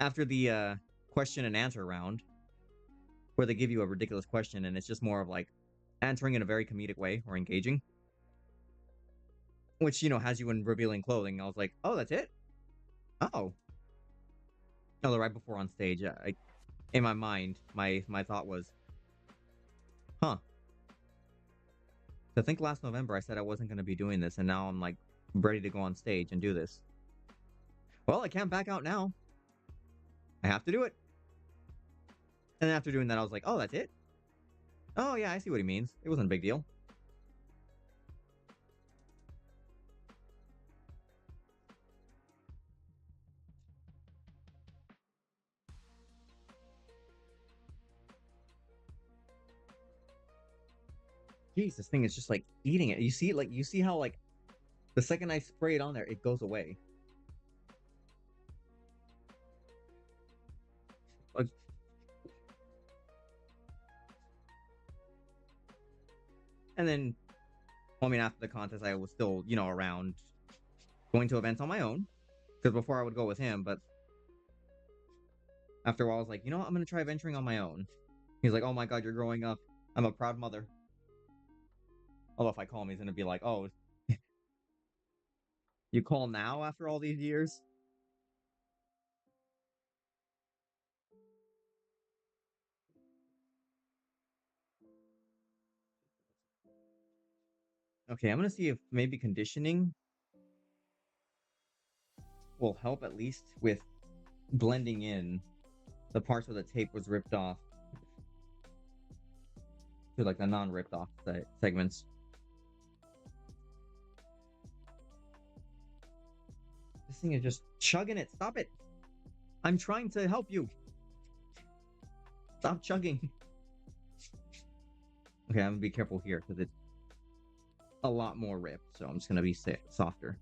[SPEAKER 1] after the question and answer round, where they give you a ridiculous question and it's just more of like answering in a very comedic way or engaging, which has you in revealing clothing. I was like, oh, that's it. Oh, no, right before on stage, in my mind, my thought was, huh. I think last November I said I wasn't going to be doing this, and now I'm like ready to go on stage and do this. Well, I can't back out now. I have to do it. And then after doing that, I was like, oh, that's it? Oh, yeah, I see what he means. It wasn't a big deal. Jeez, this thing is just like eating it. You see how like the second I spray it on there, it goes away. Like, and then, I mean, after the contest, I was still, around going to events on my own. Because before I would go with him, but after a while, I was like, you know what? I'm going to try venturing on my own. He's like, oh my God, you're growing up. I'm a proud mother. Although if I call him, he's going to be like, oh, you call now after all these years? Okay, I'm going to see if maybe conditioning will help at least with blending in the parts where the tape was ripped off to like the non-ripped off segments. This thing is just chugging it. Stop it. I'm trying to help you. Stop chugging. Okay, I'm gonna be careful here because it's a lot more ripped, so I'm just gonna be softer.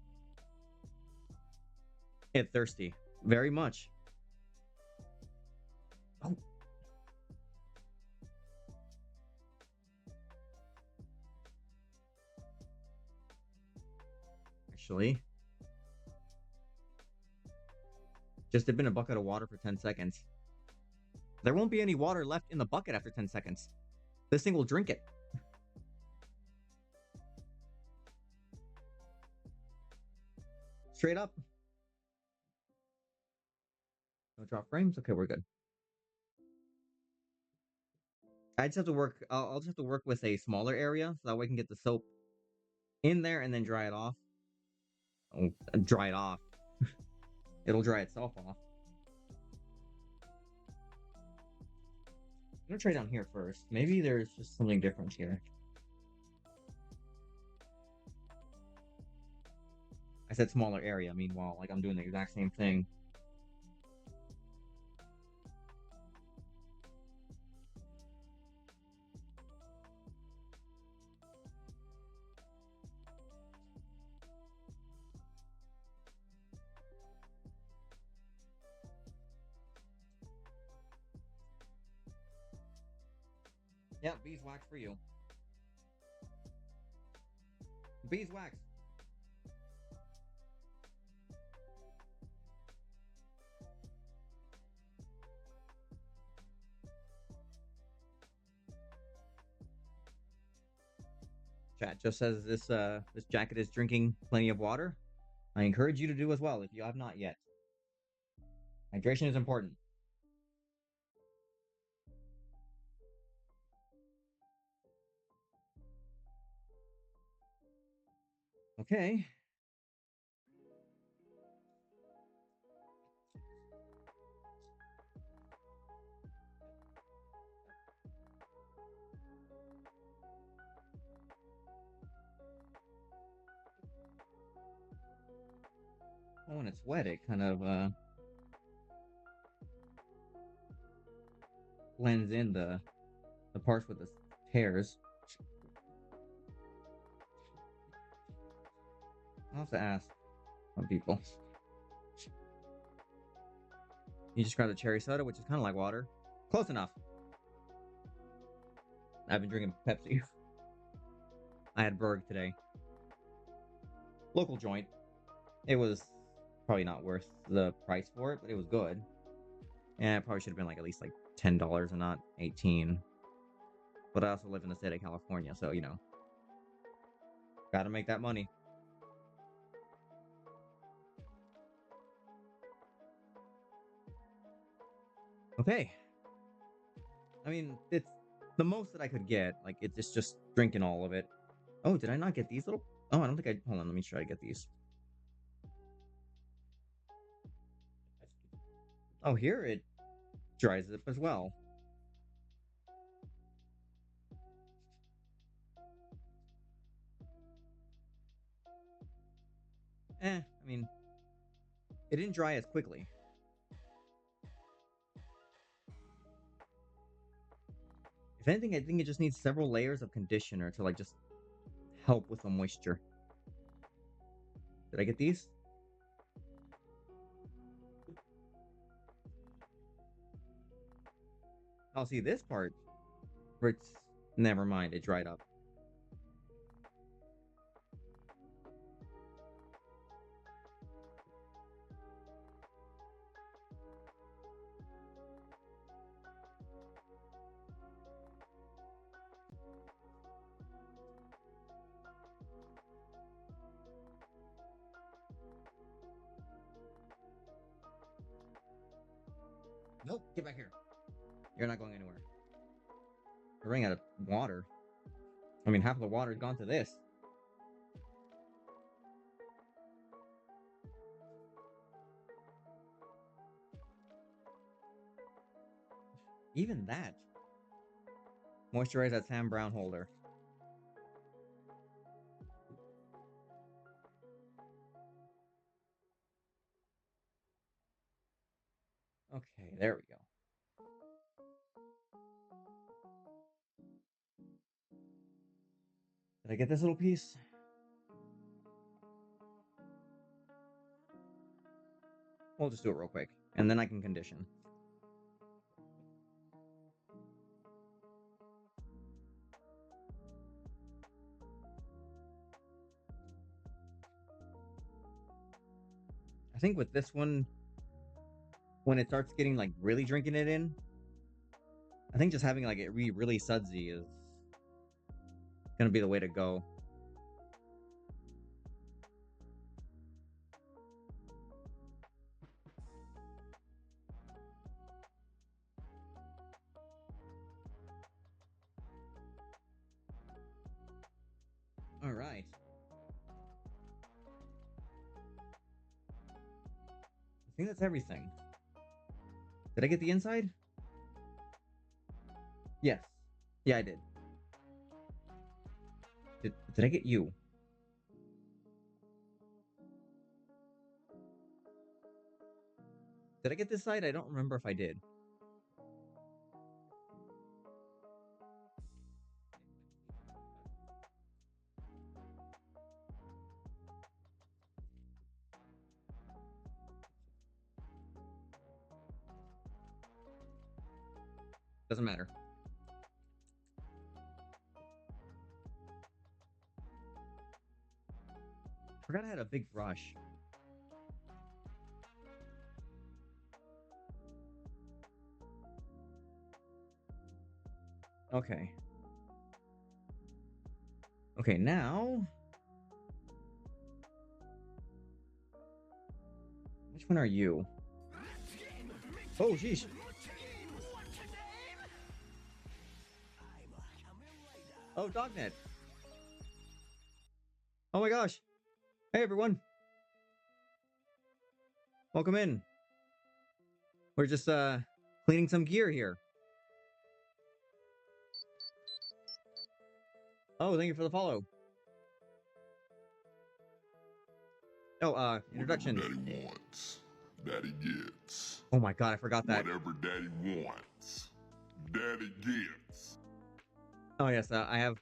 [SPEAKER 1] It's thirsty. Very much. Oh. Actually, just dip in a bucket of water for 10 seconds. There won't be any water left in the bucket after 10 seconds. This thing will drink it. Straight up. No drop frames? Okay, we're good. I just have to work. I'll just have to work with a smaller area so that way I can get the soap in there and then dry it off. Oh, dry it off. It'll dry itself off. I'm gonna try down here first. Maybe there's just something different here. said smaller area. Meanwhile, like I'm doing the exact same thing. Yeah, beeswax for you. Beeswax. Chat just says this jacket is drinking plenty of water. I encourage you to do as well if you have not yet. Hydration is important. Okay. Oh, when it's wet, it kind of blends in the parts with the tears. I'll have to ask some people. You just grab the cherry soda, which is kind of like water. Close enough. I've been drinking Pepsi. I had Berg today. Local joint. It was probably not worth the price for it, but it was good. And it probably should have been like at least like $10 and not 18. But I also live in the state of California, so gotta make that money. Okay. I mean, it's the most that I could get. Like it's just drinking all of it. Oh, did I not get these little? Oh, I don't think I. Hold on, let me try to get these. Oh, here it dries up as well. I mean, it didn't dry as quickly. If anything, I think it just needs several layers of conditioner to like just help with the moisture. Did I get these? Oh, see this part where it's never mind, it dried up. Nope, get back here. You're not going anywhere. You're running out of water. I mean, half of the water has gone to this. Even that. Moisturize that Sam Brown holder. Okay, there we go. Did I get this little piece? We'll just do it real quick, and then I can condition. I think with this one, when it starts getting like really drinking it in, I think just having like it be really sudsy is gonna be the way to go. All right. I think that's everything. Did I get the inside? Yes. Yeah, I did. Did I get you? Did I get this side? I don't remember if I did. Doesn't matter. Forgot I had a big brush. Okay. Okay, now... Which one are you? Oh, sheesh. Oh, Dognet. Oh my gosh. Hey, everyone. Welcome in. We're just, cleaning some gear here. Oh, thank you for the follow. Oh, introduction.
[SPEAKER 3] Whatever Daddy wants, Daddy gets.
[SPEAKER 1] Oh my god, I forgot that.
[SPEAKER 3] Whatever Daddy wants, Daddy gets.
[SPEAKER 1] Oh yes, I have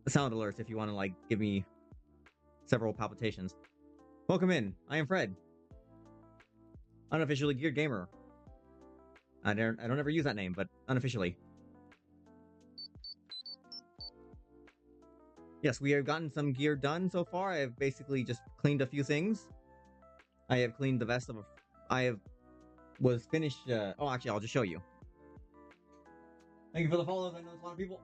[SPEAKER 1] sound alerts if you want to, like, give me several palpitations. Welcome in. I am Fred. Unofficially Geared Gamer. I don't ever use that name, but unofficially. Yes, we have gotten some gear done so far. I have basically just cleaned a few things. I have cleaned the vest of was finished, oh, actually, I'll just show you. Thank you for the follows. I know there's a lot of people.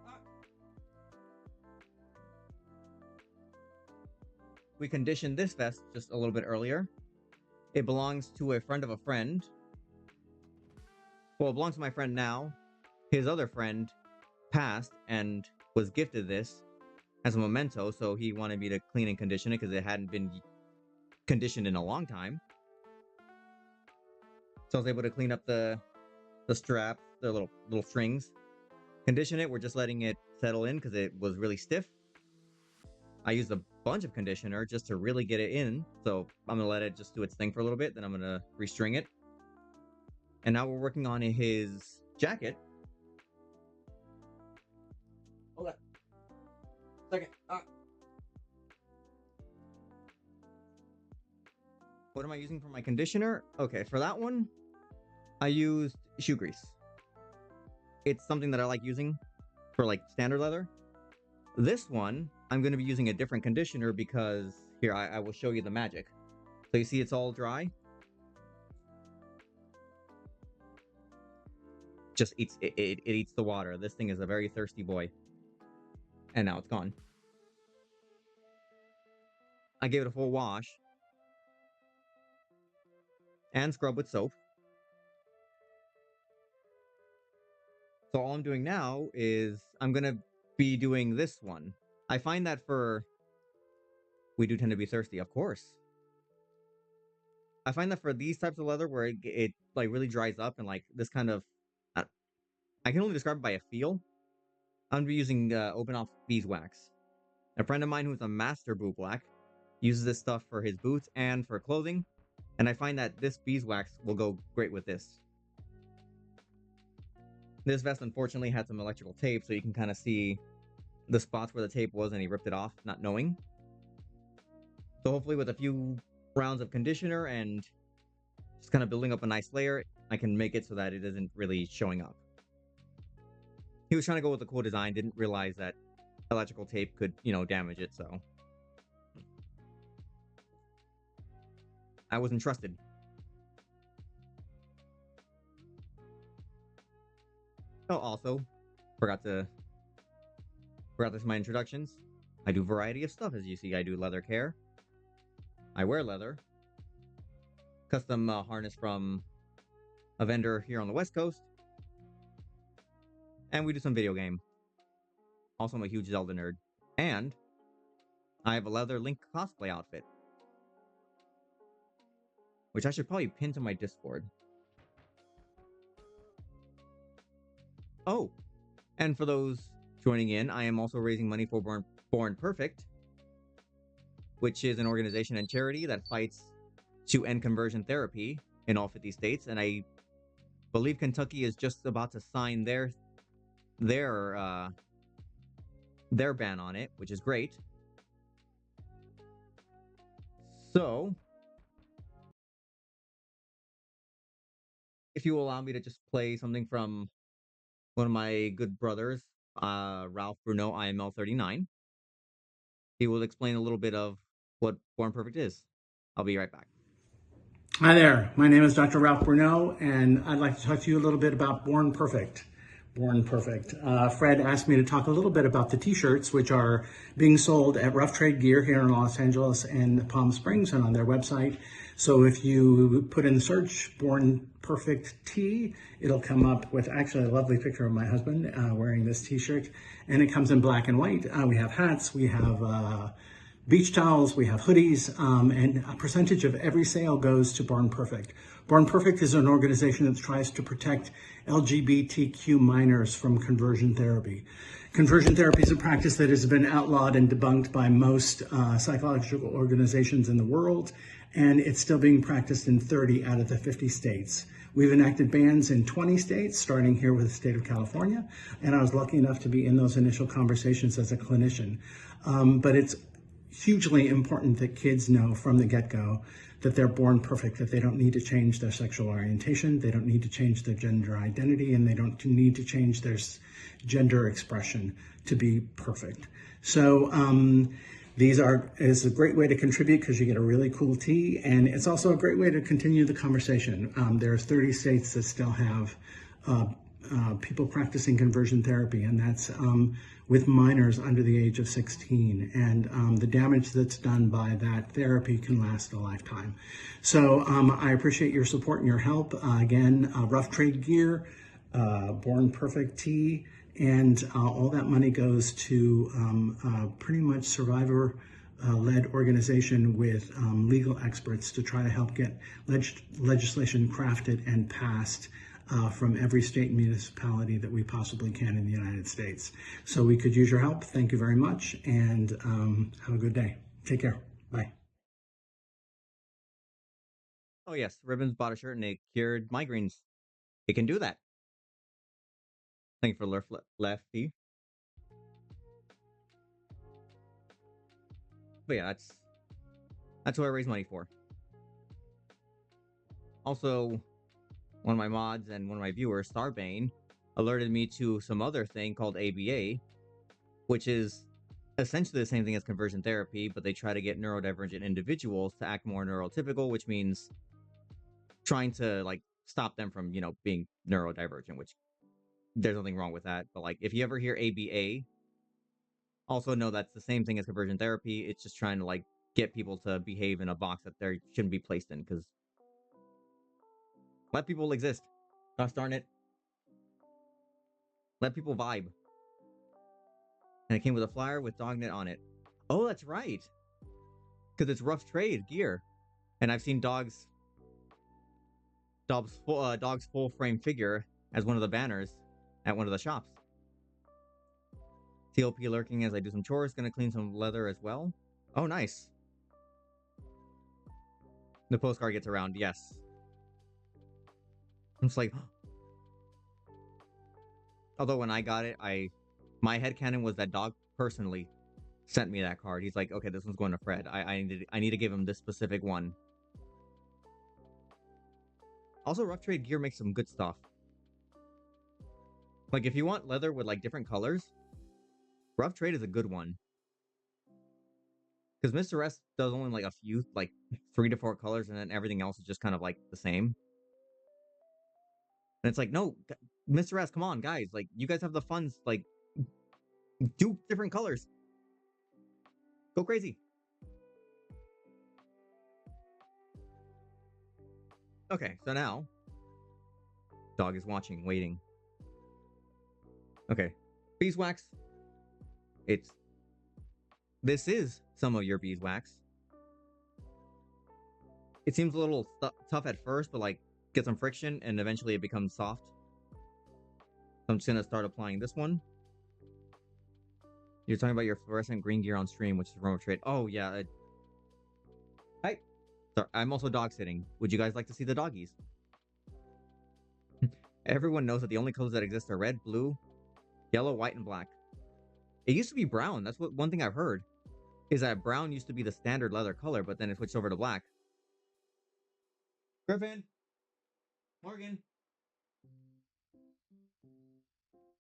[SPEAKER 1] We conditioned this vest just a little bit earlier. It belongs to a friend of a friend. Well, it belongs to my friend now. His other friend passed and was gifted this as a memento, so he wanted me to clean and condition it because it hadn't been conditioned in a long time. So I was able to clean up the straps, the little strings. Condition it, we're just letting it settle in because it was really stiff. I used a bunch of conditioner just to really get it in, so I'm gonna let it just do its thing for a little bit, then I'm gonna restring it. And now we're working on his jacket. Hold on. Second. What am I using for my conditioner? Okay, for that one, I used shoe grease. It's something that I like using for, like, standard leather. This one, I'm going to be using a different conditioner because, here, I will show you the magic. So you see it's all dry? Just eats, it eats the water. This thing is a very thirsty boy. And now it's gone. I gave it a full wash. And scrub with soap. So all I'm doing now is I'm going to be doing this one. I find that we do tend to be thirsty, of course. I find that for these types of leather where it like really dries up and like this kind of, I can only describe it by a feel. I'm gonna be using open off beeswax. A friend of mine who's a master boot black uses this stuff for his boots and for clothing, and I find that this beeswax will go great with this. This vest unfortunately had some electrical tape, so you can kind of see the spots where the tape was and he ripped it off, not knowing. So hopefully with a few rounds of conditioner and just kind of building up a nice layer, I can make it so that it isn't really showing up. He was trying to go with a cool design, didn't realize that electrical tape could, damage it, so I wasn't trusted. Oh, also, forgot this in my introductions. I do a variety of stuff, as you see. I do leather care. I wear leather. Custom harness from a vendor here on the West Coast. And we do some video game. Also, I'm a huge Zelda nerd. And I have a leather Link cosplay outfit, which I should probably pin to my Discord. Oh, and for those joining in, I am also raising money for Born Perfect, which is an organization and charity that fights to end conversion therapy in all 50 states, and I believe Kentucky is just about to sign their uh, their ban on it, which is great. So, if you allow me to just play something from one of my good brothers, Ralph Bruno, IML39, he will explain a little bit of what Born Perfect is. I'll be right back.
[SPEAKER 2] Hi there, my name is Dr. Ralph Bruno, and I'd like to talk to you a little bit about Born Perfect. Born Perfect. Fred asked me to talk a little bit about the t-shirts, which are being sold at Rough Trade Gear here in Los Angeles and Palm Springs and on their website. So if you put in the search Born Perfect Tee, it'll come up with actually a lovely picture of my husband wearing this t-shirt, and it comes in black and white. We have hats, we have beach towels, we have hoodies, and a percentage of every sale goes to Born Perfect. Born Perfect is an organization that tries to protect LGBTQ minors from conversion therapy. Conversion therapy is a practice that has been outlawed and debunked by most psychological organizations in the world, and it's still being practiced in 30 out of the 50 states. We've enacted bans in 20 states, starting here with the state of California, and I was lucky enough to be in those initial conversations as a clinician. But it's hugely important that kids know from the get-go that they're born perfect, that they don't need to change their sexual orientation, they don't need to change their gender identity, and they don't need to change their gender expression to be perfect. So is a great way to contribute because you get a really cool tee, and it's also a great way to continue the conversation. There's 30 states that still have people practicing conversion therapy, and that's with minors under the age of 16. And the damage that's done by that therapy can last a lifetime. So I appreciate your support and your help. Again, Rough Trade Gear, Born Perfect Tee, and all that money goes to pretty much survivor-led organization with legal experts to try to help get legislation crafted and passed from every state and municipality that we possibly can in the United States. So we could use your help. Thank you very much, and have a good day. Take care. Bye.
[SPEAKER 1] Oh yes, Ribbons bought a shirt and it cured migraines. It can do that. Thank you for Lefty. But yeah, that's what I raise money for. Also, one of my mods and one of my viewers, Starbane, alerted me to some other thing called ABA, which is essentially the same thing as conversion therapy, but they try to get neurodivergent individuals to act more neurotypical, which means trying to like stop them from, being neurodivergent, which there's nothing wrong with that. But like if you ever hear ABA, also know that's the same thing as conversion therapy. It's just trying to like get people to behave in a box that they shouldn't be placed in, because let people exist. Gosh darn it. Let people vibe. And it came with a flyer with Dognet on it. Oh, that's right. Because it's Rough Trade Gear. And I've seen Dog's full frame figure as one of the banners at one of the shops. TLP lurking as I do some chores. Gonna clean some leather as well. Oh, nice. The postcard gets around, yes. I'm just like... Although when I got it, my headcanon was that Dog personally sent me that card. He's like, okay, this one's going to Fred. I need to give him this specific one. Also, Rough Trade Gear makes some good stuff. Like, if you want leather with, like, different colors, Rough Trade is a good one. Because Mr. S does only, like, a few, like, 3 to 4 colors, and then everything else is just kind of, like, the same. And it's like, no, Mr. S, come on, guys. Like, you guys have the funds, like, do different colors. Go crazy. Okay, so now, Dog is watching, waiting. Okay, beeswax. This is some of your beeswax. It seems a little tough at first, but like get some friction and eventually it becomes soft. So I'm just gonna start applying this one. You're talking about your fluorescent green gear on stream, which is Romo Trade. Oh yeah. Hi. So I'm also dog sitting. Would you guys like to see the doggies? Everyone knows that the only colors that exist are red, blue, yellow, white, and black. It used to be brown. That's what one thing I've heard is that brown used to be the standard leather color, but then it switched over to black. Griffin, Morgan,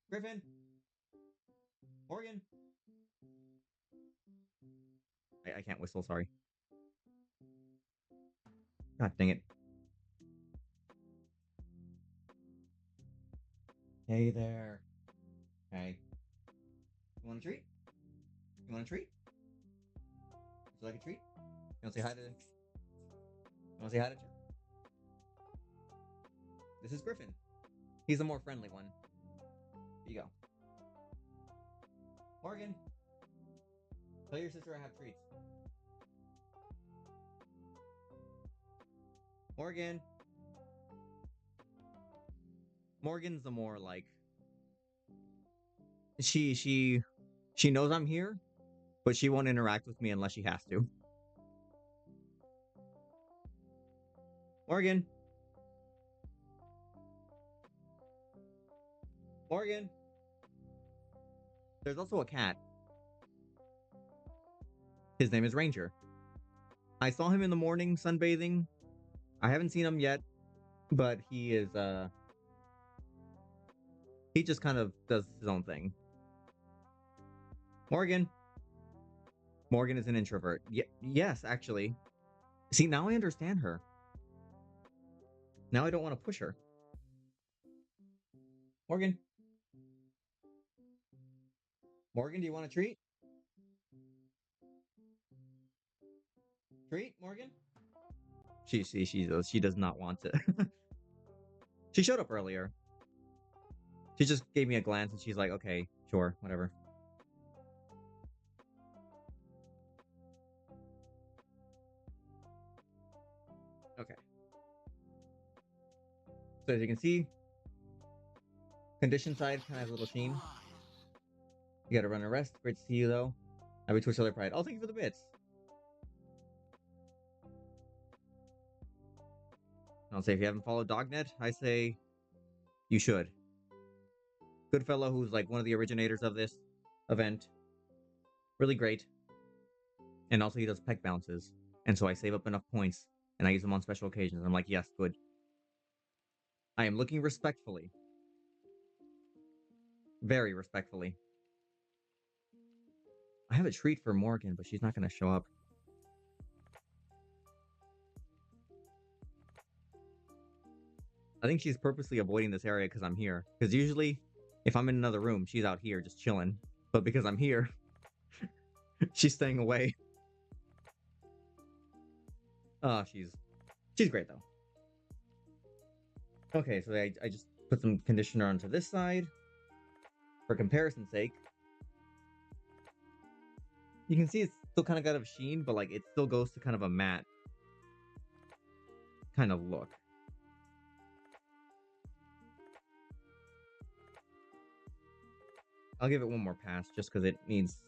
[SPEAKER 1] Griffin, Morgan. I can't whistle. Sorry. God dang it. Hey there. Hey. You want a treat? You want a treat? Would you like a treat? You want to say hi to? You want to say hi to? This is Griffin. He's the more friendly one. Here you go. Morgan, tell your sister I have treats. Morgan. Morgan's the more like she knows I'm here, but she won't interact with me unless she has to. Morgan. Morgan. There's also a cat. His name is Ranger. I saw him in the morning sunbathing. I haven't seen him yet, but he just kind of does his own thing. Morgan. Morgan is an introvert. Yes, actually. See, now I understand her. Now I don't want to push her. Morgan. Morgan, do you want a treat? Treat, Morgan? She does not want to. She showed up earlier. She just gave me a glance and she's like, okay, sure, whatever. Okay. So as you can see, condition side kind of has a little sheen. You gotta run a rest. Great to see you though. I would twitch other pride. Oh, thank you for the bits. I'll say if you haven't followed Dognet, I say you should. Good fellow who's like one of the originators of this event. Really great. And also he does peck bounces. And so I save up enough points and I use them on special occasions. I'm like, yes, good. I am looking respectfully. Very respectfully. I have a treat for Morgan, but she's not going to show up. I think she's purposely avoiding this area because I'm here. Because usually, if I'm in another room, she's out here just chilling. But because I'm here, she's staying away. She's great though. Okay, so I just put some conditioner onto this side for comparison's sake. You can see it's still kind of got a sheen, but like it still goes to kind of a matte kind of look. I'll give it one more pass just because it needs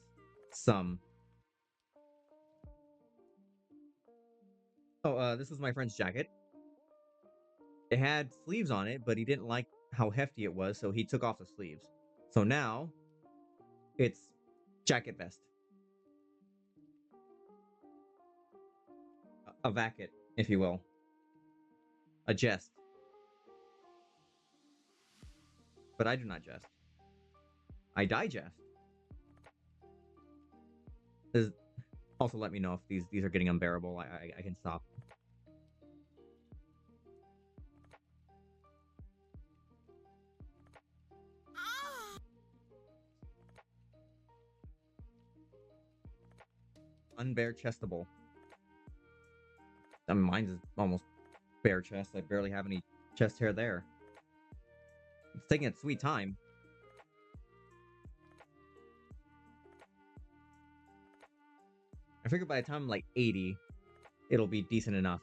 [SPEAKER 1] some. Oh, this is my friend's jacket. It had sleeves on it, but he didn't like how hefty it was, so he took off the sleeves. So now it's jacket vest. A vacket, if you will. A jest. But I do not jest. I digest. This, also, let me know if these are getting unbearable. I can stop. Unbare chestable. I mean, mine's is almost bare chest. I barely have any chest hair there. It's taking its sweet time. I figure by the time I'm like 80, it'll be decent enough.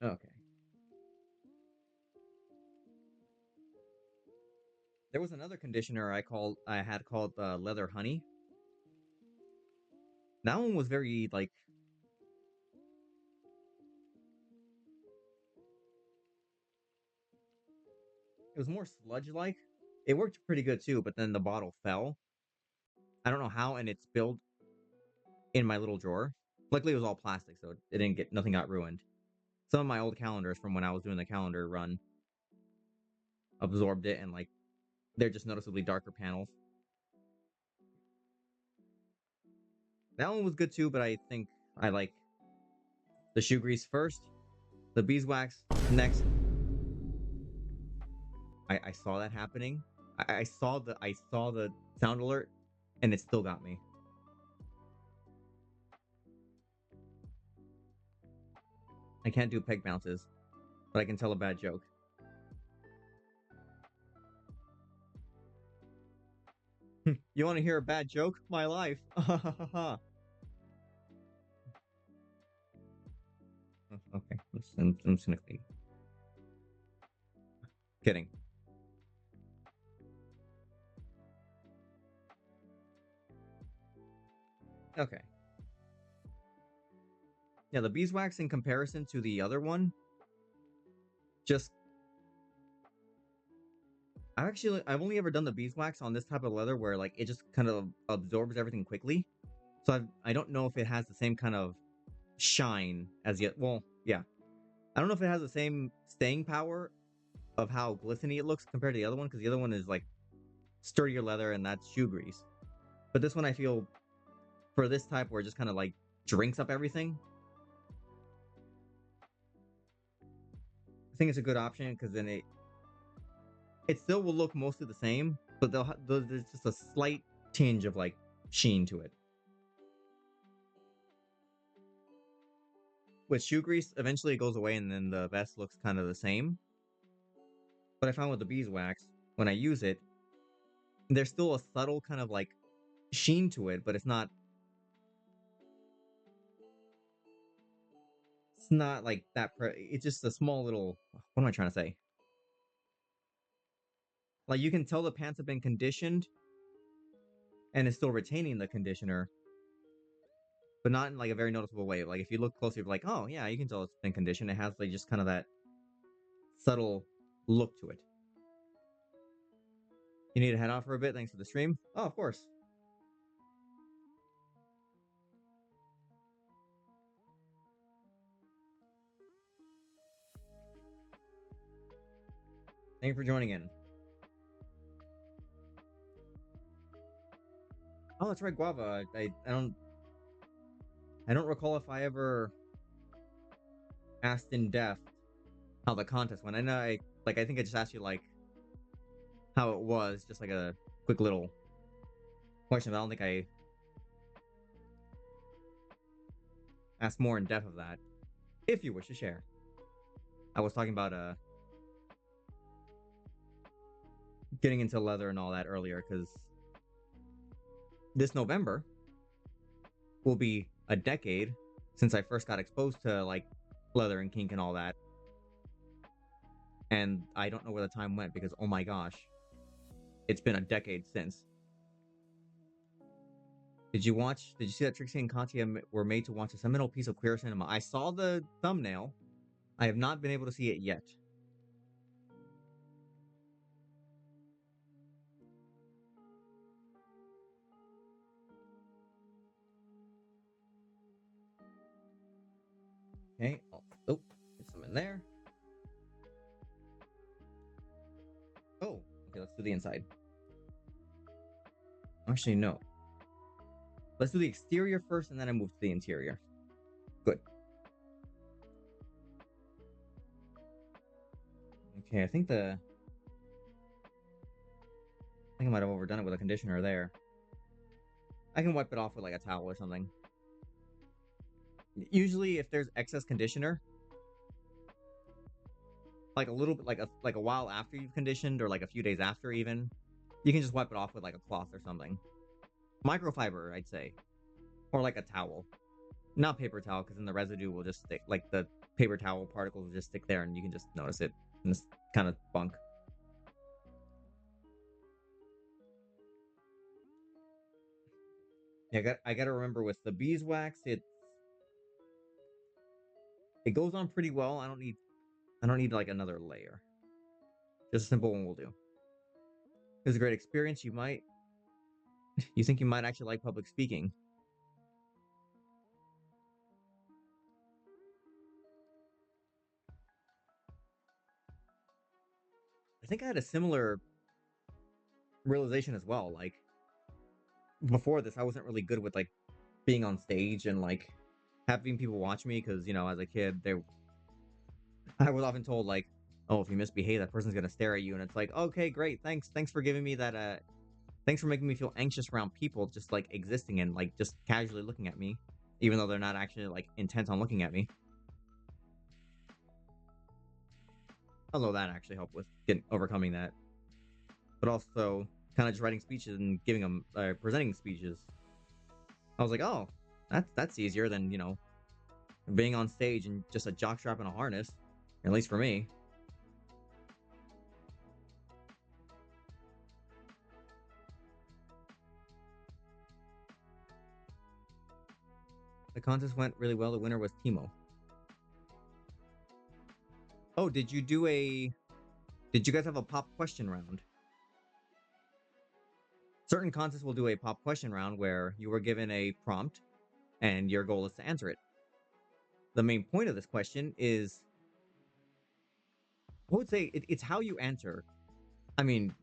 [SPEAKER 1] Okay. There was another conditioner I had called Leather Honey. That one was very like it was more sludge like. It worked pretty good too, but then the bottle fell. I don't know how, and it spilled in my little drawer. Luckily, it was all plastic, so it didn't get nothing got ruined. Some of my old calendars from when I was doing the calendar run absorbed it, and like they're just noticeably darker panels. That one was good too, but I think I like the shoe grease first, the beeswax next. I saw that happening. I saw the sound alert, and it still got me. I can't do peg bounces, but I can tell a bad joke. You want to hear a bad joke? My life. Okay, I'm just gonna kidding. Okay. Yeah, the beeswax in comparison to the other one, just I've only ever done the beeswax on this type of leather where like it just kind of absorbs everything quickly. So I don't know if it has the same kind of shine as yet. Well, yeah, I don't know if it has the same staying power of how glistening it looks compared to the other one because the other one is like sturdier leather and that's shoe grease. But this one I feel for this type where it just kind of like drinks up everything. I think it's a good option because then it still will look mostly the same, but there's just a slight tinge of like sheen to it. With shoe grease, eventually it goes away and then the vest looks kind of the same. But I found with the beeswax, when I use it, there's still a subtle kind of like sheen to it, but it's not like that. It's just a small little. What am I trying to say? Like you can tell the pants have been conditioned, and it's still retaining the conditioner, but not in like a very noticeable way. Like if you look closely, you're like, oh yeah, you can tell it's been conditioned. It has like just kind of that subtle look to it. You need to head off for a bit. Thanks for the stream. Oh, of course. Thank you for joining in. Oh, that's right, guava. I don't recall if I ever asked in depth how the contest went. I know I think I just asked you like how it was, just like a quick little question. But I don't think I asked more in depth of that. If you wish to share, I was talking about getting into leather and all that earlier because this November will be a decade since I first got exposed to like leather and kink and all that. And I don't know where the time went because oh my gosh, it's been a decade since. Did you see that Trixie and Katya were made to watch a seminal piece of queer cinema? I saw the thumbnail. I have not been able to see it yet. Okay. Oh, get some in there. Oh, okay. Let's do the inside. Actually, no. Let's do the exterior first, and then I move to the interior. Good. Okay, I think I might have overdone it with a conditioner there. I can wipe it off with like a towel or something. Usually, if there's excess conditioner, like a little bit, like a while after you've conditioned, or like a few days after, even, you can just wipe it off with like a cloth or something. Microfiber, I'd say, or like a towel, not paper towel, because then the residue will just stick. Like the paper towel particles will just stick there, and you can just notice it. And it's kind of bunk. Yeah, I got to remember with the beeswax, it goes on pretty well. I don't need like another layer. Just a simple one will do. It was a great experience. You think you might actually like public speaking. I think I had a similar realization as well. Like before this, I wasn't really good with like being on stage and like having people watch me because as a kid, I was often told like, oh, if you misbehave, that person's gonna stare at you, and it's like, okay, great, thanks for giving me that. Thanks for making me feel anxious around people just like existing and like just casually looking at me, even though they're not actually like intent on looking at me. Although that actually helped with overcoming that, but also kind of just writing speeches and giving them presenting speeches. I was like, oh, that's easier than being on stage and just a jockstrap and a harness, at least for me. The contest went really well. The winner was Timo. Oh, did you guys have a pop question round? Certain contests will do a pop question round where you were given a prompt and your goal is to answer it. The main point of this question is, I would say it's how you answer. I mean,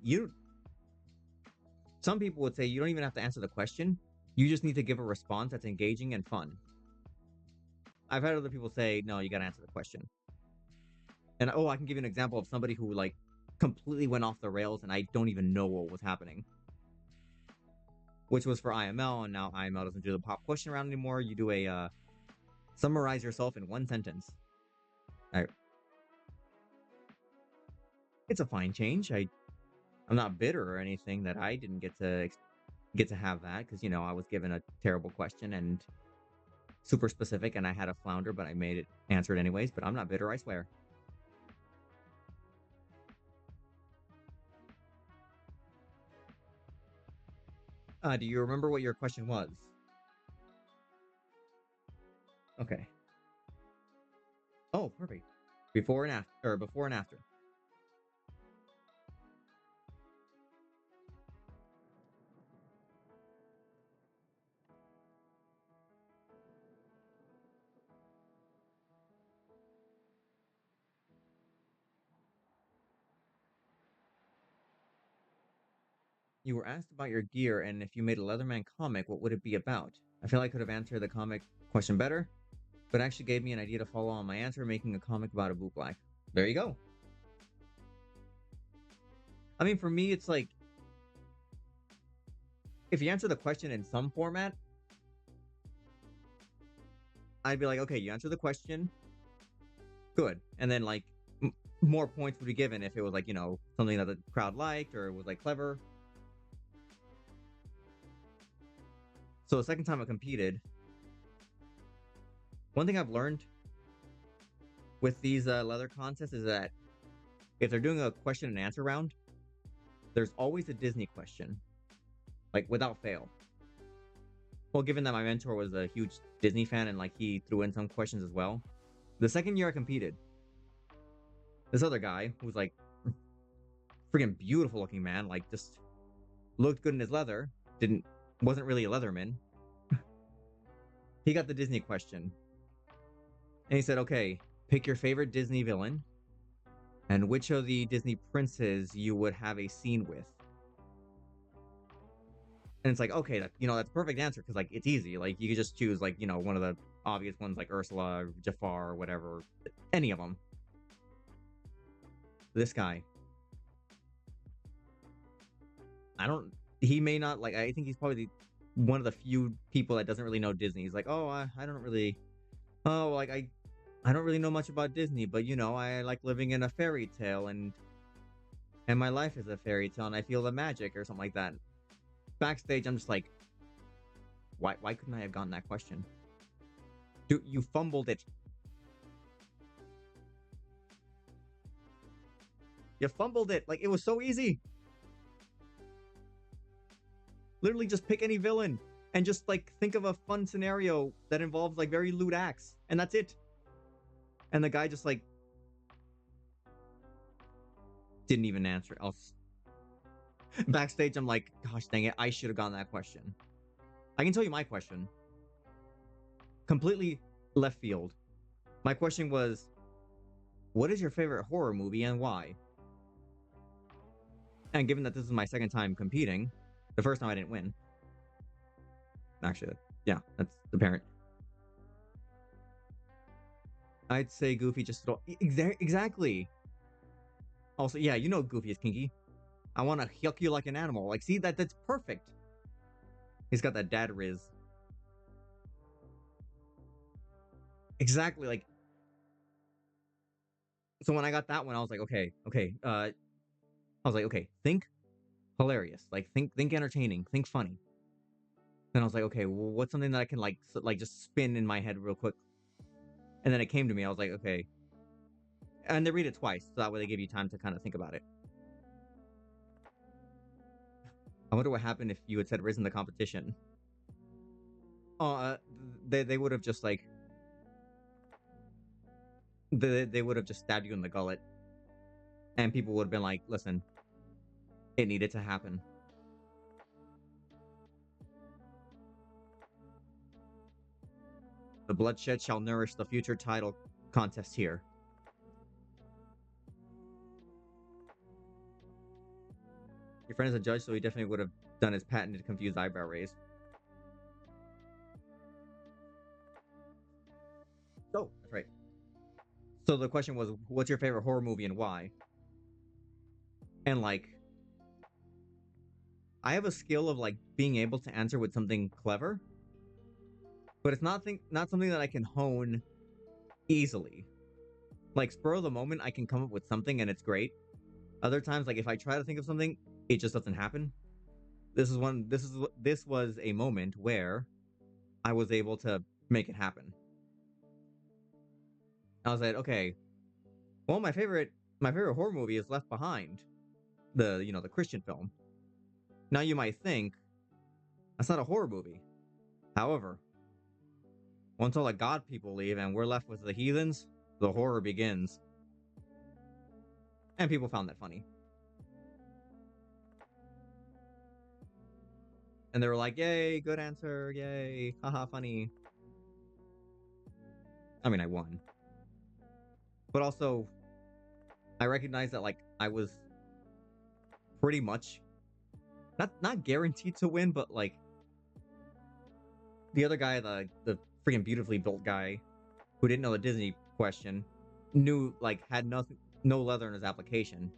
[SPEAKER 1] some people would say you don't even have to answer the question. You just need to give a response that's engaging and fun. I've had other people say, no, you got to answer the question. And I can give you an example of somebody who like completely went off the rails and I don't even know what was happening. Which was for IML, and now IML doesn't do the pop question round anymore. You do a summarize yourself in one sentence. It's a fine change. I'm not bitter or anything that I didn't get to have that because I was given a terrible question and super specific, and I had a flounder, but I made it answer it anyways. But I'm not bitter, I swear. Do you remember what your question was? Okay. Oh, perfect. Before and after, or before and after. You were asked about your gear, and if you made a Leatherman comic, what would it be about? I feel I could have answered the comic question better, but actually gave me an idea to follow on my answer, making a comic about a boot black. There you go. I mean, for me, it's like if you answer the question in some format, I'd be like, okay, you answer the question, good, and then like more points would be given if it was like something that the crowd liked or was like clever. So the second time I competed, one thing I've learned with these leather contests is that if they're doing a question and answer round, there's always a Disney question, like without fail. Well, given that my mentor was a huge Disney fan and like he threw in some questions as well, the second year I competed, this other guy who was like freaking beautiful looking man, like just looked good in his leather, wasn't really a Leatherman. He got the Disney question. And he said, okay, pick your favorite Disney villain and which of the Disney princes you would have a scene with. And it's like, okay, that's a perfect answer because like it's easy. Like you could just choose like, one of the obvious ones like Ursula, Jafar, or whatever, any of them. This guy, he may not like, I think he's probably one of the few people that doesn't really know Disney. He's like, oh, I don't really, oh, like I don't really know much about Disney, but I like living in a fairy tale and my life is a fairy tale and I feel the magic or something like that. Backstage, I'm just like, why couldn't I have gotten that question? Dude, you fumbled it. You fumbled it. Like it was so easy. Literally just pick any villain. and just like think of a fun scenario that involves like very lewd acts, and that's it. And the guy just like didn't even answer. Backstage, I'm like, gosh dang it, I should have gotten that question. I can tell you my question. Completely left field. My question was, what is your favorite horror movie and why? And given that this is my second time competing, the first time I didn't win. Actually, yeah, that's apparent. I'd say Goofy just exactly. Also, yeah, you know Goofy is kinky. I want to yuck you like an animal. Like, see that's perfect. He's got that dad riz. Exactly. Like, so when I got that one, I was like, okay. I was like, okay, think hilarious. Like, think entertaining. Think funny. Then I was like, okay, well, what's something that I can like just spin in my head real quick? And then it came to me. I was like, okay. And they read it twice, so that way they give you time to kind of think about it. I wonder what happened if you had said Riz in the competition. They would have just like they would have just stabbed you in the gullet, and people would have been like, "Listen, it needed to happen." The bloodshed shall nourish the future title contest here. Your friend is a judge, so he definitely would have done his patented confused eyebrow raise. Oh, that's right. So the question was, what's your favorite horror movie and why? And like, I have a skill of like being able to answer with something clever, but it's not something that I can hone easily. Like spur of the moment, I can come up with something and it's great. Other times, like if I try to think of something, it just doesn't happen. This was a moment where I was able to make it happen. I was like, okay, well, my favorite horror movie is Left Behind, the Christian film. Now you might think that's not a horror movie. However, once all the God people leave and we're left with the heathens, the horror begins. And people found that funny. And they were like, yay, good answer, yay, haha, funny. I mean, I won. But also, I recognize that, like, I was pretty much not guaranteed to win, but, like, the other guy, the freaking beautifully built guy who didn't know the Disney question, knew, like, had no leather in his application.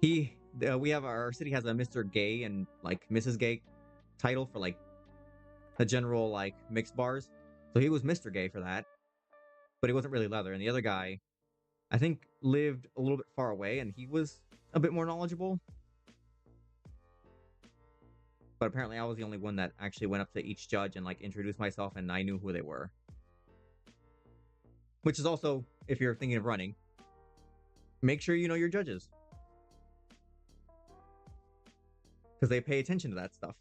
[SPEAKER 1] Our city has a Mr. Gay and, like, Mrs. Gay title for, like, the general, like, mixed bars. So he was Mr. Gay for that, but he wasn't really leather. And the other guy, I think, lived a little bit far away and he was a bit more knowledgeable. But apparently I was the only one that actually went up to each judge and like introduced myself and I knew who they were. Which is also, if you're thinking of running, make sure you know your judges. Because they pay attention to that stuff.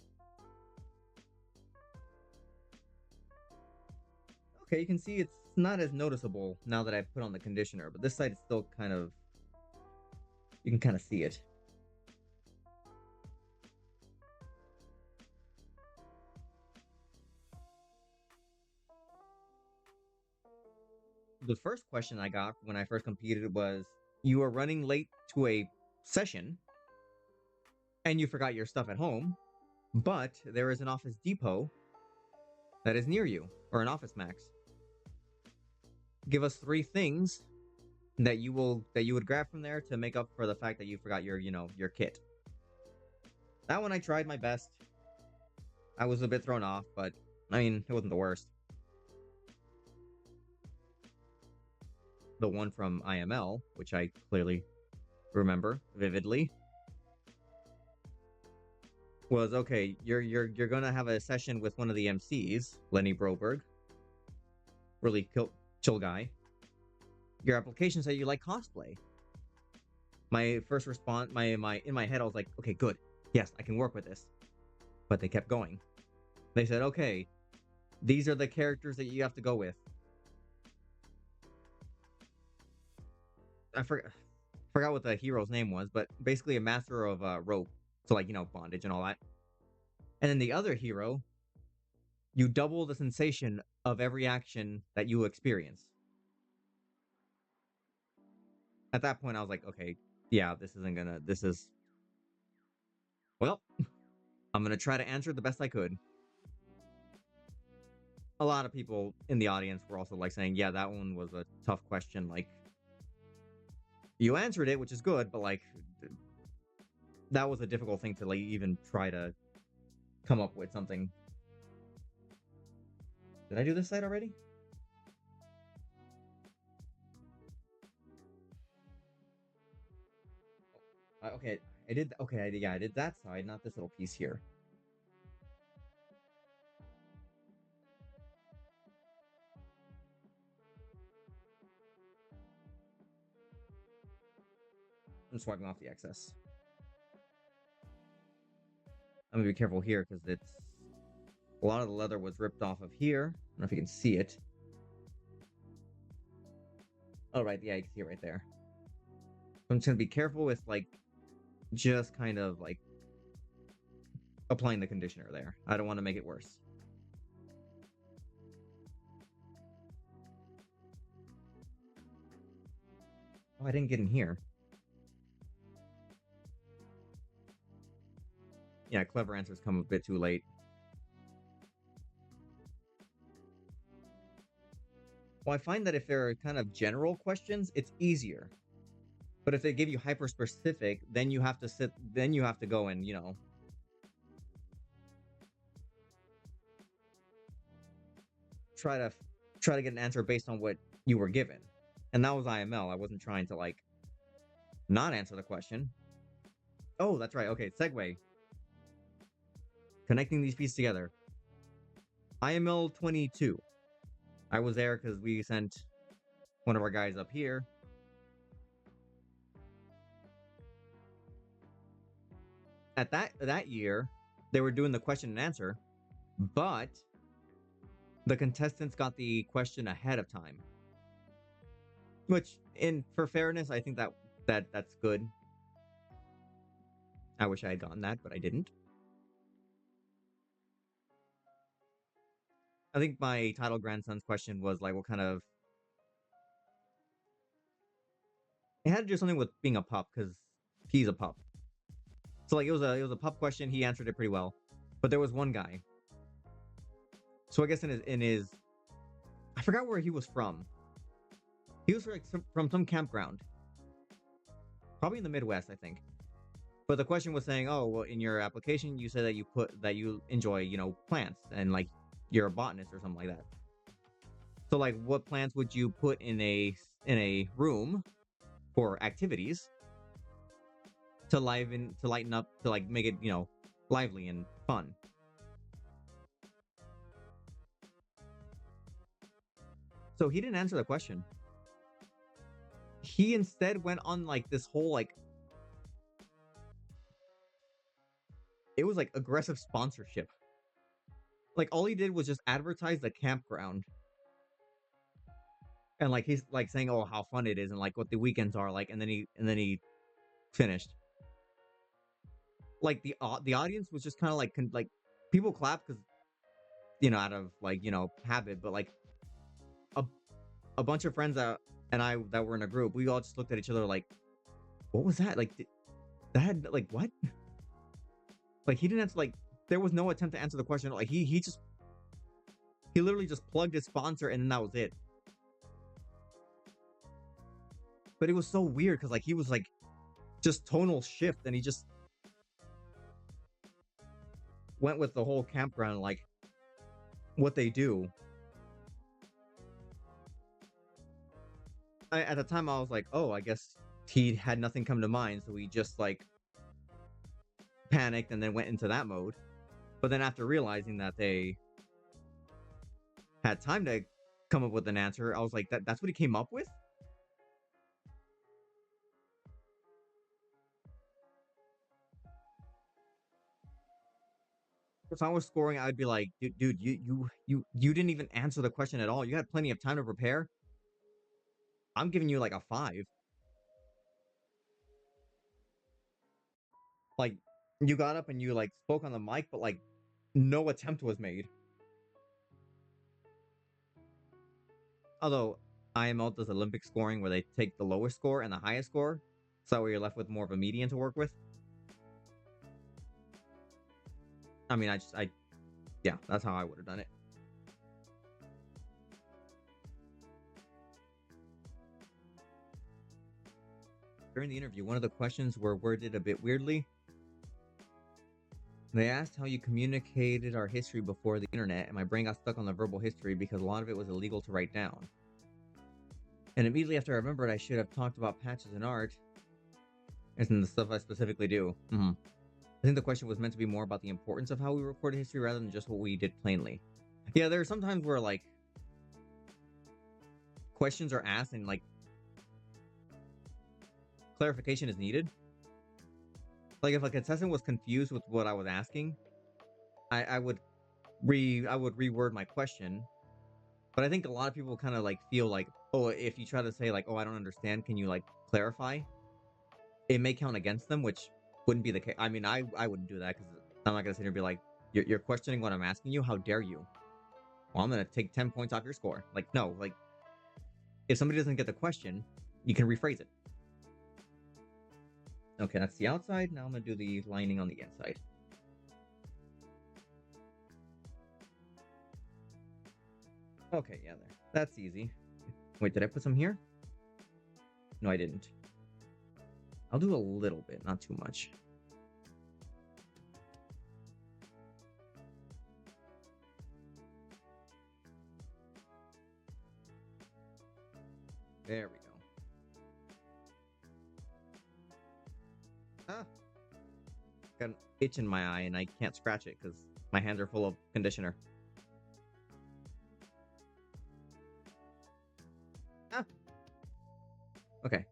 [SPEAKER 1] Okay, you can see it's not as noticeable now that I've put on the conditioner, but this side is still kind of... You can kind of see it. The first question I got when I first competed was, you are running late to a session and you forgot your stuff at home, but there is an Office Depot that is near you, or an Office Max. Give us 3 things that you would grab from there to make up for the fact that you forgot your kit. That one I tried my best. I was a bit thrown off, but I mean, it wasn't the worst. The one from IML, which I clearly remember vividly, was, okay, you're gonna have a session with one of the MCs, Lenny Broberg. Really chill guy. Your application said you like cosplay. My first response, in my head, I was like, okay, good. Yes, I can work with this. But they kept going. They said, okay, these are the characters that you have to go with. I forgot what the hero's name was, but basically a master of rope. So like, bondage and all that. And then the other hero, you double the sensation of every action that you experience. At that point, I was like, okay, yeah, this is, well, I'm gonna try to answer it the best I could. A lot of people in the audience were also like saying, yeah, that one was a tough question. Like, you answered it, which is good, but like, that was a difficult thing to like even try to come up with something. Did I do this side already? Okay, I did. Okay, I did that side, not this little piece here. I'm swiping off the excess. I'm gonna be careful here because it's a lot of the leather was ripped off of here. I don't know if you can see it. Oh, right, yeah, you can see it right there. I'm just gonna be careful with like just kind of like applying the conditioner there. I don't want to make it worse. Oh, I didn't get in here. Yeah, clever answers come a bit too late. Well, I find that if they're kind of general questions, it's easier. But if they give you hyper specific, then you have to go and, try to get an answer based on what you were given. And that was IML. I wasn't trying to like not answer the question. Oh, that's right. Okay, segue. Connecting these pieces together. IML 22. I was there because we sent one of our guys up here. At that year, they were doing the question and answer, but the contestants got the question ahead of time. Which, for fairness, I think that's good. I wish I had gotten that, but I didn't. I think my title grandson's question was like, what kind of... It had to do something with being a pup because he's a pup. So like it was a pup question. He answered it pretty well, but there was one guy. So I guess in his I forgot where he was from. He was like from some campground, probably in the Midwest, I think. But the question was saying, oh, well, in your application, you said that you enjoy, plants and like you're a botanist or something like that. So like, what plants would you put in a room for activities to lighten up, to like make it, lively and fun? So he didn't answer the question. He instead went on like this whole like, it was like aggressive sponsorship. Like all he did was just advertise the campground. And like he's like saying, "Oh, how fun it is," and like what the weekends are like, and then he finished. Like the audience was just kind of like people clapped because out of like habit, but like a a bunch of friends and I that were in a group, we all just looked at each other like, "What was that? Like that had like what?" Like he didn't answer, like there was no attempt to answer the question. Like he literally just plugged his sponsor and then that was it. But it was so weird because like he was like just tonal shift and he just went with the whole campground, like what they do. At the time I was like, oh, I guess he had nothing come to mind, so he just like panicked and then went into that mode. But then after realizing that they had time to come up with an answer, I was like, that's what he came up with? if I was scoring, I'd be like, dude, you didn't even answer the question at all. You had plenty of time to prepare. I'm giving you like a 5. Like, you got up and you like spoke on the mic, but like no attempt was made. Although IML does Olympic scoring where they take the lowest score and the highest score, so that way you're left with more of a median to work with. I mean, yeah, that's how I would have done it. During the interview, one of the questions were worded a bit weirdly. They asked how you communicated our history before the internet, and my brain got stuck on the verbal history because a lot of it was illegal to write down. And immediately after I remembered, I should have talked about patches and art, and the stuff I specifically do. I think the question was meant to be more about the importance of how we recorded history rather than just what we did plainly. Yeah, there are some times where like questions are asked and like clarification is needed. Like if a contestant was confused with what I was asking, I would reword my question. But I think a lot of people kind of like feel like, oh, if you try to say like, oh, I don't understand, can you like clarify? It may count against them, which wouldn't be the case. I mean, I wouldn't do that because I'm not gonna sit here and be like, you're questioning what I'm asking you. How dare you? Well, I'm gonna take 10 points off your score. Like, no, like if somebody doesn't get the question, you can rephrase it. Okay, that's the outside. Now I'm gonna do the lining on the inside. Okay, yeah, there. That's easy. Wait, did I put some here? No, I didn't. I'll do a little bit, not too much. There we go. Ah! Got an itch in my eye and I can't scratch it because my hands are full of conditioner. Ah! Okay.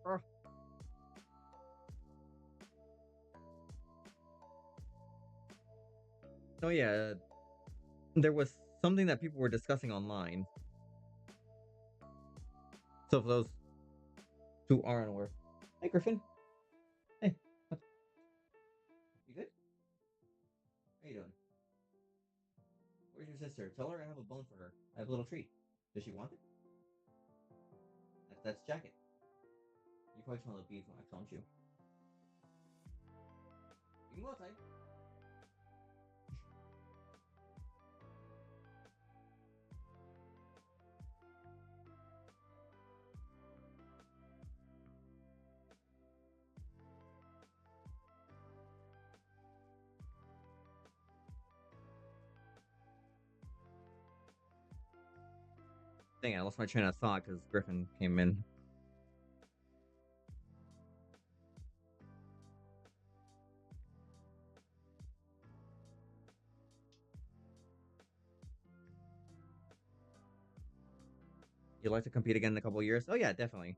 [SPEAKER 1] Oh. Oh yeah, there was something that people were discussing online. So for those who are unaware, hey Griffin, hey, what? You good? How you doing? Where's your sister? Tell her I have a bone for her. I have a little treat. Does she want it? That's jacket. You probably smell the beeswax, don't you? You can go outside. Dang, I lost my train of thought because Griffin came in. You'd like to compete again in a couple of years? Oh yeah, definitely.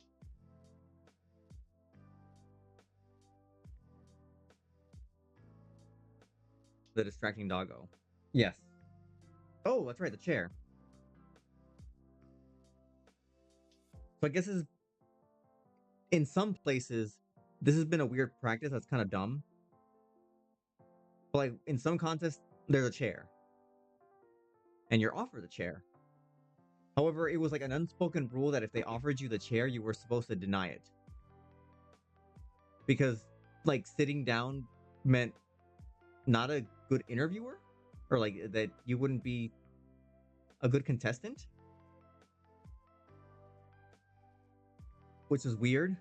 [SPEAKER 1] The distracting doggo. Yes. Oh, that's right, the chair. So I guess this is, in some places, this has been a weird practice that's kind of dumb. But like in some contests, there's a chair. And you're offered the chair. However, it was like an unspoken rule that if they offered you the chair, you were supposed to deny it. Because like sitting down meant not a good interviewer, or like that you wouldn't be a good contestant, which is weird.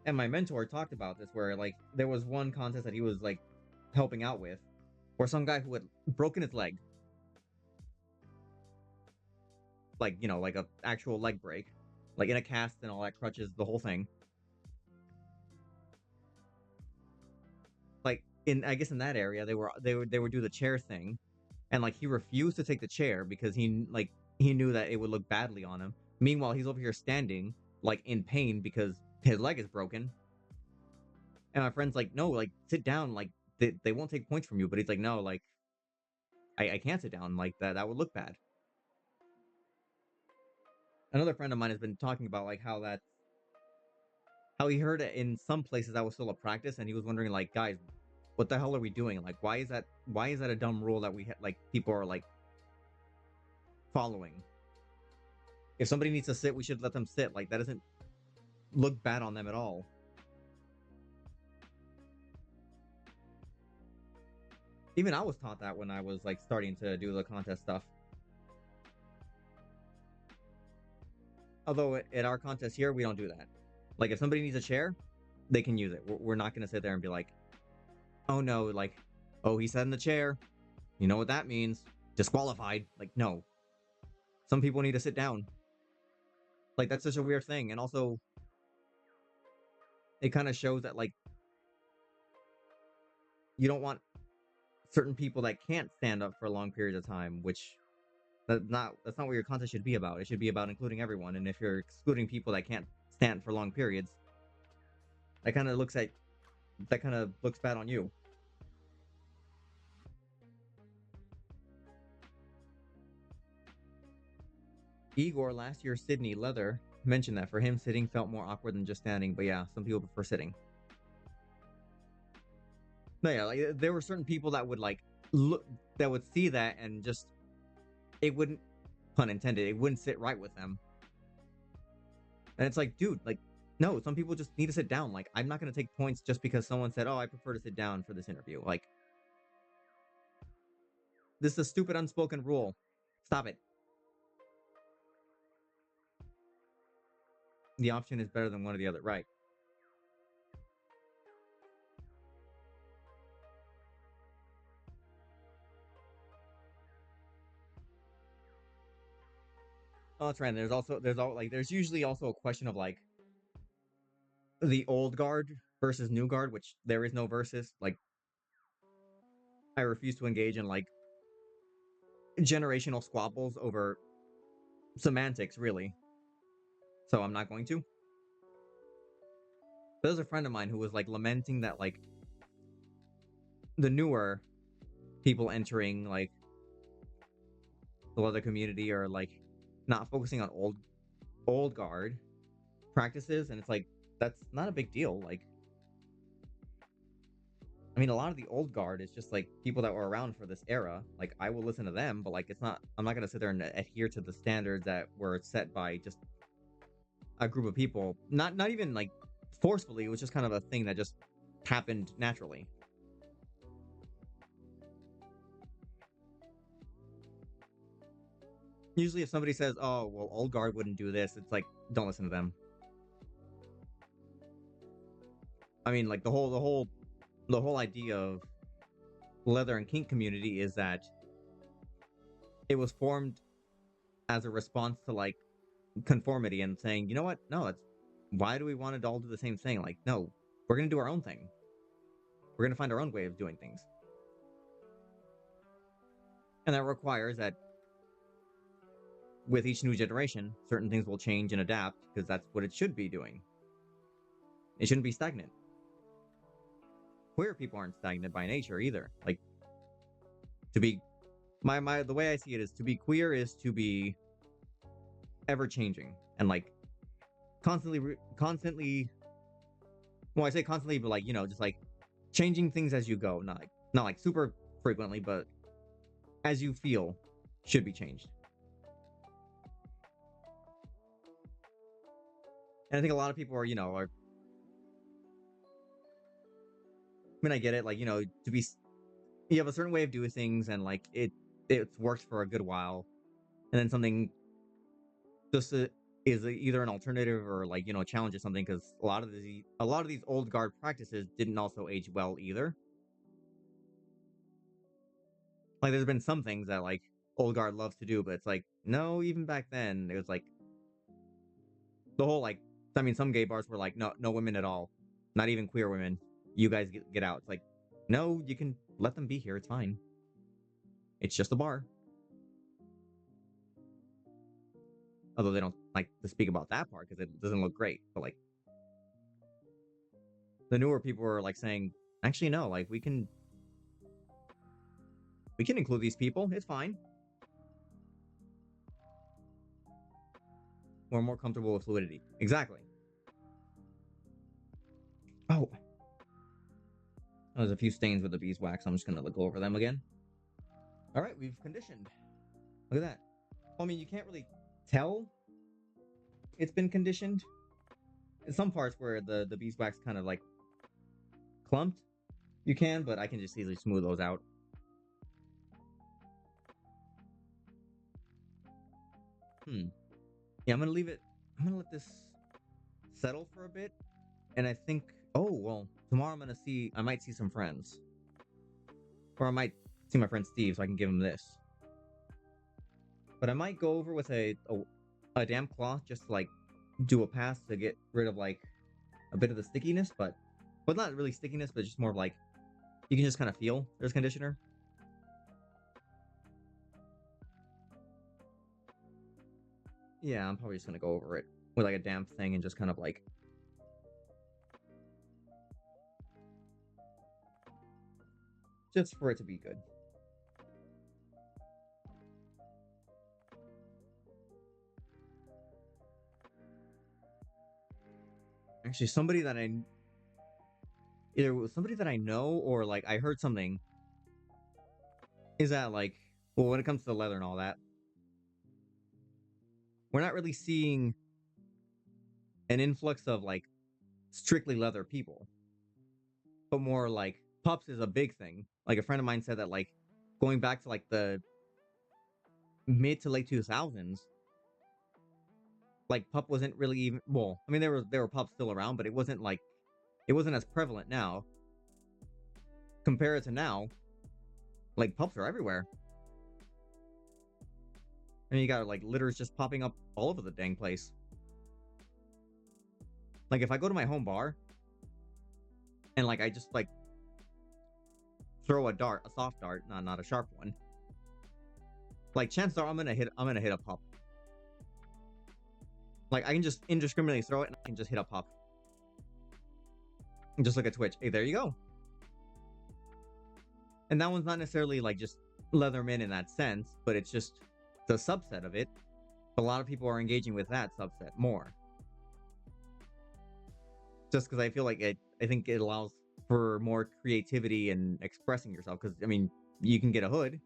[SPEAKER 1] And my mentor talked about this where like there was one contest that he was like helping out with where some guy who had broken his leg, like, you know, like a actual leg break, like in a cast and all that, crutches, the whole thing. Like in, I guess in that area they would do the chair thing, and like he refused to take the chair because he knew that it would look badly on him. Meanwhile, he's over here standing like in pain because his leg is broken. And my friend's like, no, like, sit down. Like, they won't take points from you. But he's like, no, like, I can't sit down like that. That would look bad. Another friend of mine has been talking about like how he heard it in some places that was still a practice, and he was wondering like, guys, what the hell are we doing? Like, why is that a dumb rule that like people are like following? If somebody needs to sit, we should let them sit. Like, that doesn't look bad on them at all. Even I was taught that when I was like starting to do the contest stuff. Although at our contest here, we don't do that. Like, if somebody needs a chair, they can use it. We're not going to sit there and be like, oh no, like, oh, he sat in the chair. You know what that means? Disqualified. Like, no. Some people need to sit down. Like, that's such a weird thing. And also, it kind of shows that, like, you don't want certain people that can't stand up for long periods of time, which that's not what your contest should be about. It should be about including everyone. And if you're excluding people that can't stand for long periods, that kind of looks bad on you. Igor, last year Sydney Leather, mentioned that for him sitting felt more awkward than just standing, but yeah, some people prefer sitting. No, yeah, like there were certain people that would like look that would see that and just it wouldn't, pun intended, it wouldn't sit right with them. And it's like, dude, like, no, some people just need to sit down. Like, I'm not gonna take points just because someone said, oh, I prefer to sit down for this interview. Like, this is a stupid unspoken rule. Stop it. The option is better than one or the other, right? Oh, that's right. There's usually also a question of like the old guard versus new guard, which there is no versus. Like, I refuse to engage in like generational squabbles over semantics, really. So I'm not going to. There's a friend of mine who was like lamenting that like the newer people entering like the leather community are like not focusing on old guard practices, and it's like that's not a big deal. Like, I mean, a lot of the old guard is just like people that were around for this era. Like, I will listen to them, but like, it's not. I'm not gonna sit there and adhere to the standards that were set by just a group of people. Not even like forcefully. It was just kind of a thing that just happened naturally. Usually, if somebody says, "Oh, well, old guard wouldn't do this," it's like, don't listen to them. I mean, like the whole idea of leather and kink community is that it was formed as a response to like conformity and saying, you know what? No, that's why do we want to all do the same thing? Like, no, we're gonna do our own thing. We're gonna find our own way of doing things, and that requires that with each new generation, certain things will change and adapt because that's what it should be doing. It shouldn't be stagnant. Queer people aren't stagnant by nature either. Like, to be my the way I see it is to be queer is to be ever changing and like constantly. Well, I say constantly, but like, just like changing things as you go, not like super frequently, but as you feel should be changed. And I think a lot of people are, I mean, I get it, like, you have a certain way of doing things, and like it's worked for a good while, and then something just is either an alternative or like challenges something because a lot of these old guard practices didn't also age well either. Like, there's been some things that like old guard loves to do, but it's like no, even back then it was like the whole like, I mean, some gay bars were like no women at all, not even queer women. You guys get out. It's like, no, you can let them be here. It's fine. It's just a bar. Although they don't like to speak about that part because it doesn't look great. But like, the newer people are like saying, actually no, like we can include these people. It's fine. We're more comfortable with fluidity. Exactly. Oh, there's a few stains with the beeswax. I'm just gonna look over them again. All right, we've conditioned. Look at that. Well, I mean, you can't really tell it's been conditioned. In some parts where the beeswax kind of like clumped, you can, but I can just easily smooth those out. Yeah, I'm gonna leave it. I'm gonna let this settle for a bit, and I think. Oh well, tomorrow I'm gonna see. I might see some friends, or I might see my friend Steve, so I can give him this. But I might go over with a damp cloth just to like do a pass to get rid of like a bit of the stickiness, but not really stickiness, but just more of like you can just kind of feel there's conditioner. Yeah, I'm probably just gonna go over it with like a damp thing and just kind of like just for it to be good. Actually, somebody that I either was somebody that I know or like I heard something is that like well when it comes to the leather and all that, we're not really seeing an influx of like strictly leather people, but more like pups is a big thing. Like a friend of mine said that like going back to like the mid to late 2000s, like pup wasn't really even well. I mean there were pups still around, but it wasn't like it wasn't as prevalent now. Compared to now, like pups are everywhere. And you got like litters just popping up all over the dang place. Like if I go to my home bar and like I just like throw a dart, a soft dart, not a sharp one. Like chances are I'm gonna hit a pup. Like I can just indiscriminately throw it and I can just hit a pup. And just look at Twitch. Hey, there you go. And that one's not necessarily like just Leatherman in that sense, but it's just the subset of it. A lot of people are engaging with that subset more. Just because I feel like I think it allows for more creativity and expressing yourself. Because I mean, you can get a hood,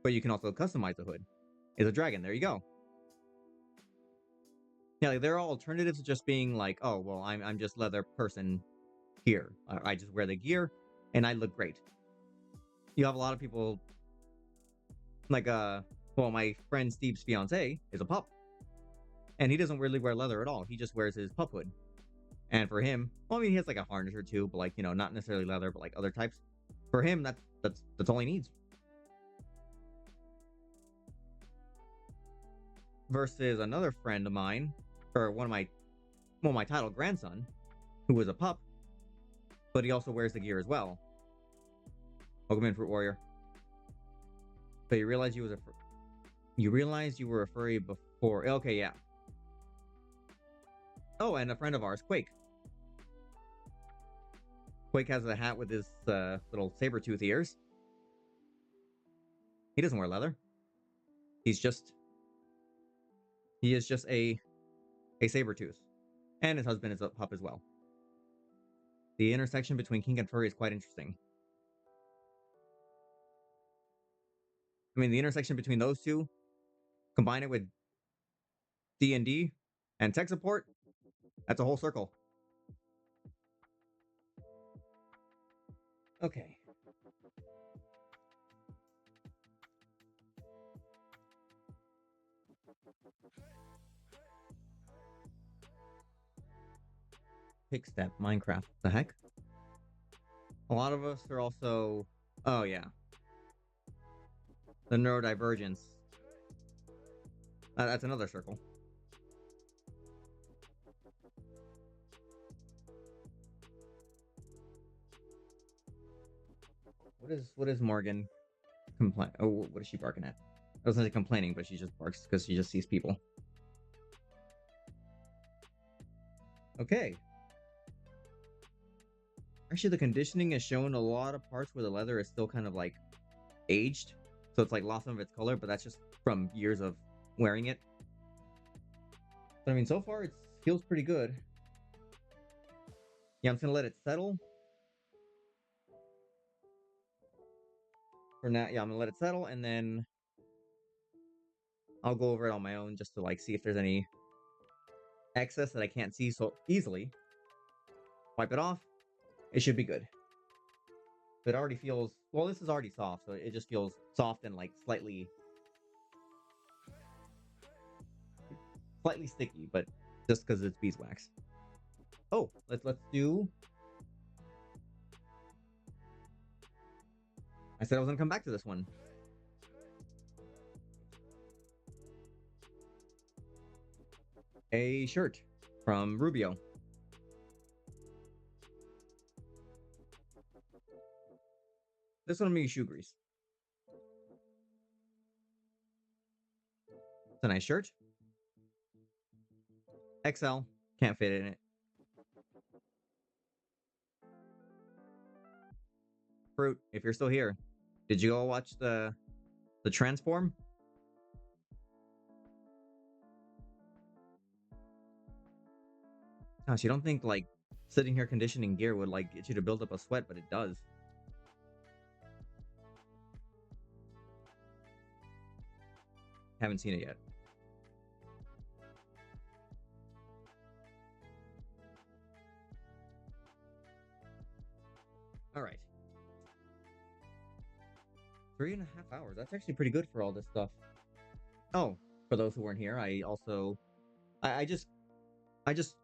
[SPEAKER 1] but you can also customize the hood. It's a dragon. There you go. Yeah, like there are alternatives to just being like, oh well, I'm just leather person here. I just wear the gear and I look great. You have a lot of people like well, my friend Steve's fiance is a pup, and he doesn't really wear leather at all. He just wears his pup hood. And for him, well, I mean, he has like a harness or two, but like not necessarily leather, but like other types. For him, that's all he needs. Versus another friend of mine, or one of my titled grandson, who was a pup, but he also wears the gear as well. Welcome in, Fruit Warrior. But you realize you realized you were a furry before. Okay, yeah. Oh, and a friend of ours, Quake. Quake has a hat with his little saber tooth ears. He doesn't wear leather. He is just a saber tooth, and his husband is a pup as well. The intersection between kink and furry is quite interesting. I mean, the intersection between those two, combine it with D&D and tech support, that's a whole circle. Okay. Pick step Minecraft. The heck? A lot of us are also. Oh yeah. The neurodivergence. That's another circle. What is Morgan complain? Oh, what is she barking at? I was not complaining, but she just barks because she just sees people. Okay. Actually, the conditioning has shown a lot of parts where the leather is still kind of like aged, so it's like lost some of its color, but that's just from years of wearing it. But I mean, so far it feels pretty good. Yeah, I'm just gonna let it settle for now. Yeah, I'm gonna let it settle, and then I'll go over it on my own just to like see if there's any excess that I can't see so easily. Wipe it off. It should be good. It already feels well. This is already soft, so it just feels soft and like slightly sticky, but just because it's beeswax. Oh, let's do. I said I was gonna come back to this one. A shirt from Rubio. This one will be shoe grease. It's a nice shirt. XL. Can't fit in it. Fruit, if you're still here, did you all watch the transform? Gosh, you don't think like sitting here conditioning gear would like get you to build up a sweat, but it does. Haven't seen it yet. All right. 3.5 hours. That's actually pretty good for all this stuff. Oh, for those who weren't here, I also I just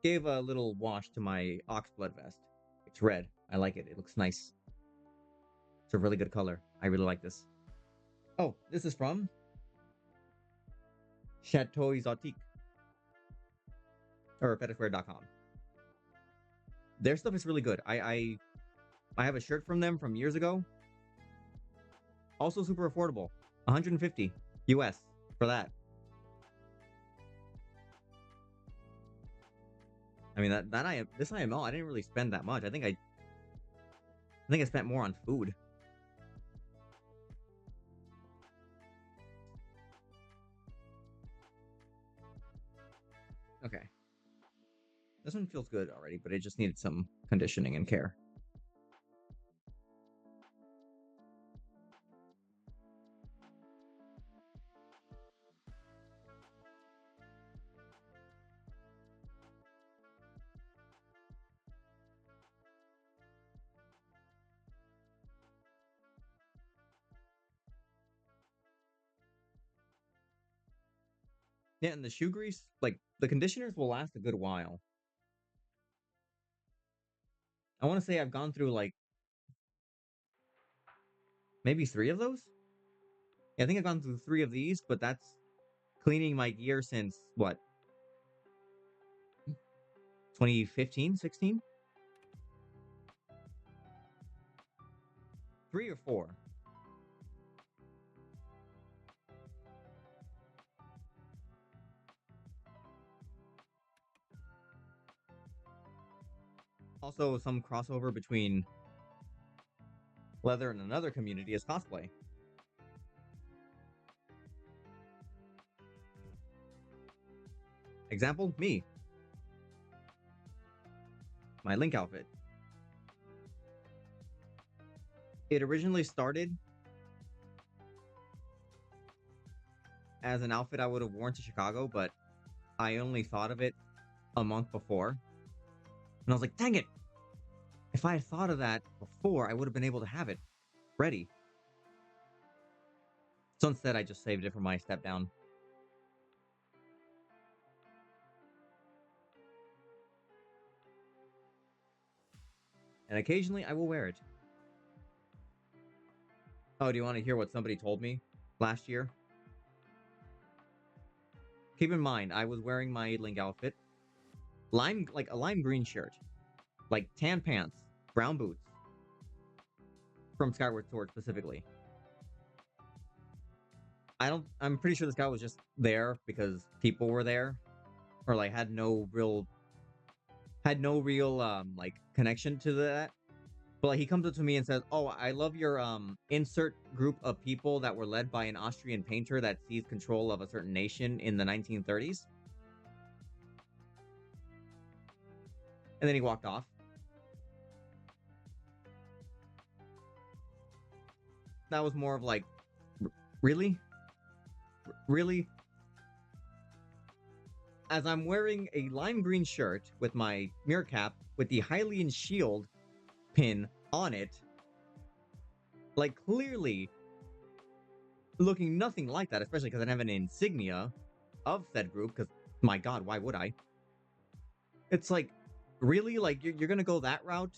[SPEAKER 1] gave a little wash to my ox blood vest. It's red. I like it. It looks nice. It's a really good color. I really like this. Oh, this is from Chateau Exotique or fetishwear.com. Their stuff is really good. I have a shirt from them from years ago. Also super affordable. 150 US for that. I mean this IML I didn't really spend that much. I think I spent more on food. Okay. This one feels good already, but it just needed some conditioning and care. Yeah, and the shoe grease, like the conditioners will last a good while. I want to say I've gone through like maybe 3 of those. Yeah, I think I've gone through 3 of these, but that's cleaning my gear since what? 2015, 16? 3 or 4. Also, some crossover between leather and another community is cosplay. Example, me. My Link outfit. It originally started as an outfit I would have worn to Chicago, but I only thought of it a month before. And I was like, dang it! If I had thought of that before, I would have been able to have it ready. So instead, I just saved it for my step down. And occasionally, I will wear it. Oh, do you want to hear what somebody told me last year? Keep in mind, I was wearing my Link outfit, like a lime green shirt, like tan pants, brown boots, from Skyward Sword specifically. I'm pretty sure this guy was just there because people were there, or like had no real like connection to that. But like he comes up to me and says, "Oh, I love your insert group of people that were led by an Austrian painter that seized control of a certain nation in the 1930s." And then he walked off. That was more of like, really? Really? As I'm wearing a lime green shirt with my mirror cap with the Hylian shield pin on it, like clearly looking nothing like that, especially because I have an insignia of said group, because my god, why would I? It's like, really? Like, you're gonna go that route?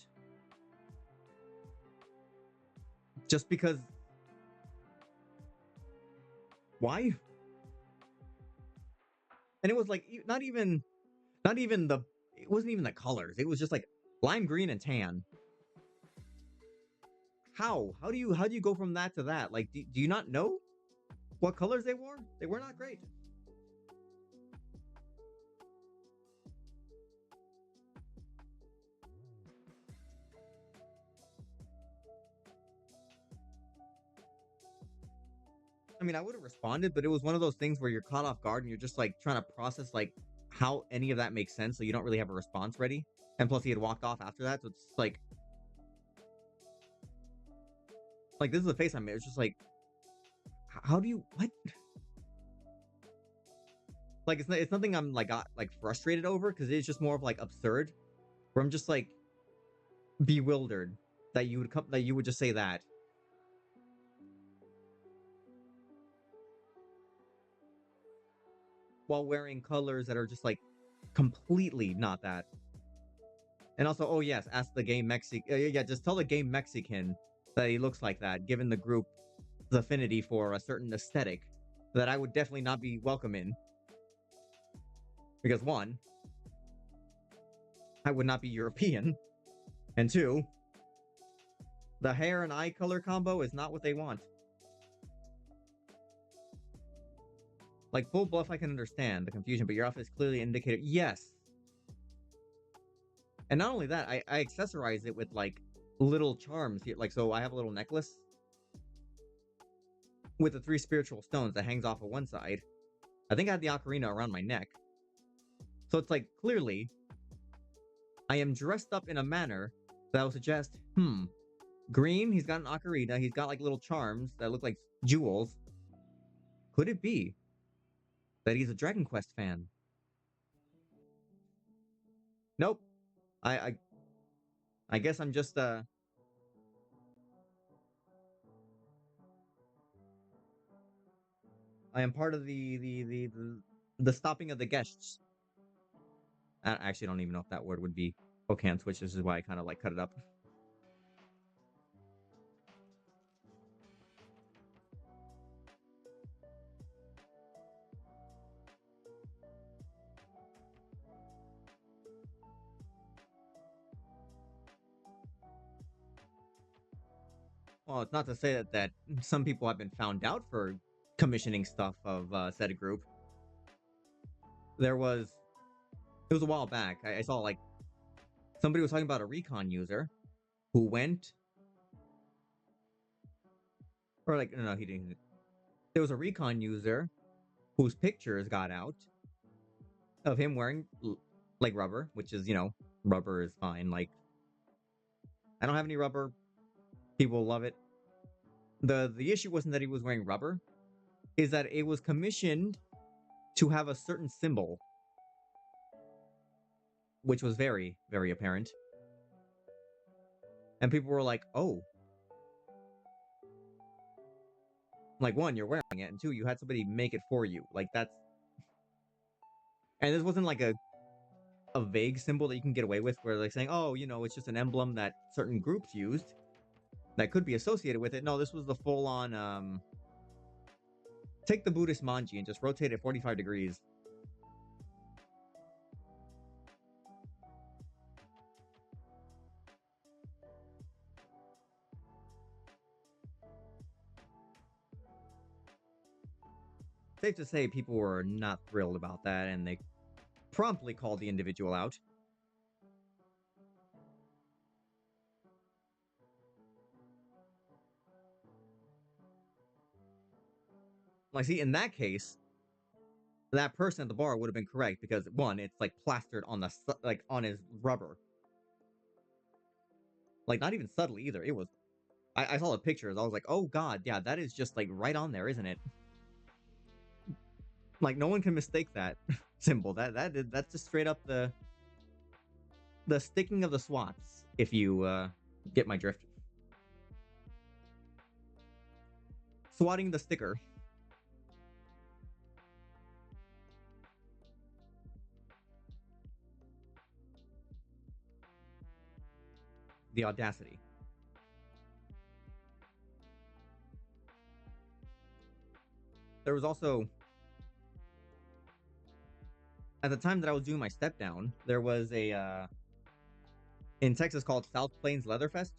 [SPEAKER 1] Just because... Why? And it was like, not even the... It wasn't even the colors. It was just like lime green and tan. How? How do you go from that to that? Like, do you not know what colors they wore? They were not great. I mean, I would have responded, but it was one of those things where you're caught off guard and you're just like trying to process like how any of that makes sense, so you don't really have a response ready. And plus, he had walked off after that, so it's like this is the face I made. It's just like, how do you what? Like it's nothing I'm like got like frustrated over because it's just more of like absurd, where I'm just like bewildered that you would just say that. While wearing colors that are just like completely not that. And also, oh yes, ask the gay Mexican. Yeah, just tell the gay Mexican that he looks like that, given the group's affinity for a certain aesthetic that I would definitely not be welcome in. Because one, I would not be European, and two, the hair and eye color combo is not what they want. Like, full bluff, I can understand the confusion, but your outfit is clearly indicated. Yes. And not only that, I accessorize it with, like, little charms here. Like, so I have a little necklace with the 3 spiritual stones that hangs off of one side. I think I have the ocarina around my neck. So it's like, clearly, I am dressed up in a manner that will suggest, green, he's got an ocarina, he's got, like, little charms that look like jewels. Could it be that he's a Dragon Quest fan? Nope. I I guess I'm just I am part of the stopping of the guests. I actually don't even know if that word would be okay on Twitch. This is why I kind of like cut it up. Well, it's not to say that some people have been found out for commissioning stuff of said group. It was a while back. I saw like somebody was talking about a recon user who went, or like no, he didn't. There was a recon user whose pictures got out of him wearing like rubber, which is rubber is fine. Like I don't have any rubber. People love it. The issue wasn't that he was wearing rubber, is that it was commissioned to have a certain symbol, which was very, very apparent. And people were like, oh. Like, one, you're wearing it, and two, you had somebody make it for you. Like, that's... And this wasn't like a vague symbol that you can get away with, where they're saying, oh, it's just an emblem that certain groups used that could be associated with it. No, this was the full-on, take the Buddhist manji and just rotate it 45 degrees. Safe to say people were not thrilled about that, and they promptly called the individual out. Like, see, in that case, that person at the bar would have been correct because one, it's like plastered on the like on his rubber, like not even subtly either. It was. I saw the pictures. I was like, oh god, yeah, that is just like right on there, isn't it? Like no one can mistake that symbol. That's just straight up the sticking of the swats. If you get my drift, swatting the sticker. The audacity. There was also at the time that I was doing my step down, there was a in Texas called South Plains Leatherfest,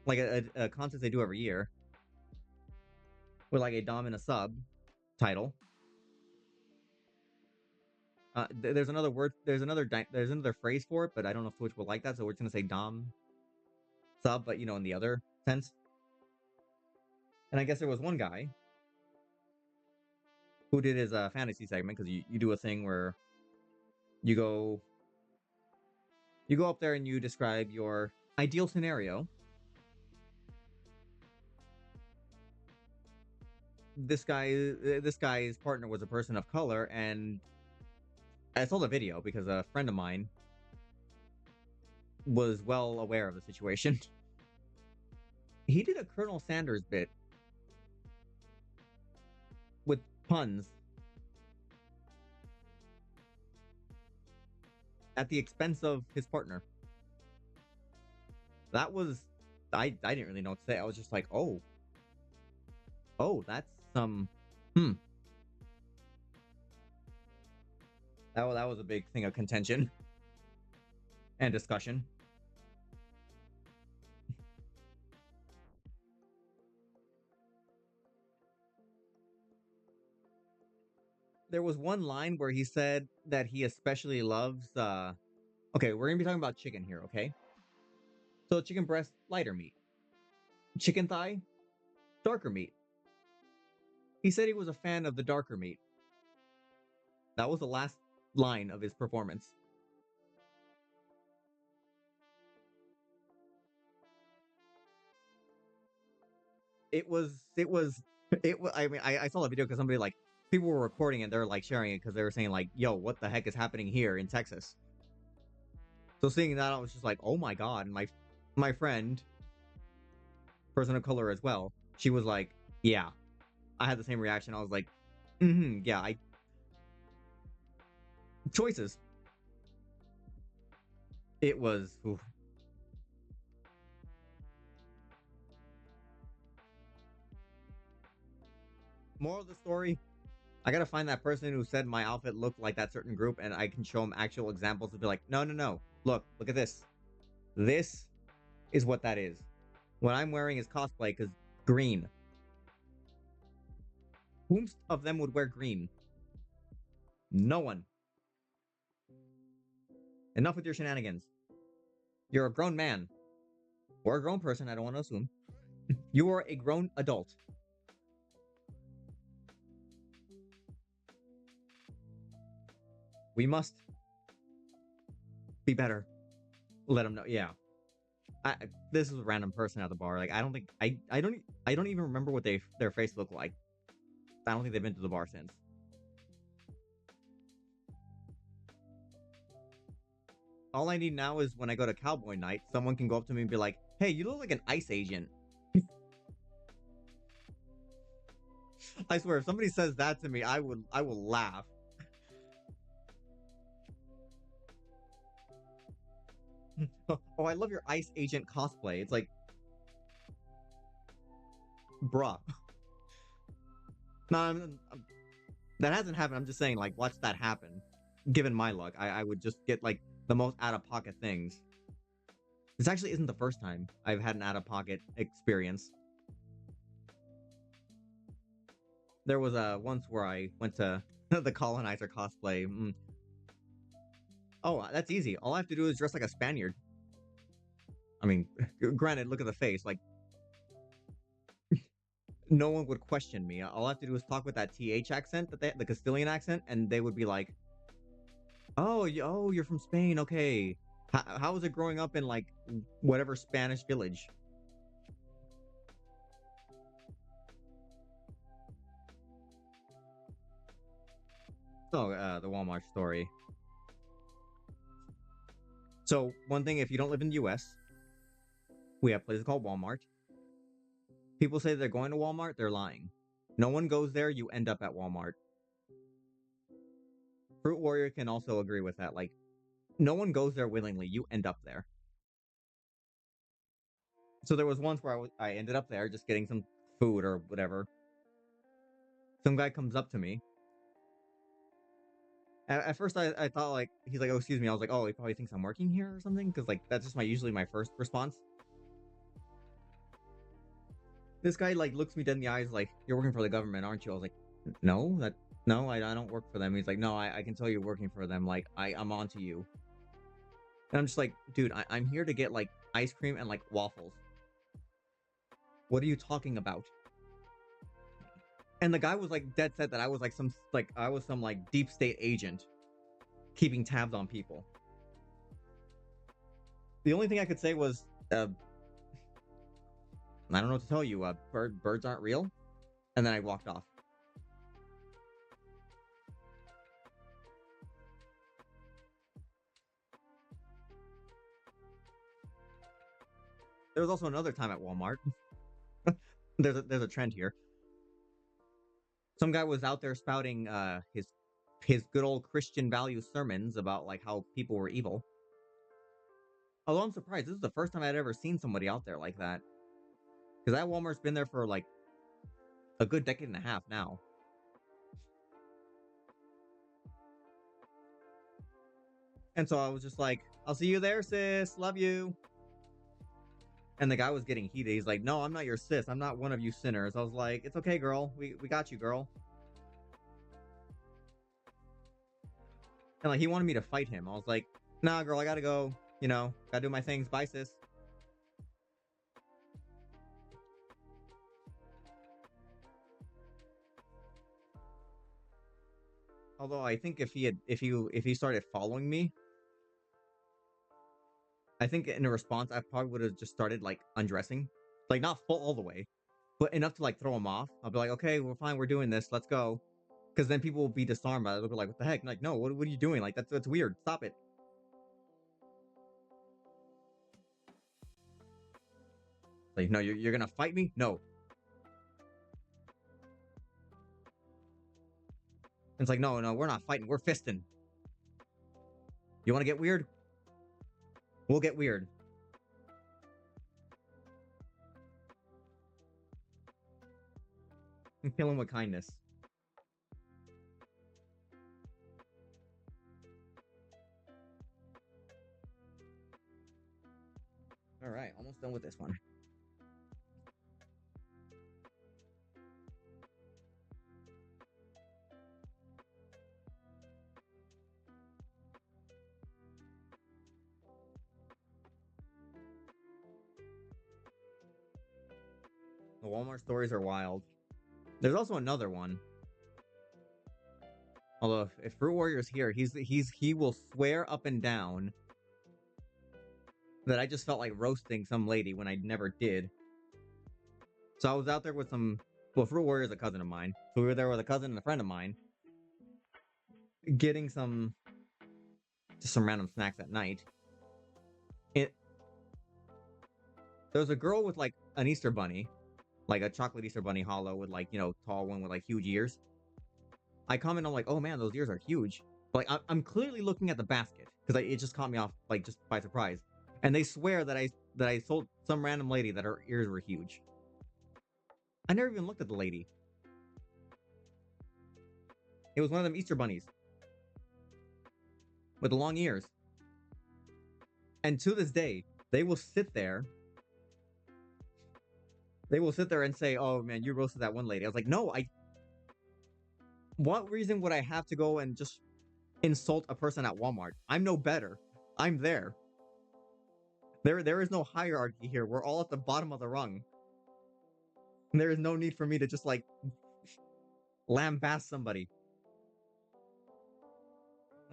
[SPEAKER 1] like a contest they do every year with like a dom and a sub title. There's another word. There's another phrase for it, but I don't know if Twitch will like that, so we're just gonna say dom sub, but you know, in the other sense. And I guess there was one guy who did his fantasy segment because you do a thing where you go you go up there and you describe your ideal scenario. This guy's partner was a person of color, and I saw the video because a friend of mine was well aware of the situation. He did a Colonel Sanders bit with puns at the expense of his partner. That was I didn't really know what to say. I was just like, oh, that's some hmm. That was a big thing of contention and discussion. There was one line where he said that he especially loves okay, we're gonna be talking about chicken here, okay? So chicken breast, lighter meat. Chicken thigh, darker meat. He said he was a fan of the darker meat. That was the last line of his performance. It was I mean I saw the video because somebody like people were recording it, they're like sharing it because they were saying like, yo, what the heck is happening here in Texas? So seeing that I was just like, oh my god, and my friend, person of color as well, she was like, yeah. I had the same reaction. I was like, yeah, I choices. It was oof. Moral of the story, I gotta find that person who said my outfit looked like that certain group, and I can show them actual examples to be like, no, no, no. Look at this. This is what that is. What I'm wearing is cosplay because green. Whom of them would wear green? No one. Enough with your shenanigans. You're a grown man. Or a grown person, I don't want to assume. You are a grown adult. We must be better. Let them know. Yeah. This is a random person at the bar. Like I don't think I don't even remember what their face looked like. I don't think they've been to the bar since. All I need now is when I go to cowboy night, someone can go up to me and be like, "Hey, you look like an ICE agent." I swear, if somebody says that to me, I will laugh. Oh, I love your ICE agent cosplay. It's like, bruh. No, that hasn't happened. I'm just saying, like, watch that happen. Given my luck, I would just get like the most out of pocket things. This actually isn't the first time I've had an out of pocket experience. There was once where I went to the colonizer cosplay. Oh, that's easy. All I have to do is dress like a Spaniard. I mean, granted, look at the face. Like, no one would question me. All I have to do is talk with that TH accent, the Castilian accent, and they would be like, "Oh, oh, you're from Spain, okay. How was it growing up in like whatever Spanish village?" So, the Walmart story. So, one thing, if you don't live in the U.S., we have places called Walmart. People say they're going to Walmart, they're lying. No one goes there, you end up at Walmart. Fruit Warrior can also agree with that. Like, no one goes there willingly, you end up there. So there was once where I ended up there just getting some food or whatever. Some guy comes up to me. At first, I thought like he's like, "Oh, excuse me." I was like, "Oh, he probably thinks I'm working here or something," because like that's just usually my first response. This guy like looks me dead in the eyes, like, "You're working for the government, aren't you?" I was like, "No, no, I don't work for them." He's like, "No, I can tell you're working for them. Like, I'm on to you." And I'm just like, "Dude, I'm here to get like ice cream and like waffles. What are you talking about?" And the guy was like dead set that I was some like deep state agent keeping tabs on people. The only thing I could say was, I don't know what to tell you. Birds aren't real. And then I walked off. There was also another time at Walmart. There's a trend here. Some guy was out there spouting his good old Christian value sermons about like how people were evil. Although I'm surprised, this is the first time I'd ever seen somebody out there like that. Because that Walmart's been there for like a good decade and a half now. And so I was just like, "I'll see you there, sis. Love you." And the guy was getting heated. He's like, "No, I'm not your sis. I'm not one of you sinners." I was like, "It's okay, girl. We got you, girl." And like he wanted me to fight him. I was like, "Nah, girl, I gotta go. Gotta do my things. Bye, sis." Although I think if he started following me, I think in a response I probably would have just started like undressing, like not full all the way, but enough to like throw him off. I'll be like, "Okay, we're fine. We're doing this. Let's go." Because then people will be disarmed. They'll be like, "What the heck?" Like, no, what are you doing? Like that's weird. Stop it. Like, no, you're gonna fight me? No. And it's like, no, no, we're not fighting. We're fisting. You want to get weird? We'll get weird. And kill him with kindness. All right, almost done with this one. The Walmart stories are wild. There's also another one. Although if Fruit Warrior's here, he will swear up and down that I just felt like roasting some lady when I never did. So I was out there with some. Well, Fruit Warrior is a cousin of mine, so we were there with a cousin and a friend of mine, getting some random snacks at night. It There was a girl with like an Easter bunny, like a chocolate Easter bunny hollow with like tall one with like huge ears. I comment on like, "Oh man, those ears are huge." But like I'm clearly looking at the basket because it just caught me off like just by surprise. And they swear that I told some random lady that her ears were huge. I never even looked at the lady. It was one of them Easter bunnies with the long ears. And to this day, they will sit there. They will sit there and say, "Oh man, you roasted that one lady." I was like, "No, I. What reason would I have to go and just insult a person at Walmart? I'm no better. I'm there. There is no hierarchy here. We're all at the bottom of the rung. There is no need for me to just like lambaste somebody.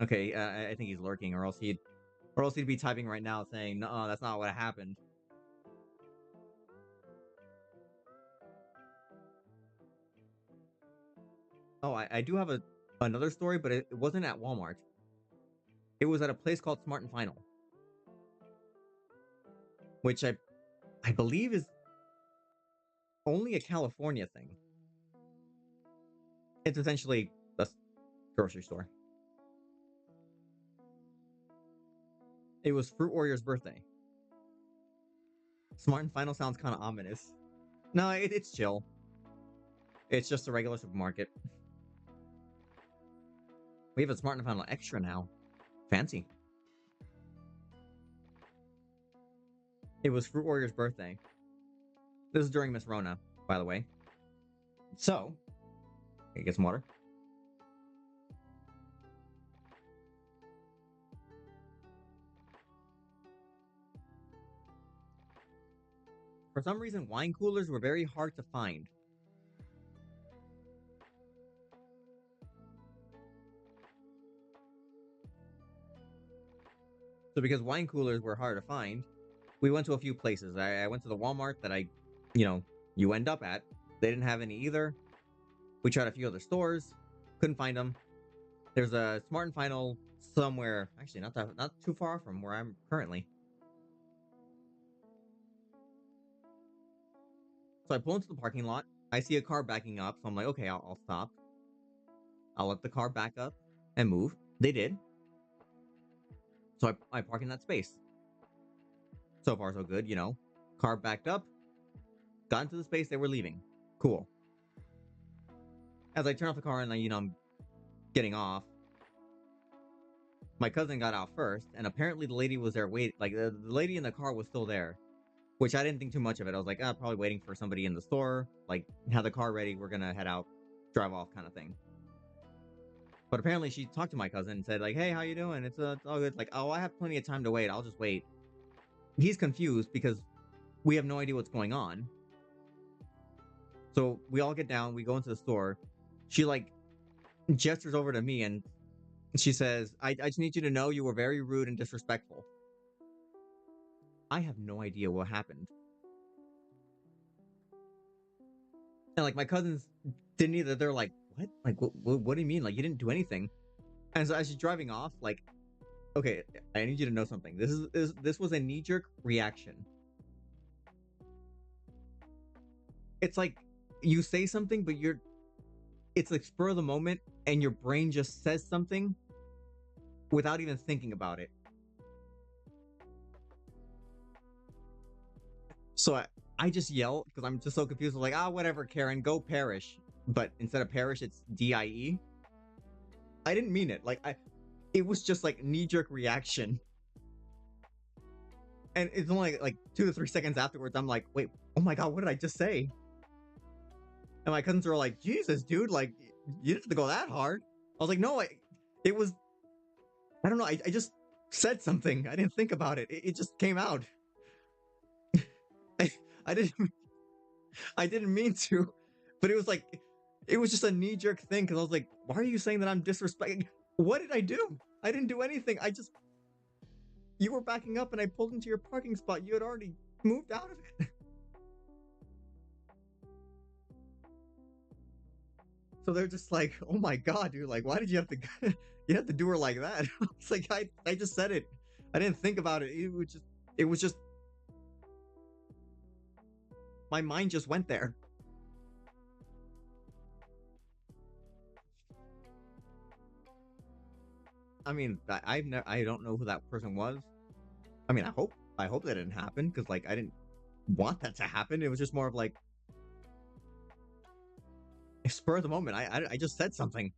[SPEAKER 1] Okay, I think he's lurking, or else he'd be typing right now saying, "No, that's not what happened." Oh, I do have another story, but it wasn't at Walmart. It was at a place called Smart and Final, which I believe is only a California thing. It's essentially a grocery store. It was Fruit Warrior's birthday. Smart and Final sounds kind of ominous. No, it's chill. It's just a regular supermarket. We have a Smart and Final Extra now. Fancy. It was Fruit Warrior's birthday. This is during Miss Rona, by the way. So, get some water. For some reason, wine coolers were very hard to find. So because wine coolers were hard to find, we went to a few places. I went to the Walmart that you end up at. They didn't have any either. We tried a few other stores, couldn't find them. There's a Smart and Final somewhere, actually not too far from where I'm currently. So I pull into the parking lot. I see a car backing up, so I'm like, okay, I'll stop. I'll let the car back up and move. They did. So I park in that space. So far, so good, Car backed up, got into the space, they were leaving. Cool. As I turn off the car and I'm getting off, my cousin got out first, and apparently the lady was there waiting. Like, the lady in the car was still there, which I didn't think too much of it. I was like, probably waiting for somebody in the store. Like, have the car ready, we're gonna head out, drive off kind of thing. But apparently she talked to my cousin and said, like, hey, how you doing? It's all good. Like, oh, I have plenty of time to wait. I'll just wait. He's confused because we have no idea what's going on. So we all get down, we go into the store. She like gestures over to me and she says, I just need you to know you were very rude and disrespectful. I have no idea what happened. And like my cousins didn't either. They're like, what? Like, what do you mean? Like, you didn't do anything. And so as she's driving off, like, okay, I need you to know something. This was a knee-jerk reaction. It's like you say something, but it's like spur of the moment, and your brain just says something without even thinking about it. So I just yell because I'm just so confused. I'm like, whatever, Karen, go perish. But instead of perish, it's DIE. I didn't mean it. It was just like knee-jerk reaction. And it's only like 2 to 3 seconds afterwards, I'm like, wait, oh my god, what did I just say? And my cousins are like, Jesus, dude, like, you didn't have to go that hard. I was like, no, it was, I don't know, I just said something. I didn't think about it. It just came out. I, I didn't, I didn't mean to, but it was just a knee-jerk thing because I was like, why are you saying that I'm disrespecting? What did I do? I didn't do anything. You were backing up and I pulled into your parking spot. You had already moved out of it. So they're just like, oh my god, dude, like, why did you have to you have to do her like that? It's like I just said it. I didn't think about it. It was just my mind just went there. I mean, I don't know who that person was. I mean, I hope that didn't happen because like I didn't want that to happen. It was just more of like spur of the moment. I just said something.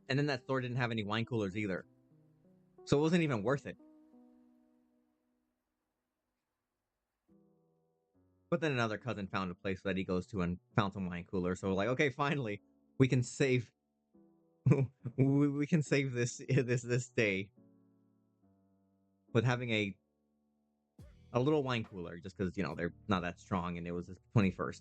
[SPEAKER 1] And then that store didn't have any wine coolers either. So it wasn't even worth it. But then another cousin found a place that he goes to and found some wine coolers. So we're like, okay, finally, we can save. We can save this day with having a little wine cooler, just because they're not that strong, and it was the 21st.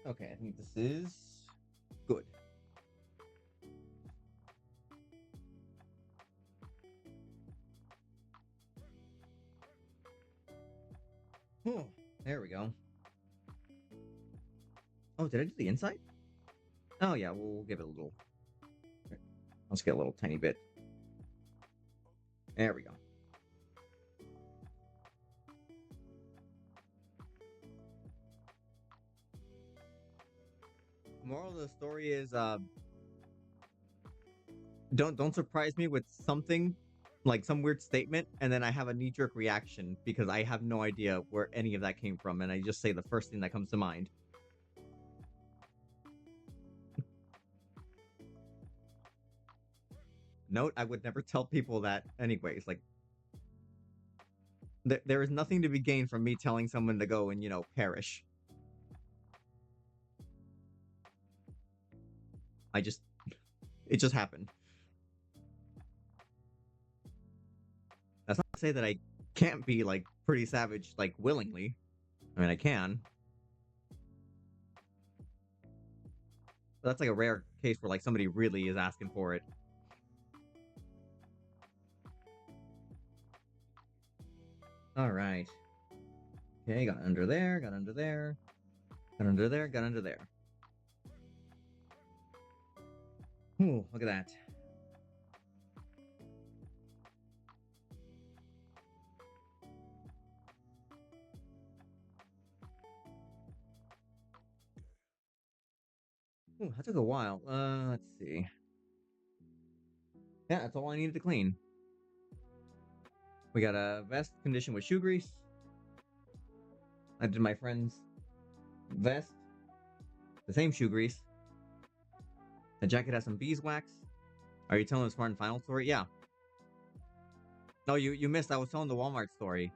[SPEAKER 1] Okay, I think this is good. There we go. Oh, did I do the inside? Oh yeah, we'll give it a little. Let's get a little tiny bit. There we go. Moral of the story is don't surprise me with something like some weird statement and then I have a knee-jerk reaction because I have no idea where any of that came from, and I just say the first thing that comes to mind. Note, I would never tell people that anyways. Like there is nothing to be gained from me telling someone to go and perish. I just it just happened. That's not to say that I can't be like pretty savage like willingly. I mean, I can. But that's like a rare case where like somebody really is asking for it. All right. Okay, got under there, got under there, got under there, got under there. Ooh, look at that. Ooh, that took a while. Let's see. Yeah, that's all I needed to clean. We got a vest conditioned with shoe grease. I did my friend's vest, the same shoe grease. The jacket has some beeswax. Are you telling the Smart and Final story? Yeah. No, you missed. I was telling the Walmart story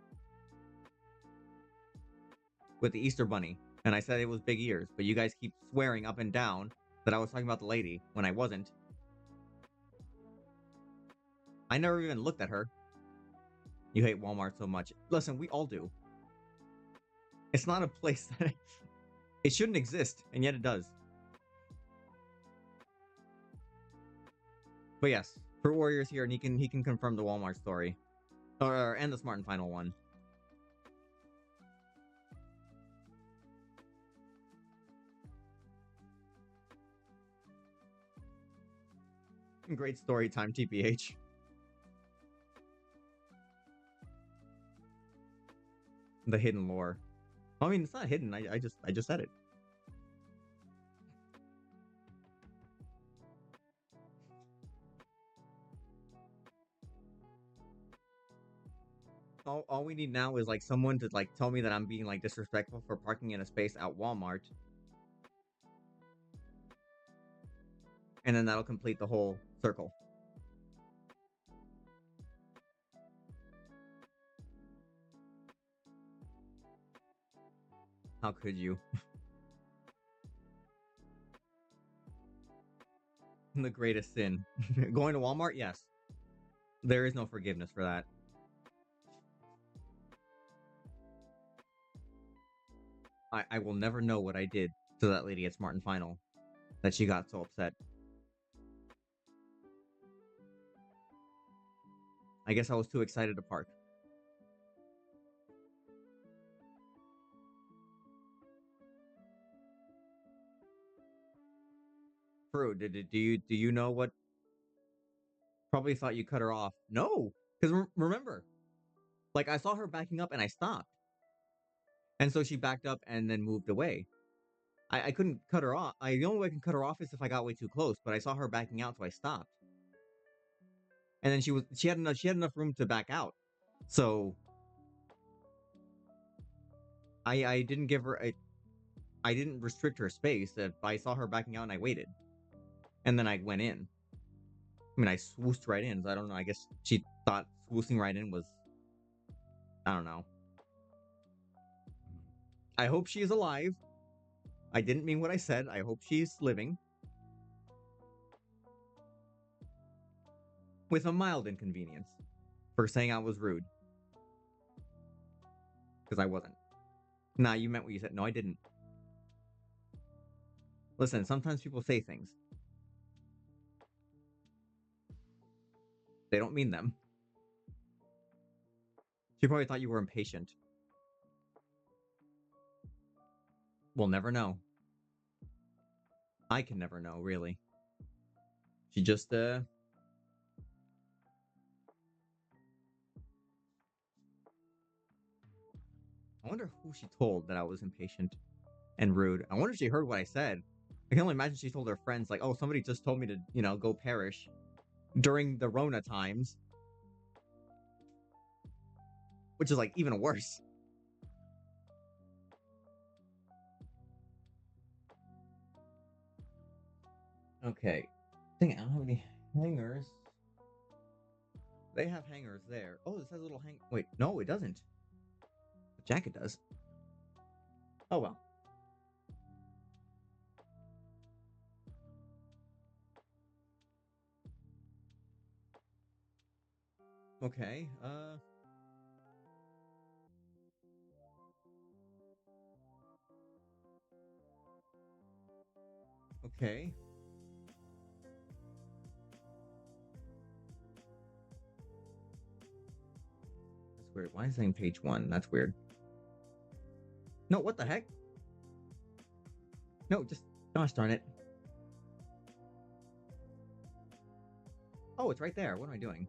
[SPEAKER 1] with the Easter Bunny, and I said it was big ears, but you guys keep swearing up and down that I was talking about the lady when I wasn't. I never even looked at her. You hate Walmart so much. Listen, we all do. It's not a place that it shouldn't exist, and yet it does. But yes, Fruit Warrior's here, and he can confirm the Walmart story, and the Smart and Final one. Great story time, TPH. The hidden lore. I mean, it's not hidden. I just said it. All we need now is like someone to like tell me that I'm being like disrespectful for parking in a space at Walmart, and then that'll complete the whole circle. How could you? The greatest sin. Going to Walmart? Yes. There is no forgiveness for that. I will never know what I did to that lady at Smart and Final that she got so upset. I guess I was too excited to park. True. Do you know what? Probably thought you cut her off. No, because remember, like I saw her backing up and I stopped, and so she backed up and then moved away. I couldn't cut her off. The only way I can cut her off is if I got way too close. But I saw her backing out, so I stopped. And then she had enough room to back out. So I didn't give her I didn't restrict her space. I saw her backing out and I waited, and then I went in. I mean, I swoosed right in, so I don't know. I guess she thought swoosing right in was, I don't know. I hope she is alive. I didn't mean what I said. I hope she's living. With a mild inconvenience for saying I was rude. Because I wasn't. Nah, you meant what you said. No, I didn't. Listen, sometimes people say things. They don't mean them. She probably thought you were impatient. We'll never know. I can never know, really. She just, I wonder who she told that I was impatient and rude. I wonder if she heard what I said. I can only imagine she told her friends, like, oh, somebody just told me to, go perish during the Rona times. Which is, like, even worse. Okay. Dang it, I don't have any hangers. They have hangers there. Oh, this has a little hang. Wait, no, it doesn't. The jacket does. Oh well. Okay. Okay. That's weird. Why is it saying page 1? That's weird. No, what the heck? No, just gosh darn it. Oh, it's right there. What am I doing?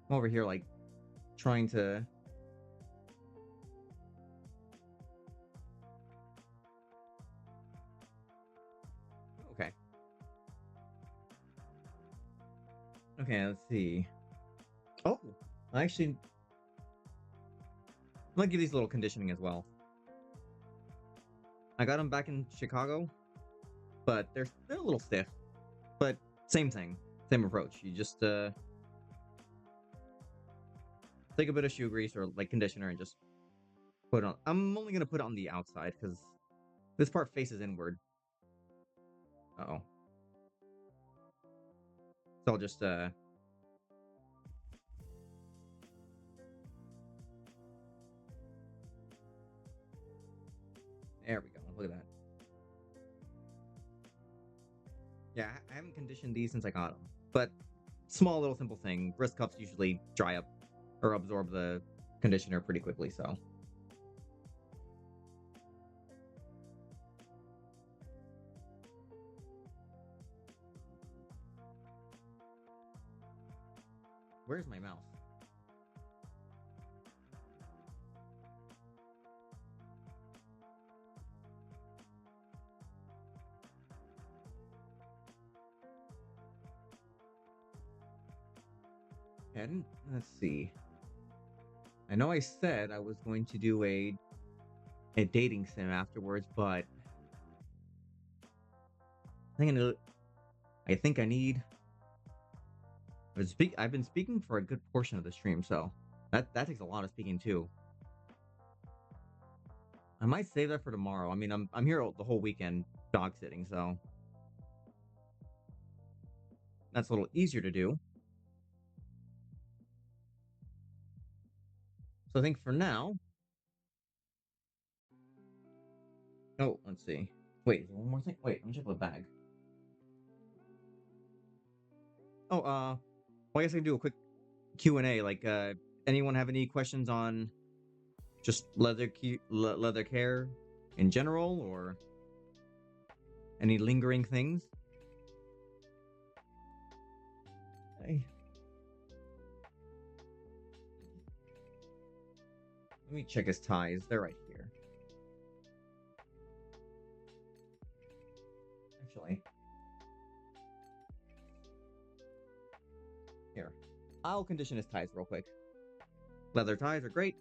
[SPEAKER 1] I'm over here, like, trying to. Okay. Okay, let's see. Oh, actually, I'm gonna give these a little conditioning as well. I got them back in Chicago, but they're a little stiff. But same thing, same approach. You just take a bit of shoe grease or like conditioner and just put it on. I'm only gonna put it on the outside because this part faces inward. Uh-oh. So I'll just there we go. Look at that. Yeah, I haven't conditioned these since I got them, but small little simple thing. Wrist cuffs usually dry up or absorb the conditioner pretty quickly, so. Where's my mouse? And let's see. I know I said I was going to do a dating sim afterwards, but I think I need. I've been speaking for a good portion of the stream, so that takes a lot of speaking too. I might save that for tomorrow. I mean, I'm here the whole weekend dog sitting, so that's a little easier to do. So I think for now. Oh, let's see. Wait, is there one more thing? Wait, let me check the bag. Oh, well, I guess I can do a quick Q&A. Like, anyone have any questions on just leather care in general, or any lingering things? Okay. Let me check his ties. They're right here. Actually, here. I'll condition his ties real quick. Leather ties are great.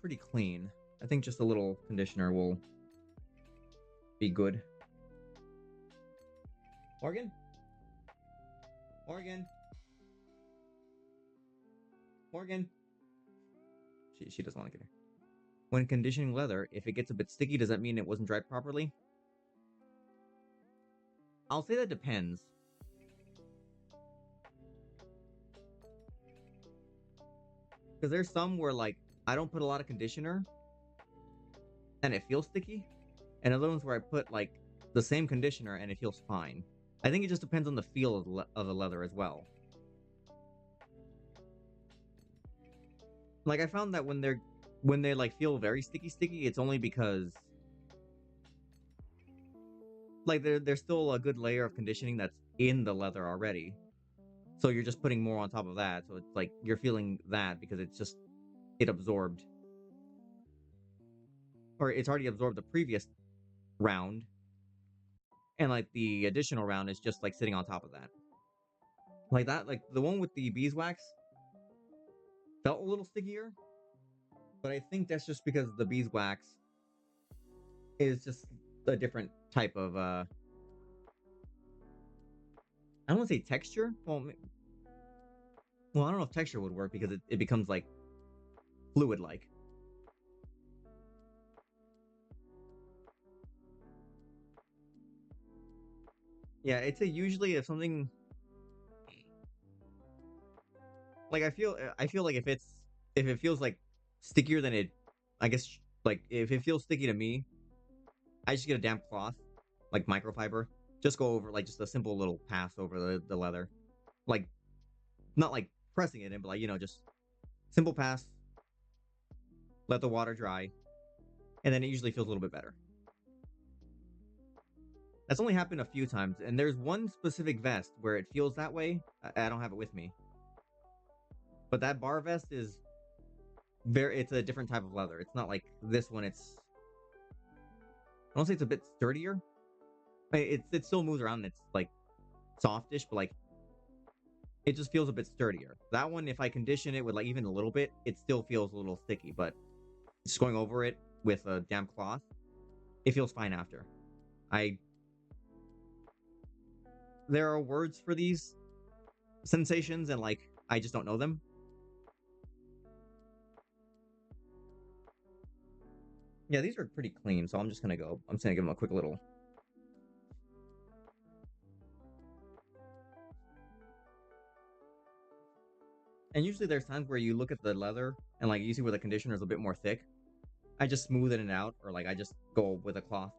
[SPEAKER 1] pretty clean. I think just a little conditioner will be good. Morgan? Morgan? Morgan? She doesn't want to get here. When conditioning leather, if it gets a bit sticky, does that mean it wasn't dried properly? I'll say that depends. Because there's some where, like, I don't put a lot of conditioner and it feels sticky. And other ones where I put, like, the same conditioner and it feels fine. I think it just depends on the feel of the leather as well. Like, I found that when they like feel very sticky, it's only because like there's still a good layer of conditioning that's in the leather already. So you're just putting more on top of that. So it's like you're feeling that because it absorbed, or it's already absorbed the previous round, and like the additional round is just like sitting on top of that. Like that, like the one with the beeswax felt a little stickier, but I think that's just because the beeswax is just a different type of I don't want to say texture. Well, I don't know if texture would work because it becomes like fluid like. Yeah, it's a usually if something like I feel like if it feels like stickier than it I guess like if it feels sticky to me, I just get a damp cloth, like microfiber. Just go over like just a simple little pass over the leather. Like not like pressing it in, but like, just simple pass, let the water dry, and then it usually feels a little bit better. That's only happened a few times, and there's one specific vest where it feels that way. I don't have it with me. But that bar vest is it's a different type of leather. It's not like this one, I don't say it's a bit sturdier. It still moves around and it's like softish, but like it just feels a bit sturdier. That one, if I condition it with like even a little bit, it still feels a little sticky, but just going over it with a damp cloth, it feels fine after. There are words for these sensations and like I just don't know them. Yeah, these are pretty clean, so I'm just gonna give them a quick little. And usually there's times where you look at the leather and like you see where the conditioner is a bit more thick. I just smooth it out, or like I just go with a cloth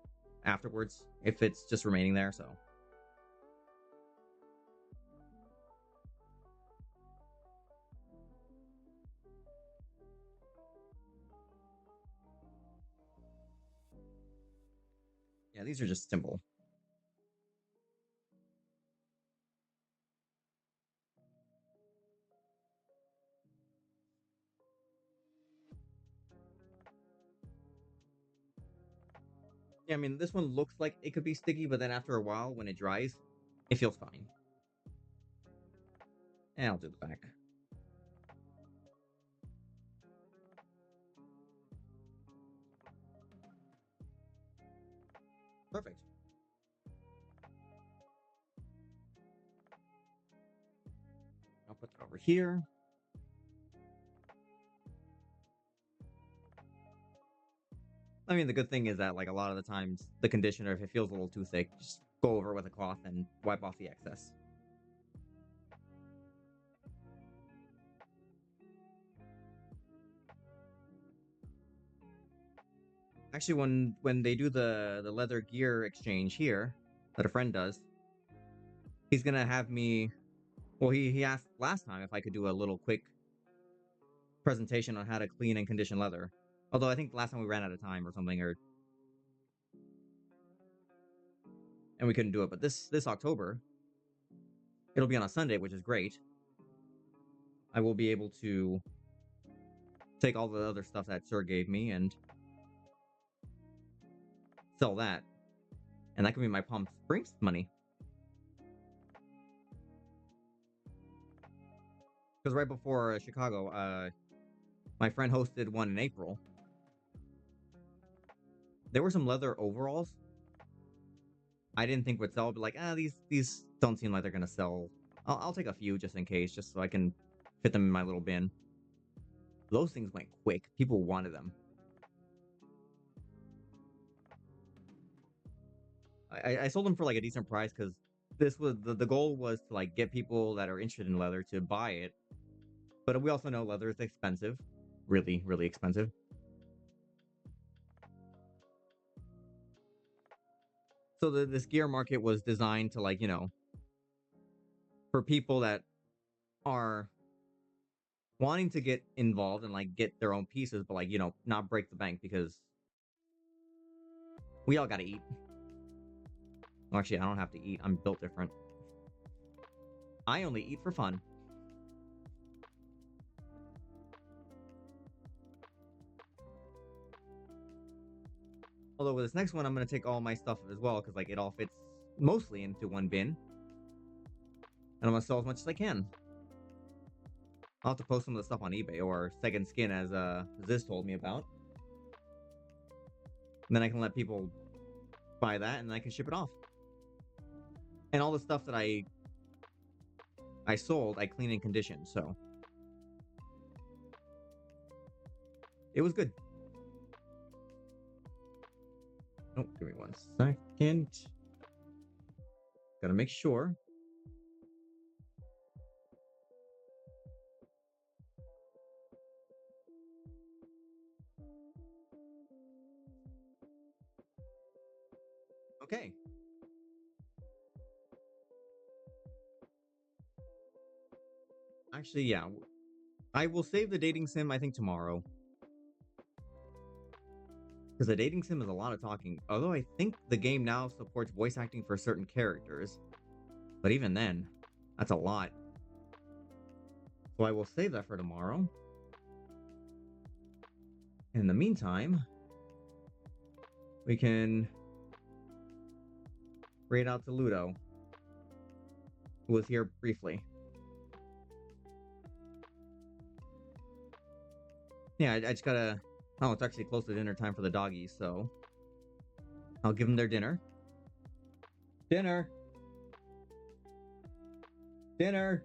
[SPEAKER 1] afterwards if it's just remaining there. So yeah, these are just simple. Yeah, I mean this one looks like it could be sticky, but then after a while, when it dries, it feels fine. And I'll do the back. Perfect. I'll put that over here. I mean, the good thing is that like a lot of the times, the conditioner, if it feels a little too thick, just go over it with a cloth and wipe off the excess. Actually, when they do the leather gear exchange here, that a friend does, he's gonna have me. Well, he asked last time if I could do a little quick presentation on how to clean and condition leather. Although I think last time we ran out of time or something, or and we couldn't do it. But this October, it'll be on a Sunday, which is great. I will be able to take all the other stuff that Sir gave me and sell that, and that could be my Palm Springs money. Because right before Chicago, my friend hosted one in April, There were some leather overalls. I didn't think would sell, but like, these don't seem like they're gonna sell. I'll take a few just in case, just so I can fit them in my little bin. Those things went quick. People wanted them. I sold them for like a decent price because this was the goal was to like get people that are interested in leather to buy it. But we also know leather is expensive, really, really expensive. So this gear market was designed to like for people that are wanting to get involved and like get their own pieces, but like not break the bank because we all got to eat. Well, actually, I don't have to eat. I'm built different. I only eat for fun. Although with this next one, I'm going to take all my stuff as well because like it all fits mostly into one bin. And I'm going to sell as much as I can. I'll have to post some of the stuff on eBay or Second Skin as Ziz told me about. And then I can let people buy that and then I can ship it off. And all the stuff that I sold, I clean and condition, so it was good. Oh, give me 1 second. Gotta make sure. Okay. Actually, yeah. I will save the dating sim, I think, tomorrow. Because the dating sim is a lot of talking. Although I think the game now supports voice acting for certain characters. But even then, that's a lot. So I will save that for tomorrow. In the meantime, we can raid out to Ludo, who was here briefly. Yeah, I just gotta... Oh, it's actually close to dinner time for the doggies, so... I'll give them their dinner. Dinner! Dinner!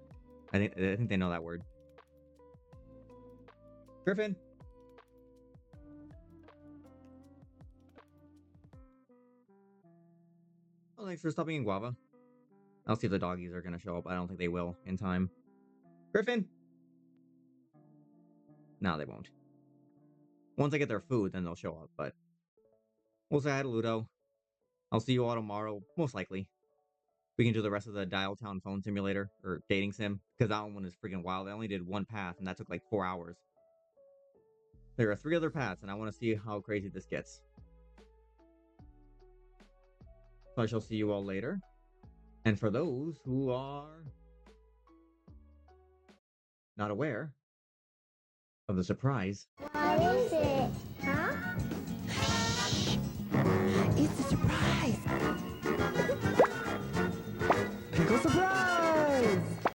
[SPEAKER 1] I think they know that word. Griffin! Oh, thanks for stopping in, Guava. I'll see if the doggies are gonna show up. I don't think they will in time. Griffin! No, they won't. Once I get their food, then they'll show up, but... We'll say hi to Ludo. I'll see you all tomorrow, most likely. We can do the rest of the Dial Town phone simulator, or dating sim, because that one is freaking wild. I only did one path, and that took like 4 hours. There are 3 other paths, and I want to see how crazy this gets. So I shall see you all later. And for those who are not aware of the surprise...
[SPEAKER 4] What is it? Huh?